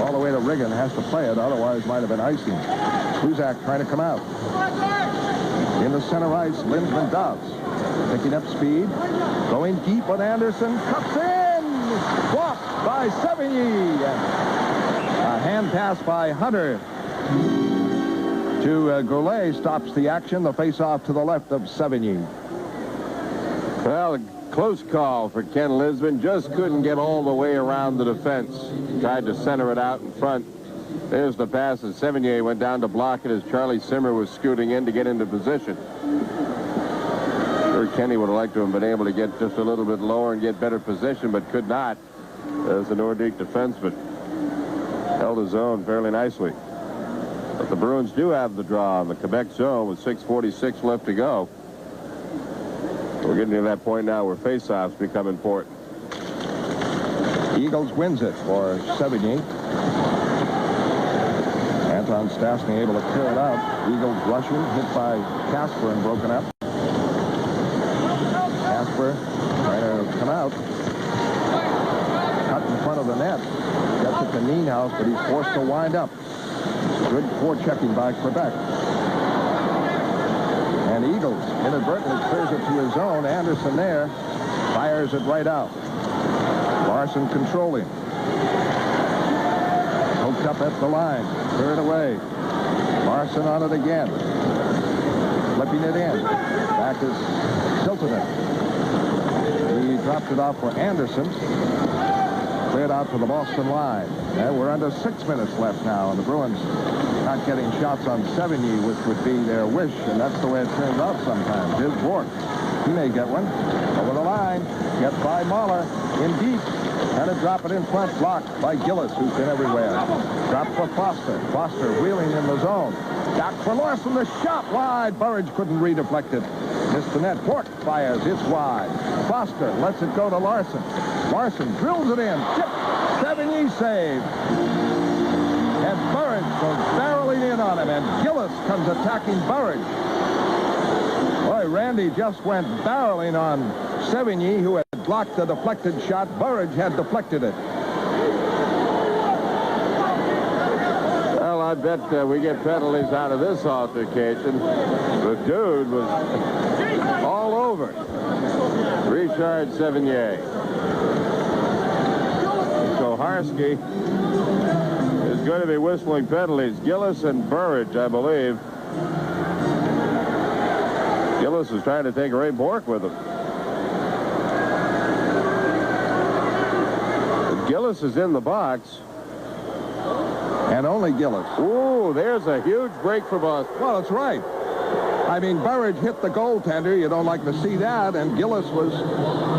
All the way to Riggin, has to play it, otherwise might have been icing. Kluzak trying to come out. In the center ice, Lindsman does. Picking up speed. Going deep on Anderson. Cuts in! Blocked by Sevigny. A hand pass by Hunter to Goulet stops the action. The face-off to the left of Sevigny. Well, a close call for Ken Lindsman. Just couldn't get all the way around the defense. Tried to center it out in front. There's the pass, and Sevigny went down to block it as Charlie Simmer was scooting in to get into position. Sure, Kenny would have liked to have been able to get just a little bit lower and get better position, but could not as the Nordique defenseman. held his own fairly nicely. But the Bruins do have the draw in the Quebec zone with 6:46 left to go. We're getting to that point now where face-offs become important. Eagles wins it for Sevigny. Anton Stastny able to clear it out. Eagles rushing, hit by Kasper and broken up. Kasper trying to come out. Cut in front of the net. Gets it to Nienhuis, but he's forced to wind up. Good forechecking by Quebec. And Eagles inadvertently clears it to his own. Anderson there fires it right out. Larson controlling. Poked up at the line. Cleared away. Larson on it again. Flipping it in. Back is Siltanen. He dropped it off for Anderson. Cleared out to the Boston line. And we're under 6 minutes left now, and the Bruins not getting shots on Sevigny, which would be their wish, and that's the way it turns out sometimes. Here's Bourque. He may get one. Over the line. Gets by Mahler. In deep. Trying to drop it in front. Blocked by Gillis, who's been everywhere. Drop for Foster. Foster wheeling in the zone. Back for Larson. The shot wide. Burridge couldn't redeflect it. Missed the net. Bourque fires. It's wide. Foster lets it go to Larson. Larson drills it in. Chip. Sevigny save. And Burridge goes barreling in on him. And Gillis comes attacking Burridge. Boy, Randy just went barreling on Sevigny, who had blocked the deflected shot. Burridge had deflected it. Well, I bet we get penalties out of this altercation. The dude was all over Richard Sevigny. Koharski is going to be whistling penalties. Gillis and Burridge, I believe. Gillis is trying to take Ray Bourque with him. Gillis is in the box. And only Gillis. Ooh, there's a huge break for Boston. Well, that's right. I mean, Burridge hit the goaltender. You don't like to see that. And Gillis was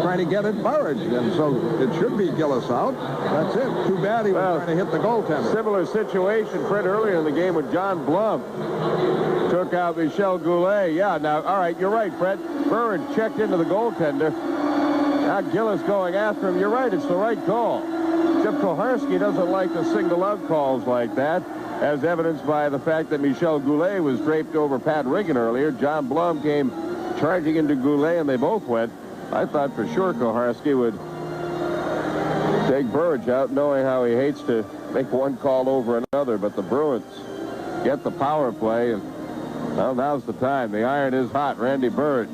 trying to get at Burridge. And so it should be Gillis out. That's it. Too bad he was trying to hit the goaltender. Similar situation, Fred, earlier in the game when John Blum took out Michel Goulet. Yeah, now, all right, you're right, Fred. Burridge checked into the goaltender. Now Gillis going after him. You're right, it's the right call. Except Koharski doesn't like to single out calls like that, as evidenced by the fact that Michel Goulet was draped over Pat Riggin earlier. John Blum came charging into Goulet, and they both went. I thought for sure Koharski would take Burridge out, knowing how he hates to make one call over another. But the Bruins get the power play, and well, now's the time. The iron is hot. Randy Burridge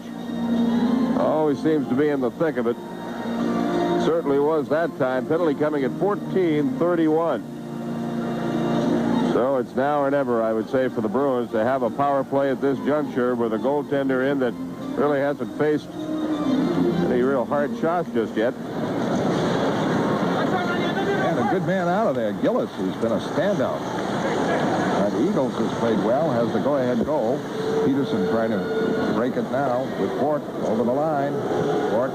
always seems to be in the thick of it. Certainly was that time. Penalty coming at 14:31. So it's now or never, I would say, for the Bruins to have a power play at this juncture with a goaltender in that really hasn't faced any real hard shots just yet. And a good man out of there, Gillis, who's been a standout. The Eagles has played well, has the go-ahead goal. Peterson trying to break it now with Bourque over the line. Bourque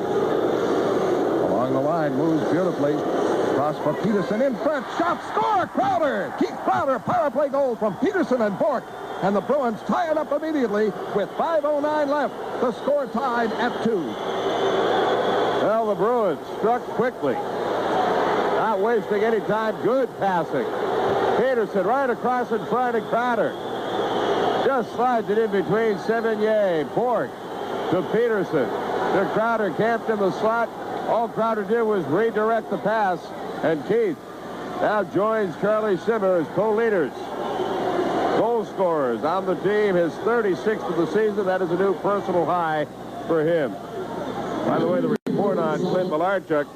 along the line, moves beautifully. Cross for Peterson in front. Shot, score! Crowder! Keith Crowder, power play goal from Peterson and Bourque. And the Bruins tie it up immediately with 5:09 left. The score tied at 2. Well, the Bruins struck quickly. Not wasting any time. Good passing. Peterson right across in front of Crowder. Just slides it in between Sevigny. Bourque to Peterson. To Crowder, camped in the slot. All Crowder did was redirect the pass. And Keith now joins Charlie Simmer as co-leaders. Goal scorers on the team. His 36th of the season. That is a new personal high for him. By the way, the report on Clint Malarchuk,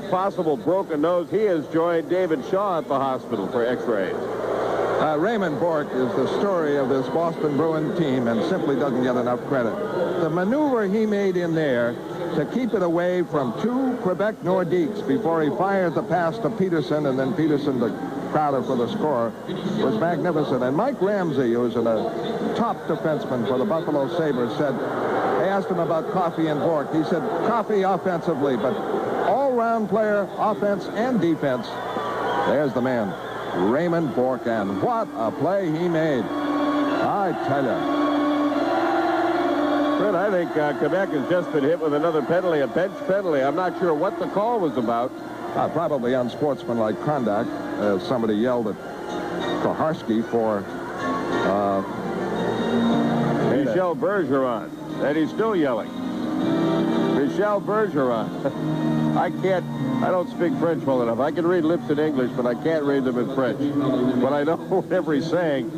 possible broken nose. He has joined David Shaw at the hospital for x-rays. Raymond Bourque is the story of this Boston Bruin team and simply doesn't get enough credit. The maneuver he made in there to keep it away from 2 Quebec Nordiques before he fired the pass to Peterson and then Peterson to Crowder for the score was magnificent. And Mike Ramsey, who's a top defenseman for the Buffalo Sabres, said, they asked him about Coffey and Bourque. He said, Coffey offensively, but all-round player, offense and defense. There's the man. Raymond Bourque, and what a play he made. I tell you. Fred, I think Quebec has just been hit with another penalty, a bench penalty. I'm not sure what the call was about. Probably unsportsmanlike conduct. Somebody yelled at Koharski for... Michel Bergeron, and he's still yelling. Michel Bergeron. I don't speak French well enough. I can read lips in English, but I can't read them in French. But I know whatever he's saying.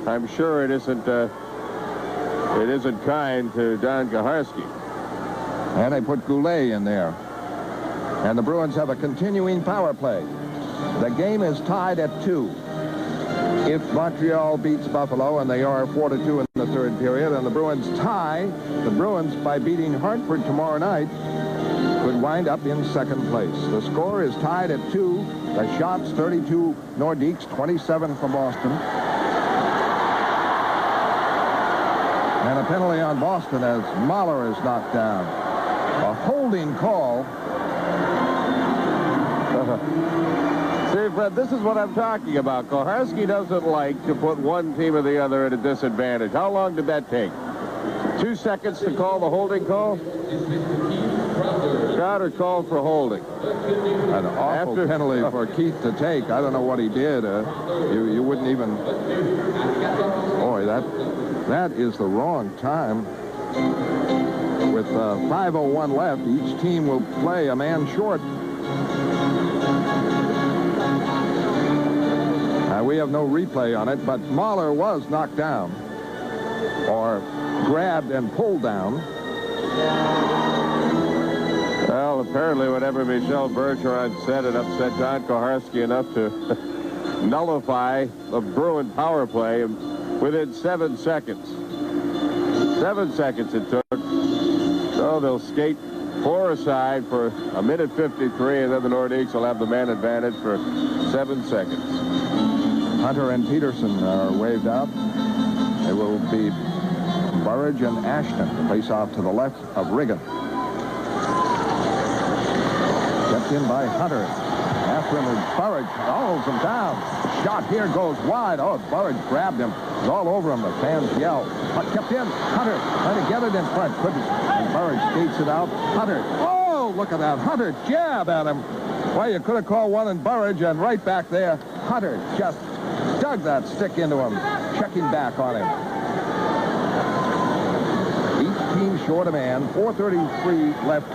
I'm sure it isn't kind to Don Koharski. And they put Goulet in there. And the Bruins have a continuing power play. The game is tied at 2. If Montreal beats Buffalo, and they are 4-2 in the third period, and the Bruins tie, the Bruins, by beating Hartford tomorrow night, could wind up in second place. The score is tied at 2. The shots, 32 Nordiques, 27 for Boston. And a penalty on Boston as Mahler is knocked down. A holding call. See, Fred, this is what I'm talking about. Koharski doesn't like to put one team or the other at a disadvantage. How long did that take? 2 seconds to call the holding call? Crowder called for holding. An awful penalty for Keith to take. I don't know what he did. You wouldn't even... Boy, that is the wrong time. With 5:01 left, each team will play a man short. We have no replay on it, but Mahler was knocked down, or grabbed and pulled down. Well, apparently whatever Michel Bergeron said, it upset Don Koharski enough to nullify the Bruin power play within 7 seconds. 7 seconds it took. So they'll skate 4 aside for a minute 53, and then the Nordiques will have the man advantage for 7 seconds. Hunter and Peterson are waved out. It will be Burridge and Ashton to face off to the left of Riggin. Kept in by Hunter. After him is Burridge. Holds him down. Shot here goes wide. Oh, Burridge grabbed him. It's all over him. The fans yell. But kept in. Hunter trying to get it in front. Couldn't. And Burridge skates it out. Hunter. Oh, look at that. Hunter jab at him. Well, you could have called one in Burridge, and right back there, Hunter just dug that stick into him, checking back on him. Each team short a man. 4:33 left,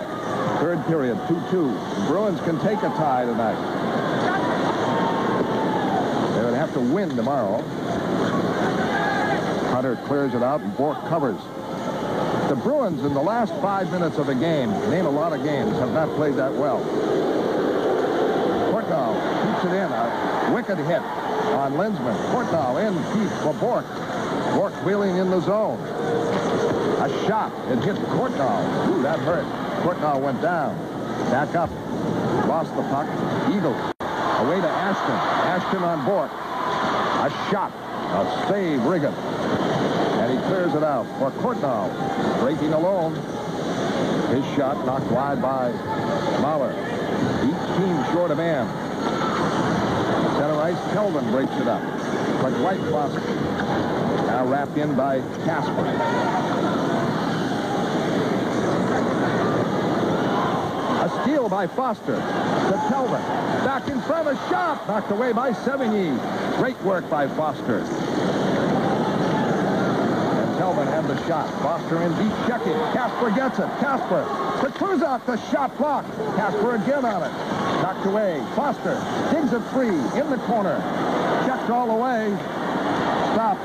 third period, 2-2. The Bruins can take a tie tonight. They would have to win tomorrow. Hunter clears it out, and Bourque covers. The Bruins in the last 5 minutes of the game, name a lot of games, have not played that well. Courtnall keeps it in, a wicked hit on Linsman. Courtnall in deep for Bourque. Bourque wheeling in the zone. A shot. It hit Courtnall. Ooh, that hurt. Courtnall went down. Back up. Lost the puck. Eagles. Away to Ashton. Ashton on Bourque. A shot. A save, Riggin. And he clears it out for Courtnall. Breaking alone. His shot knocked wide by Mahler. Each team short a man. Center ice, Kelvin breaks it up. But White Foster. Now wrapped in by Kasper. A steal by Foster to Kelvin. Back in front, a shot. Knocked away by Sevigny. Great work by Foster. And Kelvin had the shot. Foster in deep checking. Kasper gets it. Kasper. To Kruzak, the shot blocked. Kasper again on it. Knocked away. Foster digs it free in the corner. Checked all the way. Stopped.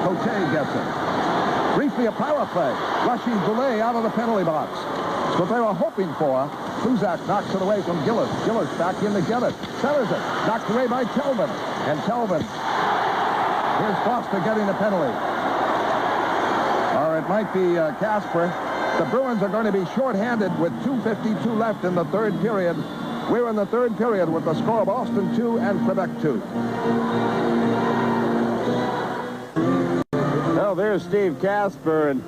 Cote gets it. Briefly a power play. Rushing Goulet out of the penalty box. That's what they were hoping for. Kruzak knocks it away from Gillis. Gillis back in to get it. Centers it. Knocked away by Kelvin. And Kelvin. Here's Foster getting the penalty. Or it might be Kasper. The Bruins are going to be shorthanded with 2:52 left in the third period. We're in the third period with the score of Boston 2 and Quebec 2. Well, there's Steve Kasper, and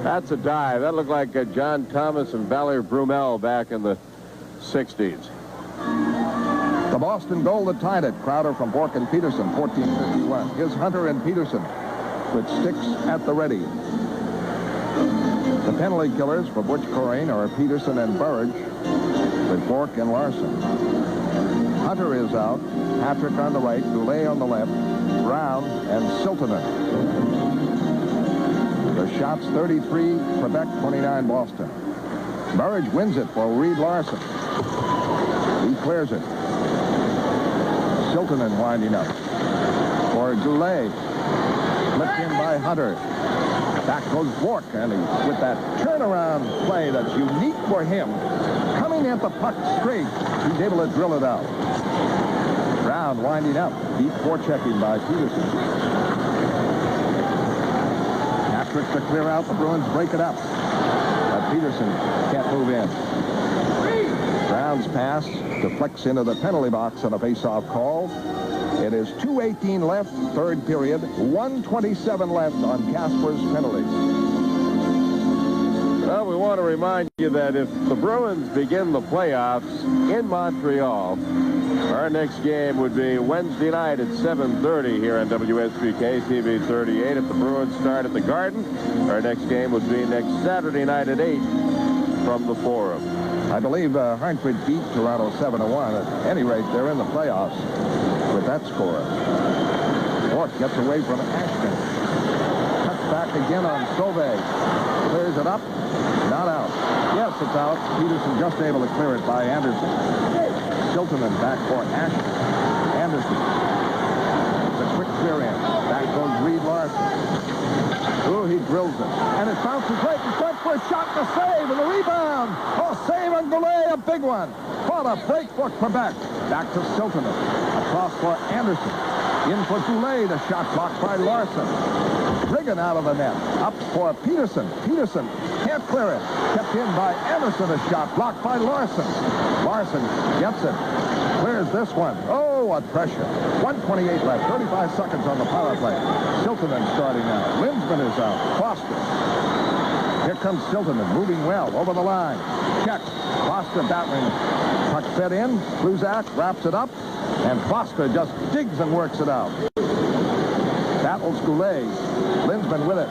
that's a dive. That looked like John Thomas and Valerie Brumel back in the 60s. The Boston goal that tied it. Crowder from Bourque and Peterson, 14:51. Here's Hunter and Peterson with sticks at the ready. The penalty killers for Butch Corain are Peterson and Burridge with Bourque and Larson. Hunter is out. Patrick on the right, Goulet on the left, Brown and Siltonen. The shots 33, Quebec 29, Boston. Burridge wins it for Reed Larson. He clears it. Siltonen winding up for Goulet. Flipped in by Hunter. Back goes Bourque, and with that turnaround play that's unique for him, coming at the puck straight, he's able to drill it out. Brown winding up. Deep forechecking by Peterson. Patrick to clear out. The Bruins break it up. But Peterson can't move in. Brown's pass deflects into the penalty box on a face-off call. It is 2:18 left, third period. 1:27 left on Kasper's penalty. Well, we want to remind you that if the Bruins begin the playoffs in Montreal, our next game would be Wednesday night at 7:30 here on WSBK TV 38. If the Bruins start at the Garden, our next game would be next Saturday night at 8 from the Forum. I believe Hartford beat Toronto 7-1. At any rate, they're in the playoffs with that score. Bourque gets away from Ashton. Cuts back again on Sauvé. Clears it up. Not out. Yes, it's out. Peterson just able to clear it by Anderson. Siltonen back for Ashton. Anderson. It's a quick clear in. Back goes Reed Larson. Oh, he drills it. And it bounces right in front for a shot to save and the rebound. Oh, save on Goulet, a big one. What a break for Quebec. Back to Siltonen. Across for Anderson. In for Goulet. The shot blocked by Larson. Riggin out of the net. Up for Peterson. Peterson can't clear it. Kept in by Anderson. A shot blocked by Larson. Larson gets it. Clears this one. Oh, what pressure. 1:28 left. 35 seconds on the power play. Siltonen starting now. Lindsman is out. Foster. Here comes Siltonen, moving well over the line. Check. Foster battling. Puck fed in. Kluzak wraps it up. And Foster just digs and works it out. Battles Goulet. Lindsman with it.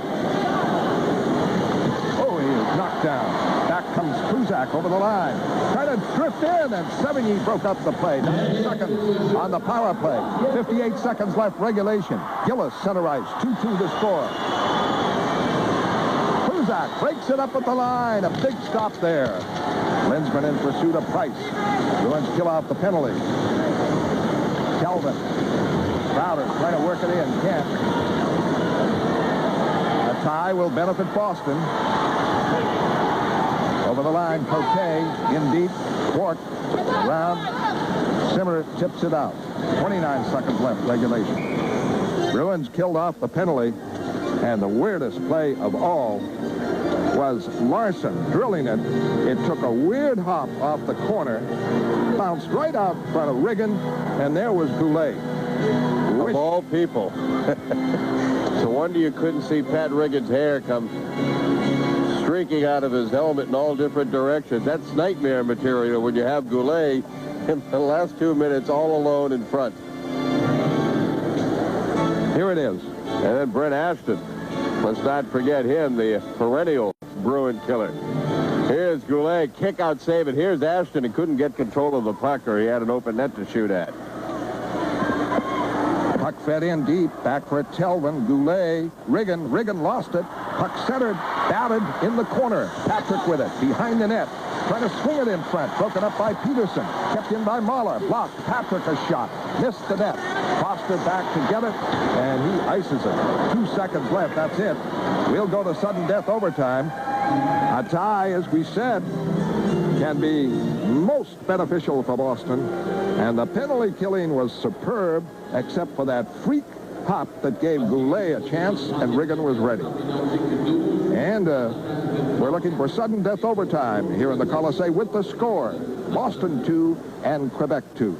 Oh, he is knocked down. Back comes Kluzak over the line. Trying to drift in, and Sevigny broke up the play. 9 seconds on the power play. 58 seconds left regulation. Gillis center ice. 2-2 to score. Kluzak breaks it up at the line. A big stop there. Lindsman in pursuit of Price. Bruins kill out the penalty. Kelvin. Crowder trying to work it in. Can't. A tie will benefit Boston. Over the line, Cote in deep. Bourque around. Simmer tips it out. 29 seconds left, regulation. Bruins killed off the penalty, and the weirdest play of all was Larson drilling it. It took a weird hop off the corner, bounced right out in front of Riggin, and there was Goulet. Of all people. It's a wonder you couldn't see Pat Riggin's hair come streaking out of his helmet in all different directions. That's nightmare material when you have Goulet in the last 2 minutes all alone in front. Here it is. And then Brent Ashton. Let's not forget him, the perennial Bruin killer. Here's Goulet, kick out save it. Here's Ashton. He couldn't get control of the puck, or he had an open net to shoot at. Puck fed in deep. Back for Telvin. Goulet. Riggin lost it. Puck centered. Batted in the corner. Patrick with it. Behind the net. Trying to swing it in front. Broken up by Peterson. Kept in by Mahler. Blocked. Patrick a shot. Missed the net. Foster back to get it. And he ices it. 2 seconds left. That's it. We'll go to sudden death overtime. A tie, as we said, can be most beneficial for Boston. And the penalty killing was superb, except for that freak hop that gave Goulet a chance, and Riggin was ready. And we're looking for sudden death overtime here in the Coliseum with the score. Boston 2 and Quebec 2.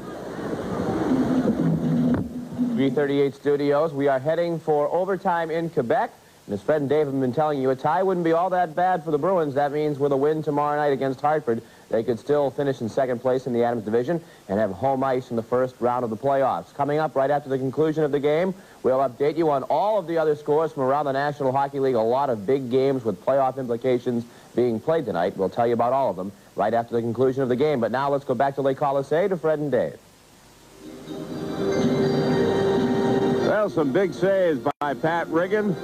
338 Studios. We are heading for overtime in Quebec. And as Fred and Dave have been telling you, a tie wouldn't be all that bad for the Bruins. That means with a win tomorrow night against Hartford, they could still finish in second place in the Adams division and have home ice in the first round of the playoffs. Coming up right after the conclusion of the game, we'll update you on all of the other scores from around the National Hockey League. A lot of big games with playoff implications being played tonight. We'll tell you about all of them right after the conclusion of the game. But now let's go back to Lake Coliseum to Fred and Dave. Well, some big saves by Pat Riggin.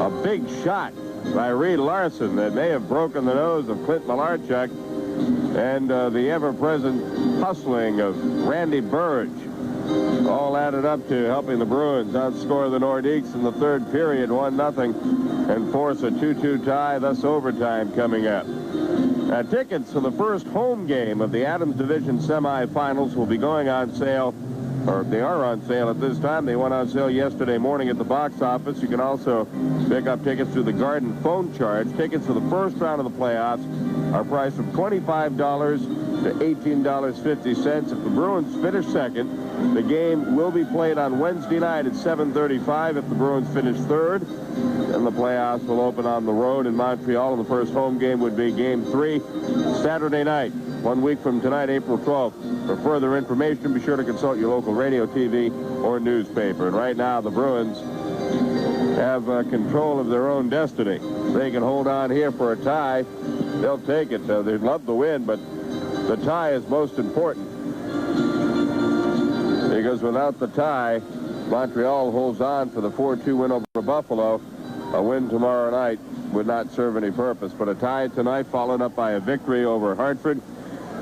A big shot by Reed Larson that may have broken the nose of Clint Malarchuk, and the ever-present hustling of Randy Burge all added up to helping the Bruins outscore the Nordiques in the third period 1-0 and force a 2-2 tie, thus overtime coming up. Now, tickets to the first home game of the Adams Division semifinals will be going on sale, or they are on sale at this time. They went on sale yesterday morning at the box office. You can also pick up tickets through the Garden phone charge. Tickets to the first round of the playoffs are priced from $25 to $18.50. If the Bruins finish second, the game will be played on Wednesday night at 7:35. If the Bruins finish third, then the playoffs will open on the road in Montreal, and the first home game would be Game 3 Saturday night, 1 week from tonight, April 12th. For further information, be sure to consult your local radio, TV, or newspaper. And right now, the Bruins have control of their own destiny. They can hold on here for a tie. They'll take it. They'd love to win, but the tie is most important. Because without the tie, Montreal holds on for the 4-2 win over Buffalo. A win tomorrow night would not serve any purpose, but a tie tonight followed up by a victory over Hartford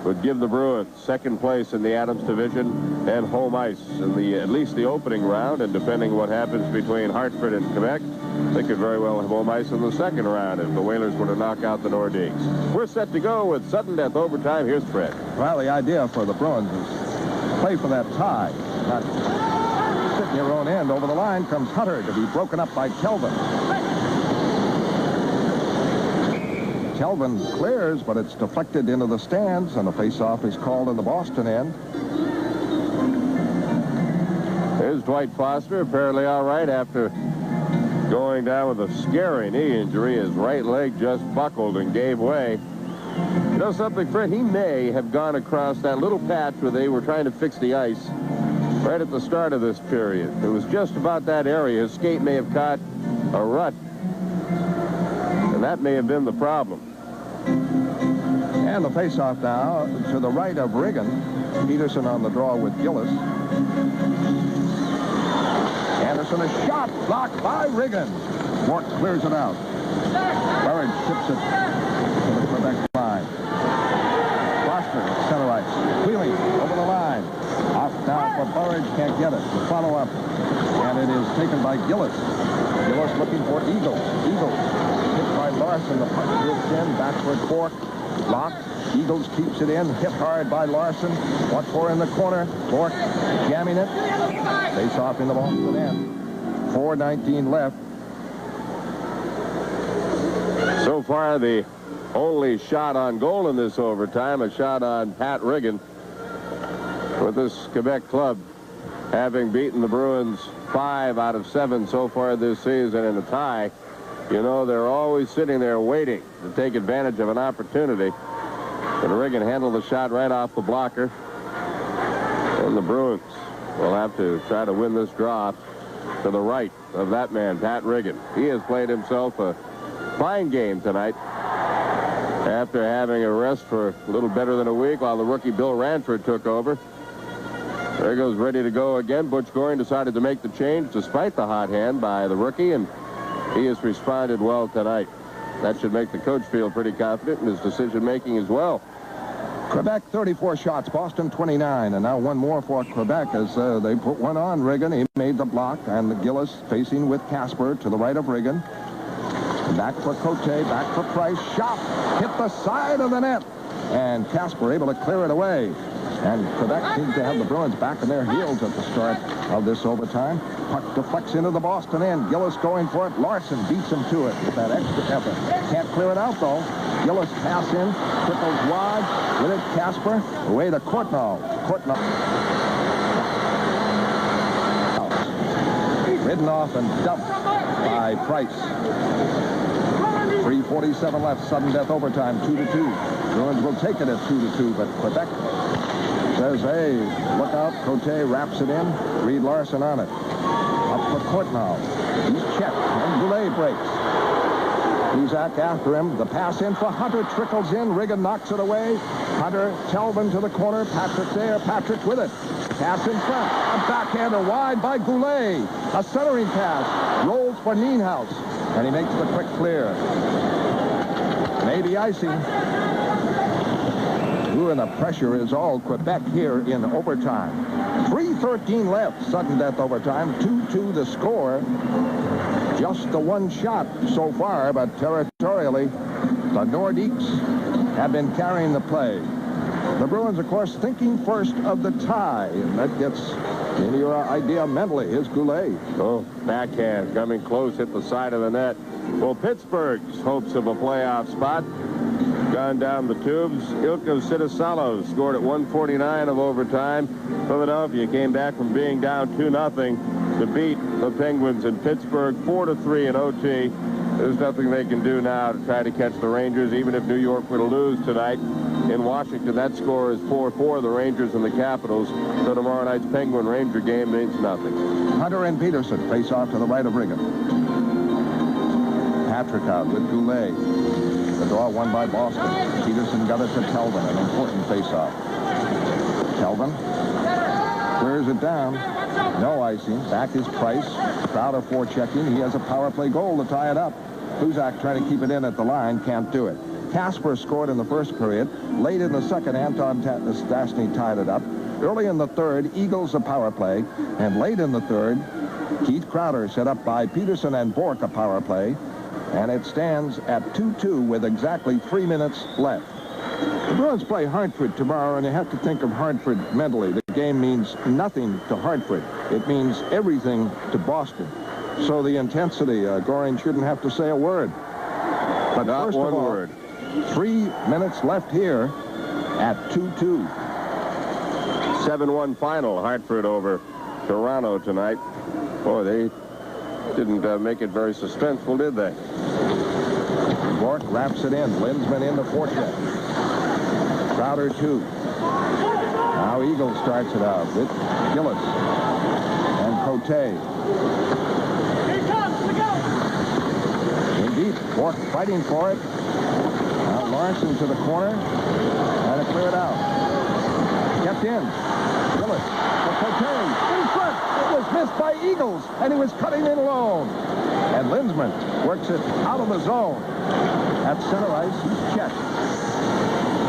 would give the Bruins second place in the Adams division and home ice in at least the opening round, and depending what happens between Hartford and Quebec, they could very well have home ice in the second round if the Whalers were to knock out the Nordiques. We're set to go with sudden death overtime. Here's Fred. Well, the idea for the Bruins is play for that tie, not sit in your own end. Over the line comes Hunter to be broken up by Kelvin. Kelvin clears, but it's deflected into the stands, and the face-off is called in the Boston end. Here's Dwight Foster, apparently all right after going down with a scary knee injury. His right leg just buckled and gave way. You know something, Fred? He may have gone across that little patch where they were trying to fix the ice right at the start of this period. It was just about that area. His skate may have caught a rut, and that may have been the problem. And the face-off now to the right of Riggin. Peterson on the draw with Gillis. Anderson, a shot blocked by Riggin. Bourque clears it out. Burridge tips it to the Quebec line. Foster, center ice. Wheeling over the line. Off now for Burridge, can't get it. The follow-up, and it is taken by Gillis. Gillis looking for Eagles. Eagles hit by Larson. The puck drifts in. Backward Bourque. Blocked. Eagles keeps it in. Hit hard by Larson. What for in the corner? Bourque jamming it. Face off in the Boston end. 4:19 left. So far, the only shot on goal in this overtime, a shot on Pat Riggin, with this Quebec club having beaten the Bruins 5 out of 7 so far this season in a tie. You know, they're always sitting there waiting to take advantage of an opportunity. And Riggin handled the shot right off the blocker. And the Bruins will have to try to win this draw to the right of that man, Pat Riggin. He has played himself a fine game tonight after having a rest for a little better than a week while the rookie Bill Ranford took over. There goes ready to go again. Butch Goring decided to make the change despite the hot hand by the rookie, and he has responded well tonight. That should make the coach feel pretty confident in his decision-making as well. Quebec 34 shots, Boston 29, and now one more for Quebec as they put one on Riggin. He made the block, and the Gillis facing with Kasper to the right of Riggin. Back for Cote, back for Price. Shot hit the side of the net, and Kasper able to clear it away. And Quebec seems to have the Bruins back in their heels at the start of this overtime. Puck deflects into the Boston end. Gillis going for it. Larson beats him to it with that extra effort. Can't clear it out, though. Gillis pass in, trickles wide. With it, Kasper. Away to Courtnall. Courtnall. Ridden off and dumped by Price. 3:47 left. Sudden death overtime. 2-2. Bruins will take it at 2-2, but Quebec says, hey, look out. Cote wraps it in. Reed Larson on it. Up the court now. He's checked, and Goulet breaks. Cusack after him. The pass in for Hunter trickles in. Riggin knocks it away. Hunter, Telvin to the corner. Patrick there. Patrick with it. Pass in front. A backhander wide by Goulet. A centering pass. Rolls for Nienhuis. And he makes the quick clear. Maybe icing. Ooh, and the pressure is all Quebec here in overtime. 3:13 left. Sudden death overtime. 2-2 the score. Just the one shot so far, but territorially, the Nordiques have been carrying the play. The Bruins, of course, thinking first of the tie, and that gets into your idea mentally. Here's Goulet. Oh, backhand coming close, hit the side of the net. Well, Pittsburgh's hopes of a playoff spot gone down the tubes. Ilko Sitasalo scored at 1:49 of overtime. Philadelphia came back from being down 2-0 to beat the Penguins in Pittsburgh 4-3 in OT. There's nothing they can do now to try to catch the Rangers, even if New York were to lose tonight. In Washington, that score is 4-4, the Rangers and the Capitals. So tomorrow night's Penguin-Ranger game means nothing. Hunter and Peterson face off to the right of Riggin. Patrick out with Goulet. The draw won by Boston. Peterson got it to Telvin, an important face-off. Telvin clears it down. No icing. Back is Price. Crowder forechecking. He has a power play goal to tie it up. Cusack trying to keep it in at the line. Can't do it. Kasper scored in the first period. Late in the second, Anton Stastny tied it up. Early in the third, Eagles a power play. And late in the third, Keith Crowder set up by Peterson and Bourque a power play. And it stands at 2-2 with exactly 3 minutes left. The Bruins play Hartford tomorrow, and you have to think of Hartford mentally. The game means nothing to Hartford. It means everything to Boston. So the intensity, Goring shouldn't have to say a word. But not first one of all, word. 3 minutes left here at 2-2. 7-1 final, Hartford over Toronto tonight. Boy, they didn't make it very suspenseful, did they? Bourque wraps it in. Lindsman in the forecheck. Crowder, 2. Now Eagles starts it out with Gillis and Cote. In deep, Bourque fighting for it. Now Larson to the corner. Trying to clear it out. Kept in. Gillis for Cote. In front. It was missed by Eagles, and he was cutting in alone. And Lindsman works it out of the zone. At center ice, he's checked.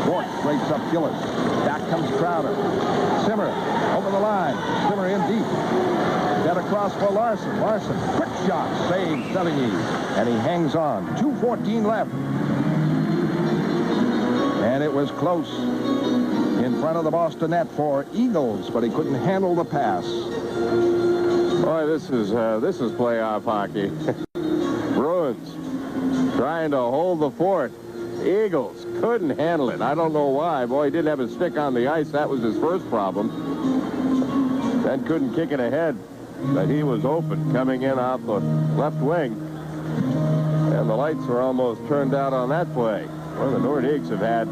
Bourque breaks up Gillis. Back comes Crowder. Simmer over the line. Simmer in deep. Dead across for Larson. Larson, quick shot, saves Sevigny. And he hangs on. 2:14 left. And it was close in front of the Boston net for Eagles, but he couldn't handle the pass. Boy, this is playoff hockey. Bruins trying to hold the fort. Eagles couldn't handle it. I don't know why. Boy, he didn't have his stick on the ice. That was his first problem. Then couldn't kick it ahead. But he was open coming in off the left wing. And the lights were almost turned out on that play. Well, the Nordiques have had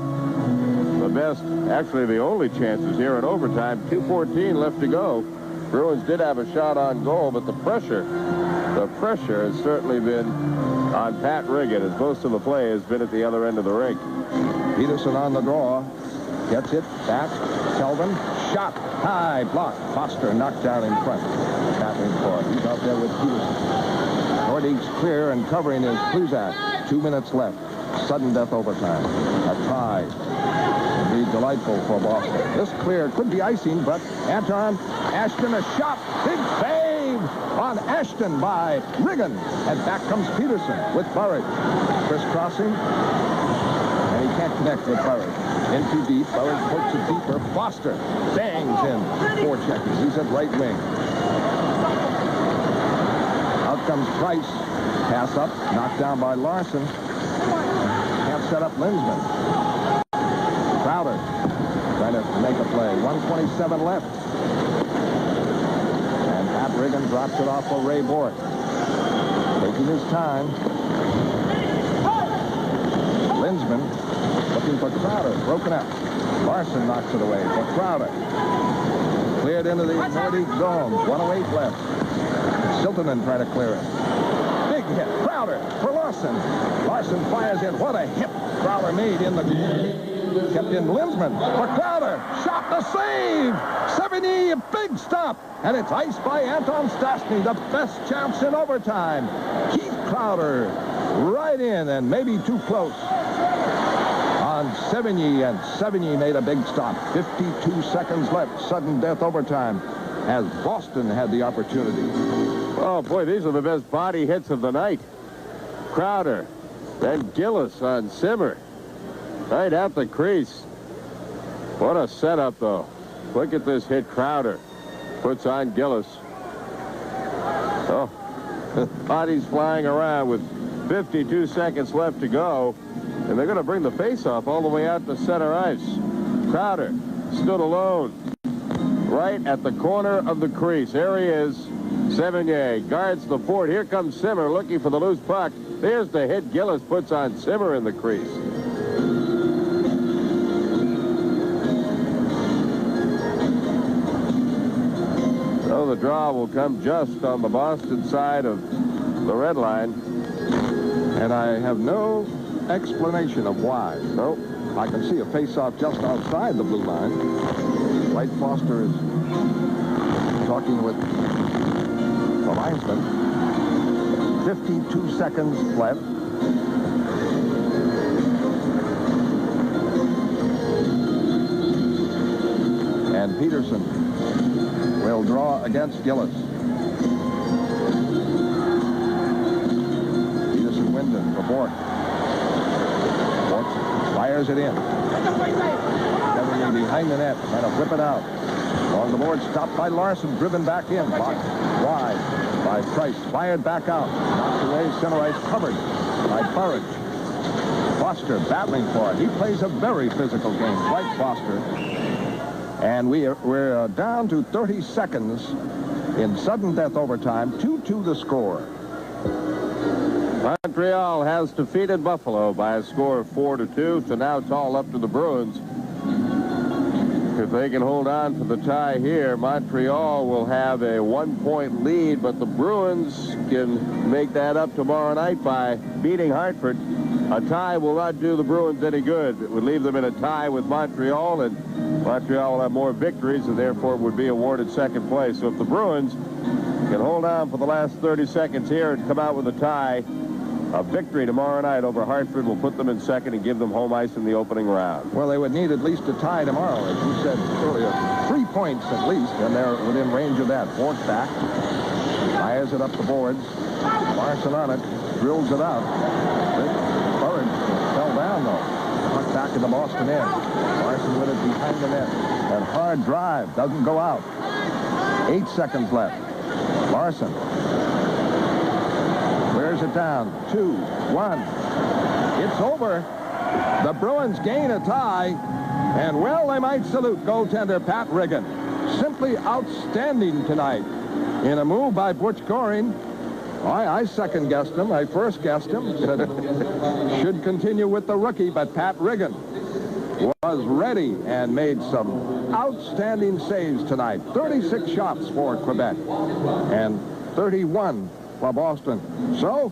the best, actually the only chances here in overtime. 2:14 left to go. Bruins did have a shot on goal, but the pressure has certainly been on Pat Riggin, as most of the play has been at the other end of the rink. Peterson on the draw. Gets it back. Telvin. Shot. High block. Foster knocked down in front. Battling for it. He's out there with Peterson. Nordiques clear, and covering is Cusack. 2 minutes left. Sudden death overtime. A tie. It'll be delightful for Boston. This clear could be icing, but Anton Ashton, a shot. Big save on Ashton by Riggin. And back comes Peterson with Burridge. Crisscrossing. And he can't connect with Burridge. In too deep. Burridge pokes it deeper. Foster bangs in. Forechecking. He's at right wing. Out comes Price. Pass up. Knocked down by Larson. Can't set up Lindsman. Crowder trying to make a play. 1:27 left. And Pat Riggin drops it off for Ray Bourque. Taking his time. Lindsman, the Looking for Crowder. Broken up. Larson knocks it away for Crowder. Cleared into the Nordique zone. 1:08 left. Siltanen trying to clear it. Big hit. Crowder for Larson. Larson fires in. What a hit Crowder made in the... Kept in Linsman for Crowder. Shot the save. Sevigny, a big stop. And it's iced by Anton Stastny. The best chance in overtime. Keith Crowder right in and maybe too close on Sevigny. And Sevigny made a big stop. 52 seconds left. Sudden death overtime as Boston had the opportunity. Oh, boy, these are the best body hits of the night. Crowder, then Gillis on Simmer. Right at the crease. What a setup, though. Look at this hit. Crowder puts on Gillis. Oh, bodies flying around with 52 seconds left to go. And they're going to bring the faceoff all the way out to center ice. Crowder stood alone right at the corner of the crease. There he is. Sevigny guards the fort. Here comes Simmer looking for the loose puck. There's the hit. Gillis puts on Simmer in the crease. So the draw will come just on the Boston side of the red line. And I have no explanation of why. No, I can see a face-off just outside the blue line. Dwight Foster is talking with the linesman. 52 seconds left. And Peterson will draw against Gillis. Peterson Wyndham for Bourque. Bourque fires it in. Everything behind the net, trying to whip it out. Along the board, stopped by Larson, driven back in. Blocked wide by Price. Fired back out. Knocked away, center ice covered by Burridge. Foster battling for it. He plays a very physical game, like Foster. And we're down to 30 seconds in sudden death overtime. 2-2 the score. Montreal has defeated Buffalo by a score of 4-2, so now it's all up to the Bruins. If they can hold on to the tie here, Montreal will have a 1-point lead, but the Bruins can make that up tomorrow night by beating Hartford. A tie will not do the Bruins any good. It would leave them in a tie with Montreal, and Montreal will have more victories and therefore would be awarded second place. So if the Bruins can hold on for the last 30 seconds here and come out with a tie, a victory tomorrow night over Hartford will put them in second and give them home ice in the opening round. Well, they would need at least a tie tomorrow, as you said earlier. 3 points at least, and they're within range of that. Bourque back. Fires it up the boards. Larson on it. Drills it out. Burridge fell down, though. Puck back in the Boston end. Larson with it behind the net. And hard drive. Doesn't go out. 8 seconds left. Larson. Wears it down. 2-1. It's over. The Bruins gain a tie. And, well, they might salute goaltender Pat Riggin. Simply outstanding tonight. In a move by Butch Goring. I second-guessed him. I first guessed him. Should continue with the rookie, but Pat Riggin was ready and made some outstanding saves tonight. 36 shots for Quebec and 31 for Boston. So,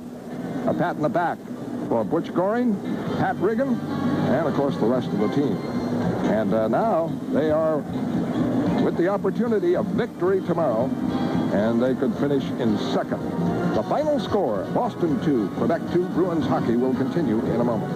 a pat in the back for Butch Goring, Pat Riggin, and, of course, the rest of the team. And now they are with the opportunity of victory tomorrow, and they could finish in second. The final score, Boston 2, Quebec 2, Bruins hockey will continue in a moment.